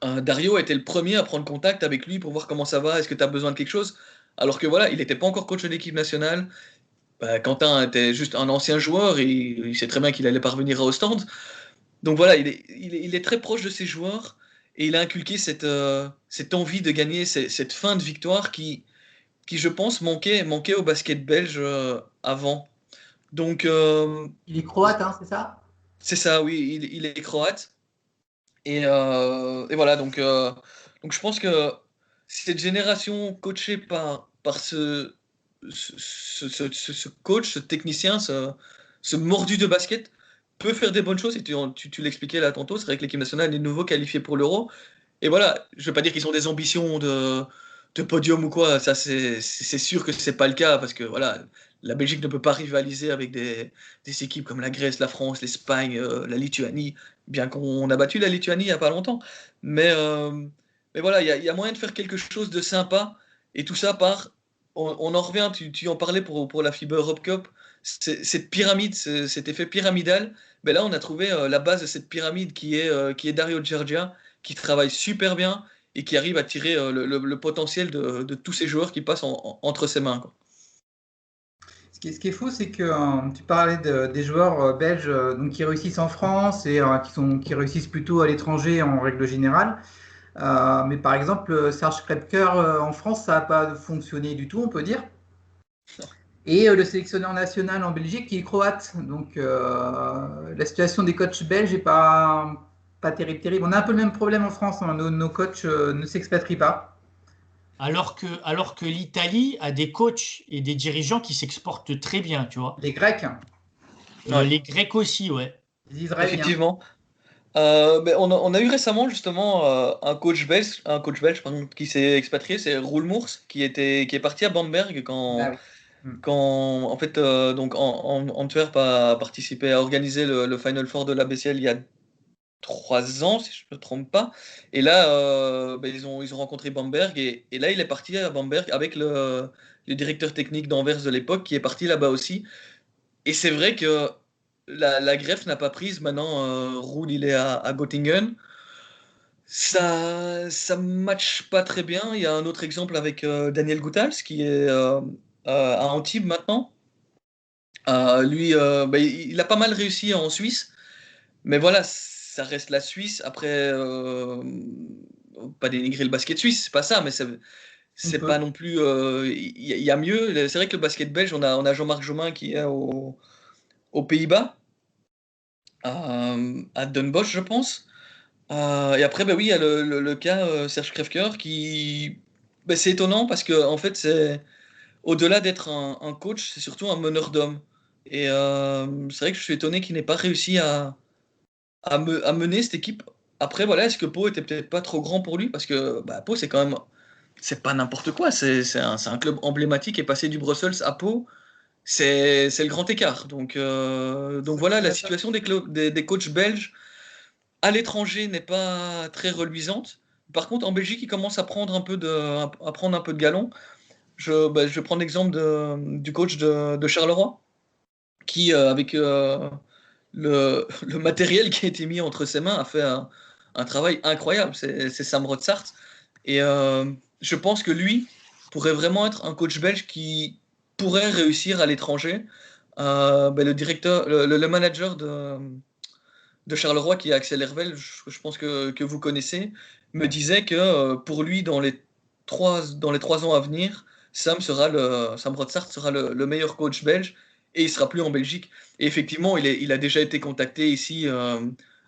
Dario était le premier à prendre contact avec lui pour voir comment ça va, est-ce que tu as besoin de quelque chose. Alors que voilà, il n'était pas encore coach de l'équipe nationale. Quentin était juste un ancien joueur et il sait très bien qu'il allait parvenir au stand. Donc voilà, il est très proche de ses joueurs et il a inculqué cette envie de gagner, cette fin de victoire qui je pense, manquait au basket belge avant. Donc, Il est croate, hein, c'est ça? c'est ça, oui, il est croate. Et voilà, donc je pense que cette génération coachée par ce coach, ce technicien, ce mordu de basket, peut faire des bonnes choses. Et tu l'expliquais là tantôt, c'est vrai que l'équipe nationale est de nouveau qualifiée pour l'Euro. Et voilà, je ne veux pas dire qu'ils ont des ambitions de podium ou quoi, ça c'est sûr que c'est pas le cas, parce que voilà, la Belgique ne peut pas rivaliser avec des équipes comme la Grèce, la France, l'Espagne, la Lituanie, bien qu'on a battu la Lituanie il n'y a pas longtemps. Mais voilà, il y a moyen de faire quelque chose de sympa, et tout ça on en revient, tu en parlais pour la FIBA Europe Cup, cette pyramide, cet effet pyramidal, ben là on a trouvé la base de cette pyramide qui est Dario Gergia, qui travaille super bien et qui arrive à tirer le potentiel de tous ces joueurs qui passent entre ses mains, quoi. Ce qui est fou, c'est que tu parlais des joueurs belges donc, qui réussissent en France et qui réussissent plutôt à l'étranger en règle générale. Mais par exemple, Serge Krepker en France, ça n'a pas fonctionné du tout, on peut dire. Et le sélectionneur national en Belgique qui est croate. Donc la situation des coachs belges n'est pas terrible. On a un peu le même problème en France, hein. Nos coachs ne s'expatrient pas. Alors que l'Italie a des coachs et des dirigeants qui s'exportent très bien, tu vois. Les Grecs, Ouais, Les Grecs aussi, ouais. les Israéliens. effectivement. Ben, on a eu récemment justement un coach belge pardon, qui s'est expatrié, c'est Roel Moers, qui est parti à Bamberg Ah quand, oui. Hmm. quand en fait donc Antwerp a participé à organiser le Final Four de la BCL il y a 3 ans, si je ne me trompe pas. Et là, ben, ils ont rencontré Bamberg. Et là, il est parti à Bamberg avec le directeur technique d'Anvers de l'époque, qui est parti là-bas aussi. Et c'est vrai que la greffe n'a pas prise. Maintenant, Roel, il est à Göttingen. Ça matche pas très bien. Il y a un autre exemple avec Daniel Goethals, qui est à Antibes maintenant. Lui, ben, il a pas mal réussi en Suisse. Mais voilà, ça reste la Suisse. Après, pas dénigrer le basket suisse, c'est pas ça, mais On c'est pas peut. non plus. Il y a mieux. C'est vrai que le basket belge, on a Jean-Marc Jomain qui est aux Pays-Bas, à Den Bosch, je pense. Et après, bah oui, il y a le cas Serge Krefker qui. Bah, c'est étonnant parce que, en fait, au-delà d'être un coach, c'est surtout un meneur d'hommes. Et c'est vrai que je suis étonné qu'il n'ait pas réussi à mener cette équipe. Après, voilà, est-ce que Pau était peut-être pas trop grand pour lui? Parce que bah, Pau, c'est quand même. C'est pas n'importe quoi. C'est un club emblématique et passer du Brussels à Pau, c'est le grand écart. Donc voilà, la situation des coachs belges à l'étranger n'est pas très reluisante. Par contre, en Belgique, ils commencent à prendre un peu de galon. Je vais prendre l'exemple du coach de Charleroi, qui, avec le matériel qui a été mis entre ses mains, a fait un travail incroyable. C'est Sam Rotsart. Et je pense que lui pourrait vraiment être un coach belge qui pourrait réussir à l'étranger. Ben, le manager de Charleroi, qui est Axel Hervel, je pense que vous connaissez, me disait que pour lui, dans les 3 ans à venir, Sam Rotsart sera le meilleur coach belge et il sera plus en Belgique. Et effectivement, il a déjà été contacté ici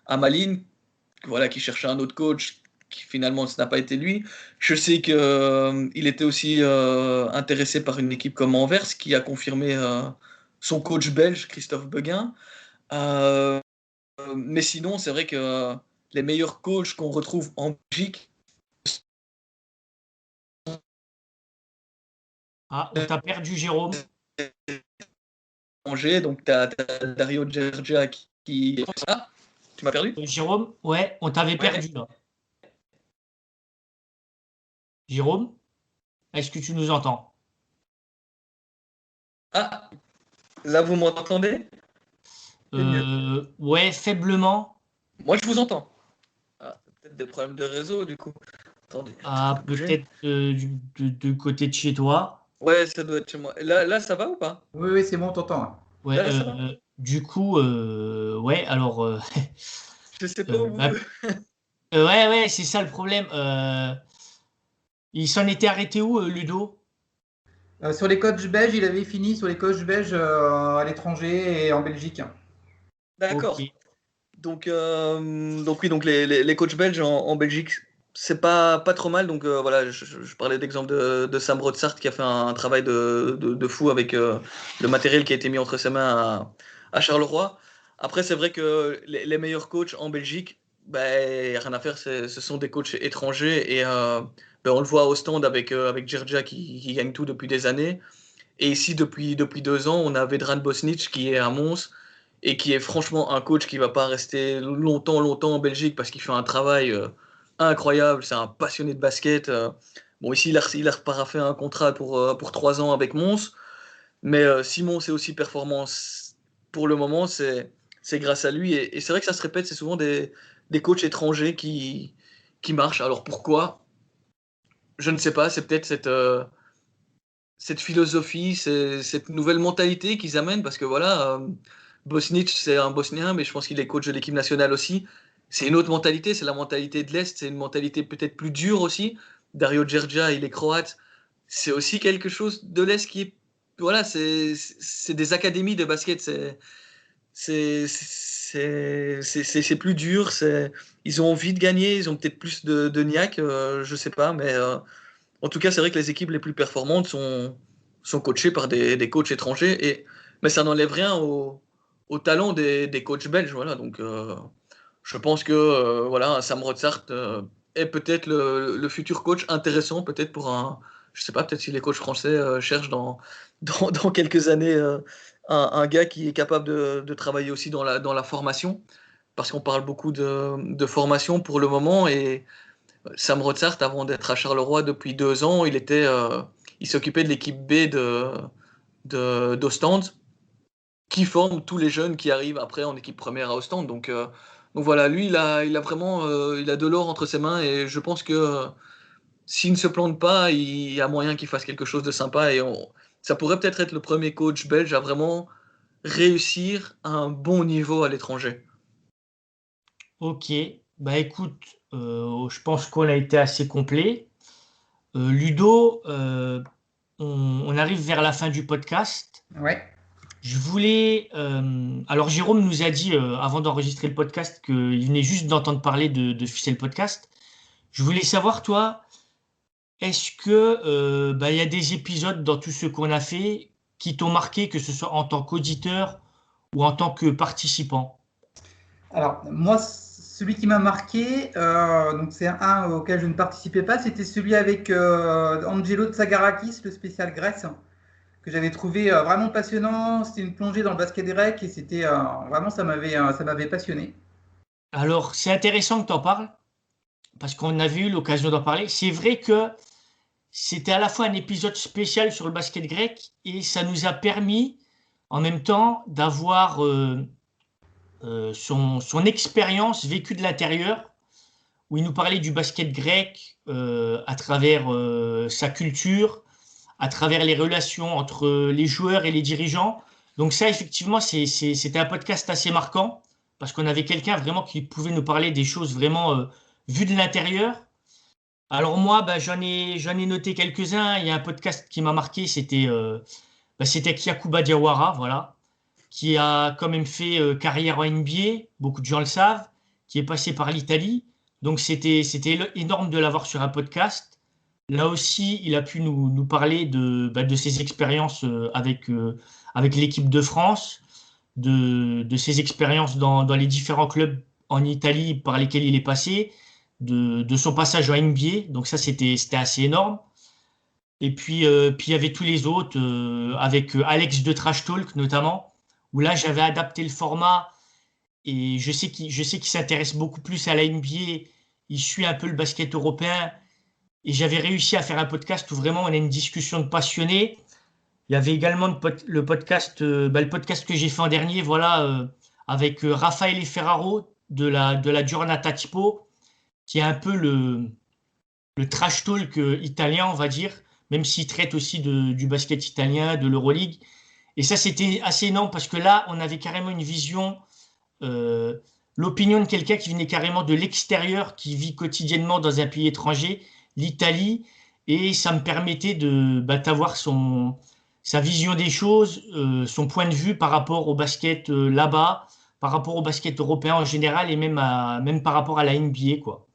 à Malines, voilà, qui cherchait un autre coach finalement ce n'a pas été lui. Je sais qu'il était aussi intéressé par une équipe comme Anvers qui a confirmé son coach belge Christophe Beguin. Euh, mais sinon, c'est vrai que les meilleurs coachs qu'on retrouve en Belgique, Ah, on t'a perdu, Jérôme. Angers, donc tu as Dario Gergia qui... Ah, tu m'as perdu? Jérôme, ouais, on t'avait Ouais. perdu là. Jérôme, est-ce que tu nous entends? Ah, là vous m'entendez? C'est mieux. Ouais, faiblement. Moi je vous entends. Ah, peut-être des problèmes de réseau du coup. Attendez, je vais Ah, peut-être bouger. peut-être du côté de chez toi. Ouais, ça doit être chez moi. Là ça va ou pas? Oui, oui, c'est bon, on t'entend, hein. Ouais, Là ça va? du coup, ouais, alors, Je sais pas euh, où vous... bah, ouais, ouais, c'est ça le problème. Il s'en était arrêté où, Ludo? Sur les coachs belges, il avait fini sur les coachs belges à l'étranger et en Belgique. Ok. D'accord. Donc oui, donc les coachs belges en Belgique, c'est pas trop mal. Donc voilà, je parlais d'exemple de Sam Rotsart qui a fait un travail de fou avec le matériel qui a été mis entre ses mains à Charleroi. Après, c'est vrai que les meilleurs coachs en Belgique, ben, y a rien à faire, ce sont des coachs étrangers et ben, on le voit au stand avec Gergia qui gagne tout depuis des années. Et ici, depuis 2 ans, on a Vedran Bosnic qui est à Mons et qui est franchement un coach qui va pas rester longtemps en Belgique parce qu'il fait un travail incroyable. C'est un passionné de basket. Bon, ici, il a paraphé un contrat pour 3 ans avec Mons. Mais si Mons est aussi performant pour le moment, c'est grâce à lui. Et c'est vrai que ça se répète, c'est souvent des coachs étrangers qui marchent. Alors pourquoi? Je ne sais pas. C'est peut-être cette philosophie, cette nouvelle mentalité qu'ils amènent, parce que voilà, Bosnic, c'est un Bosnien, mais je pense qu'il est coach de l'équipe nationale aussi. C'est une autre mentalité, c'est la mentalité de l'Est, c'est une mentalité peut-être plus dure aussi. Dario Gergia, il est croate. C'est aussi quelque chose de l'Est qui est. Voilà, c'est des académies de basket. C'est plus dur. Ils ont envie de gagner, ils ont peut-être plus de niaque, je sais pas, mais. En tout cas, c'est vrai que les équipes les plus performantes sont coachées par des coachs étrangers, mais ça n'enlève rien au talent des coachs belges. Voilà, donc je pense que voilà, Sam Rotsart est peut-être le futur coach intéressant, peut-être pour un. Je sais pas, peut-être si les coachs français cherchent dans quelques années un gars qui est capable de travailler aussi dans la formation, parce qu'on parle beaucoup de formation pour le moment, et Sam Rotsart, avant d'être à Charleroi depuis 2 ans, il s'occupait de l'équipe B d'Ostende, qui forme tous les jeunes qui arrivent après en équipe première à Ostende. Donc voilà, lui, il a vraiment il a de l'or entre ses mains et je pense que s'il ne se plante pas, il y a moyen qu'il fasse quelque chose de sympa et ça pourrait peut-être être le premier coach belge à vraiment réussir à un bon niveau à l'étranger. Ok. Bah écoute, je pense qu'on a été assez complet. Ludo, on arrive vers la fin du podcast. Ouais. Je voulais. Alors, Jérôme nous a dit avant d'enregistrer le podcast qu'il venait juste d'entendre parler de Ficelle Podcast. Je voulais savoir, toi, est-ce que bah, il y a des épisodes dans tout ce qu'on a fait qui t'ont marqué, que ce soit en tant qu'auditeur ou en tant que participant? Alors, moi, celui qui m'a marqué, donc c'est un auquel je ne participais pas, c'était celui avec Angelo Tsagarakis, le spécial Grèce, que j'avais trouvé vraiment passionnant. C'était une plongée dans le basket grec et c'était vraiment, ça m'avait passionné. Alors, c'est intéressant que tu en parles parce qu'on avait eu l'occasion d'en parler. C'est vrai que c'était à la fois un épisode spécial sur le basket grec et ça nous a permis en même temps d'avoir son expérience vécue de l'intérieur, où il nous parlait du basket grec à travers sa culture, à travers les relations entre les joueurs et les dirigeants. Donc ça, effectivement, c'était un podcast assez marquant, parce qu'on avait quelqu'un vraiment qui pouvait nous parler des choses vraiment vues de l'intérieur. Alors moi, bah, j'en ai noté quelques-uns. Il y a un podcast qui m'a marqué, c'était Kyakuba Diawara, voilà, qui a quand même fait carrière en NBA, beaucoup de gens le savent, qui est passé par l'Italie. Donc, c'était énorme de l'avoir sur un podcast. Là aussi, il a pu nous parler de ses expériences avec l'équipe de France, de ses expériences dans les différents clubs en Italie par lesquels il est passé, de son passage en NBA. Donc ça, c'était assez énorme. Et puis il y avait tous les autres, avec Alex de Trash Talk notamment, où là, j'avais adapté le format et je sais qu'il s'intéresse beaucoup plus à la NBA. Il suit un peu le basket européen et j'avais réussi à faire un podcast où vraiment on a une discussion de passionnés. Il y avait également le podcast que j'ai fait en dernier, voilà, avec Raffaele Ferraro de la Giornata Tipo, qui est un peu le trash talk italien, on va dire, même s'il traite aussi du basket italien, de l'Euroleague. Et ça, c'était assez énorme parce que là, on avait carrément une vision, euh, l'opinion de quelqu'un qui venait carrément de l'extérieur, qui vit quotidiennement dans un pays étranger, l'Italie, et ça me permettait d'avoir sa vision des choses, son point de vue par rapport au basket là-bas, par rapport au basket européen en général et même par rapport à la NBA, quoi.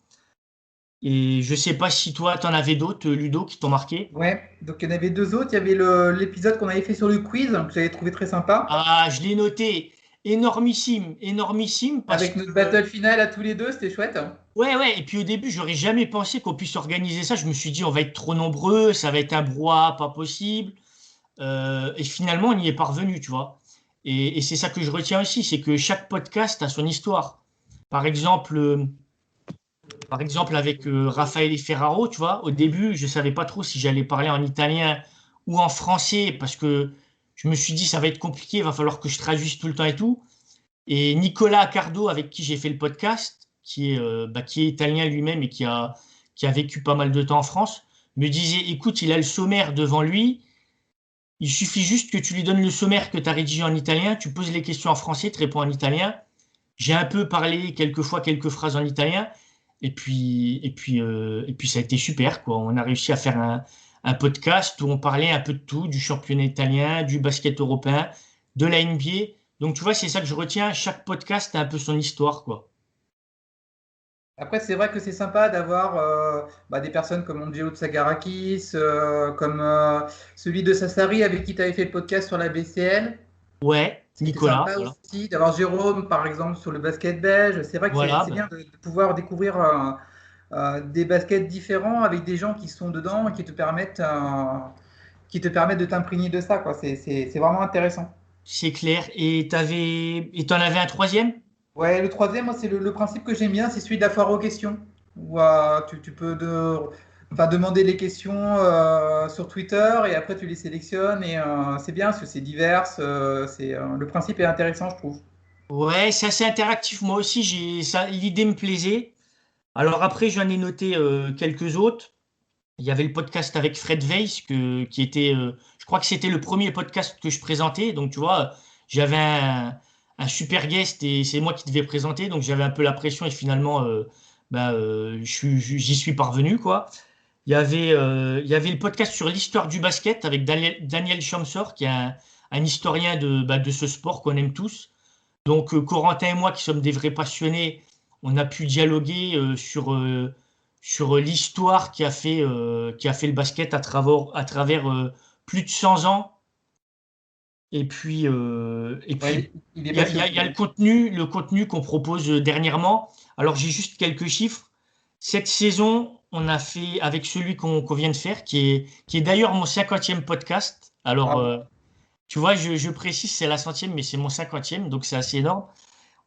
Et je sais pas si toi, tu en avais d'autres, Ludo, qui t'ont marqué. Ouais, donc il y en avait deux autres. Il y avait l'épisode qu'on avait fait sur le quiz, que j'avais trouvé très sympa. Ah, je l'ai noté. Énormissime, énormissime, parce Avec que, notre battle finale à tous les deux, c'était chouette. ouais, ouais, et puis au début, j'aurais jamais pensé qu'on puisse organiser ça. Je me suis dit, on va être trop nombreux, ça va être un brouhaha, pas possible. Et finalement, on y est parvenu, tu vois. Et c'est ça que je retiens aussi, c'est que chaque podcast a son histoire. Par exemple, euh, Par exemple, avec Raffaele Ferraro, tu vois, au début, je ne savais pas trop si j'allais parler en italien ou en français parce que je me suis dit, ça va être compliqué, il va falloir que je traduise tout le temps et tout. Et Nicolas Accardo, avec qui j'ai fait le podcast, qui est italien lui-même et qui a vécu pas mal de temps en France, me disait, écoute, il a le sommaire devant lui, il suffit juste que tu lui donnes le sommaire que tu as rédigé en italien, tu poses les questions en français, tu réponds en italien. J'ai un peu parlé quelquefois quelques phrases en italien. Et puis ça a été super, quoi. On a réussi à faire un podcast où on parlait un peu de tout, du championnat italien, du basket européen, de la NBA. Donc, tu vois, c'est ça que je retiens. Chaque podcast a un peu son histoire, quoi. Après, c'est vrai que c'est sympa d'avoir des personnes comme Angelo Tsagarakis, comme celui de Sassari avec qui tu avais fait le podcast sur la BCL. Ouais, C'était Nicolas, sympa voilà. aussi d'avoir Jérôme, par exemple, sur le basket belge. C'est vrai que Voilà, c'est ben, bien de pouvoir découvrir des baskets différents avec des gens qui sont dedans et qui te permettent de t'imprégner de ça, quoi. C'est vraiment intéressant. c'est clair. Et t'en avais un troisième? Ouais, le troisième, moi, c'est le principe que j'aime bien, c'est celui de la foire aux questions, où tu peux enfin, demander les questions sur Twitter et après tu les sélectionnes et c'est bien parce que c'est divers, le principe est intéressant, je trouve. Ouais, c'est assez interactif. Moi aussi, l'idée me plaisait. Alors après, j'en ai noté quelques autres. Il y avait le podcast avec Fred Weiss, qui était, je crois que c'était le premier podcast que je présentais. Donc, tu vois, j'avais un super guest et c'est moi qui devais présenter. Donc, j'avais un peu la pression et finalement, j'y suis parvenu, quoi. Il y avait le podcast sur l'histoire du basket avec Daniel Chamsor, qui est un historien de ce sport qu'on aime tous. Donc, Corentin et moi, qui sommes des vrais passionnés, on a pu dialoguer sur l'histoire qui a fait le basket à travers plus de 100 ans. Et puis, Ouais, il est il y a, il y a- il y a passionnant. le contenu qu'on propose dernièrement. Alors, j'ai juste quelques chiffres. Cette saison, on a fait avec celui qu'on vient de faire, qui est d'ailleurs mon 50e podcast. Alors, Bravo. tu vois, je précise, c'est la centième, mais c'est mon 50e, donc c'est assez énorme.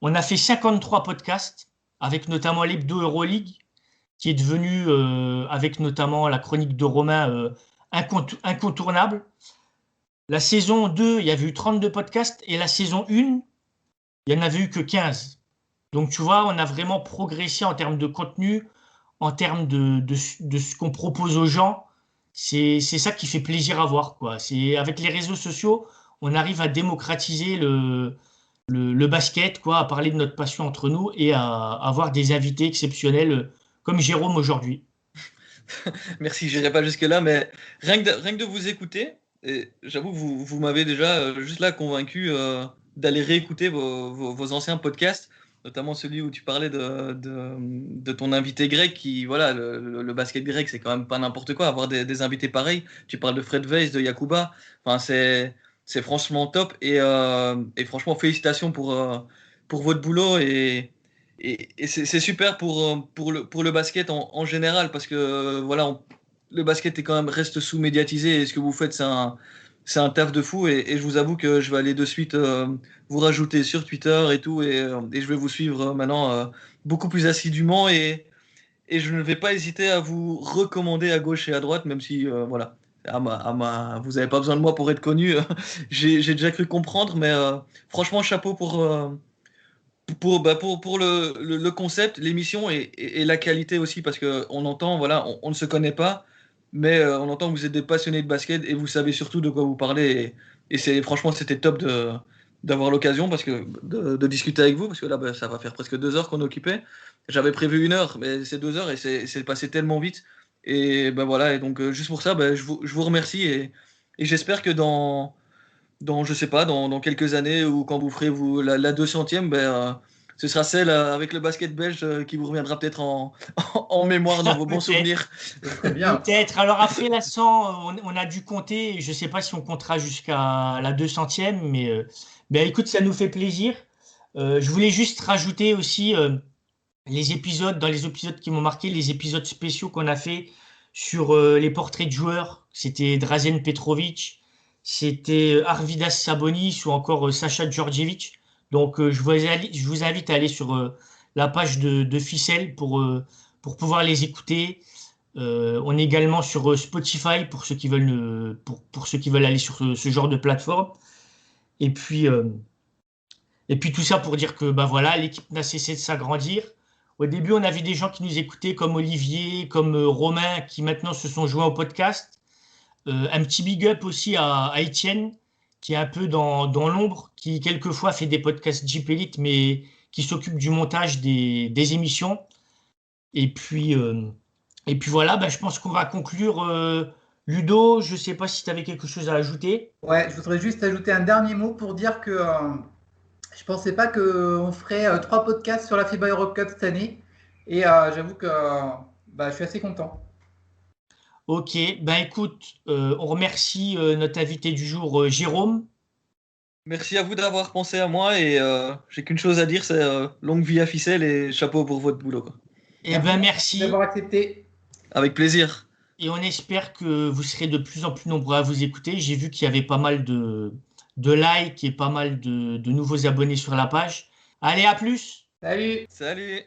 On a fait 53 podcasts, avec notamment l'Hebdo Euroleague, qui est devenu, avec notamment la chronique de Romain, incontournable. La saison 2, il y avait eu 32 podcasts, et la saison 1, il n'y en avait eu que 15. Donc tu vois, on a vraiment progressé en termes de contenu, en termes de ce qu'on propose aux gens. C'est ça qui fait plaisir à voir, quoi. Avec les réseaux sociaux, on arrive à démocratiser le basket, quoi, à parler de notre passion entre nous et à avoir des invités exceptionnels comme Jérôme aujourd'hui. Merci, je n'irai pas jusque-là, mais rien que de vous écouter, et j'avoue que vous m'avez déjà juste là convaincu d'aller réécouter vos anciens podcasts. notamment celui où tu parlais de ton invité grec qui, voilà, le basket grec, c'est quand même pas n'importe quoi. Avoir des invités pareils, tu parles de Fred Weiss, de Yacouba, enfin, c'est franchement top et franchement, félicitations pour votre boulot et c'est super pour le basket en général parce que, voilà, le basket est quand même reste sous-médiatisé et ce que vous faites, c'est un taf de fou et je vous avoue que je vais aller de suite vous rajouter sur Twitter et tout et je vais vous suivre maintenant beaucoup plus assidûment et je ne vais pas hésiter à vous recommander à gauche et à droite même si voilà vous n'avez pas besoin de moi pour être connu j'ai déjà cru comprendre mais franchement chapeau pour le concept, l'émission et la qualité aussi, parce qu'on entend, voilà, on ne se connaît pas, mais on entend que vous êtes des passionnés de basket et vous savez surtout de quoi vous parlez. Franchement, c'était top d'avoir l'occasion de discuter avec vous, parce que là, ça va faire presque 2 heures qu'on est occupé. J'avais prévu 1 heure, mais c'est 2 heures et c'est passé tellement vite. Et ben voilà, et donc juste pour ça, je vous remercie et j'espère que je sais pas, dans quelques années ou quand vous ferez la 200e, ce sera celle avec le basket belge qui vous reviendra peut-être en mémoire dans vos bons souvenirs. Très bien. Peut-être. Alors après la 100, on a dû compter. Je ne sais pas si on comptera jusqu'à la 200e, mais écoute, ça nous fait plaisir. Je voulais juste rajouter aussi dans les épisodes qui m'ont marqué, les épisodes spéciaux qu'on a fait sur les portraits de joueurs. C'était Drazen Petrovic, c'était Arvidas Sabonis ou encore Sacha Djordjevic. Donc je vous invite à aller sur la page de Ficelle pour pouvoir les écouter. On est également sur Spotify pour ceux qui veulent pour ceux qui veulent aller sur ce genre de plateforme. Et puis tout ça pour dire que voilà, l'équipe n'a cessé de s'agrandir. Au début, on avait des gens qui nous écoutaient comme Olivier, comme Romain, qui maintenant se sont joints au podcast. Un petit big up aussi à Étienne, qui est un peu dans l'ombre, qui quelquefois fait des podcasts Jeep Elite, mais qui s'occupe du montage des émissions. Et puis voilà, je pense qu'on va conclure. Ludo, je ne sais pas si tu avais quelque chose à ajouter. Ouais, je voudrais juste ajouter un dernier mot pour dire que je pensais pas qu'on ferait 3 podcasts sur la FIBA Europe Cup cette année. Et j'avoue que je suis assez content. Ok, écoute, on remercie notre invité du jour, Jérôme. Merci à vous d'avoir pensé à moi et j'ai qu'une chose à dire, c'est longue vie à Ficelle et chapeau pour votre boulot, quoi. Merci. D'avoir accepté. Avec plaisir. Et on espère que vous serez de plus en plus nombreux à vous écouter. J'ai vu qu'il y avait pas mal de likes et pas mal de nouveaux abonnés sur la page. Allez, à plus! Salut! Salut!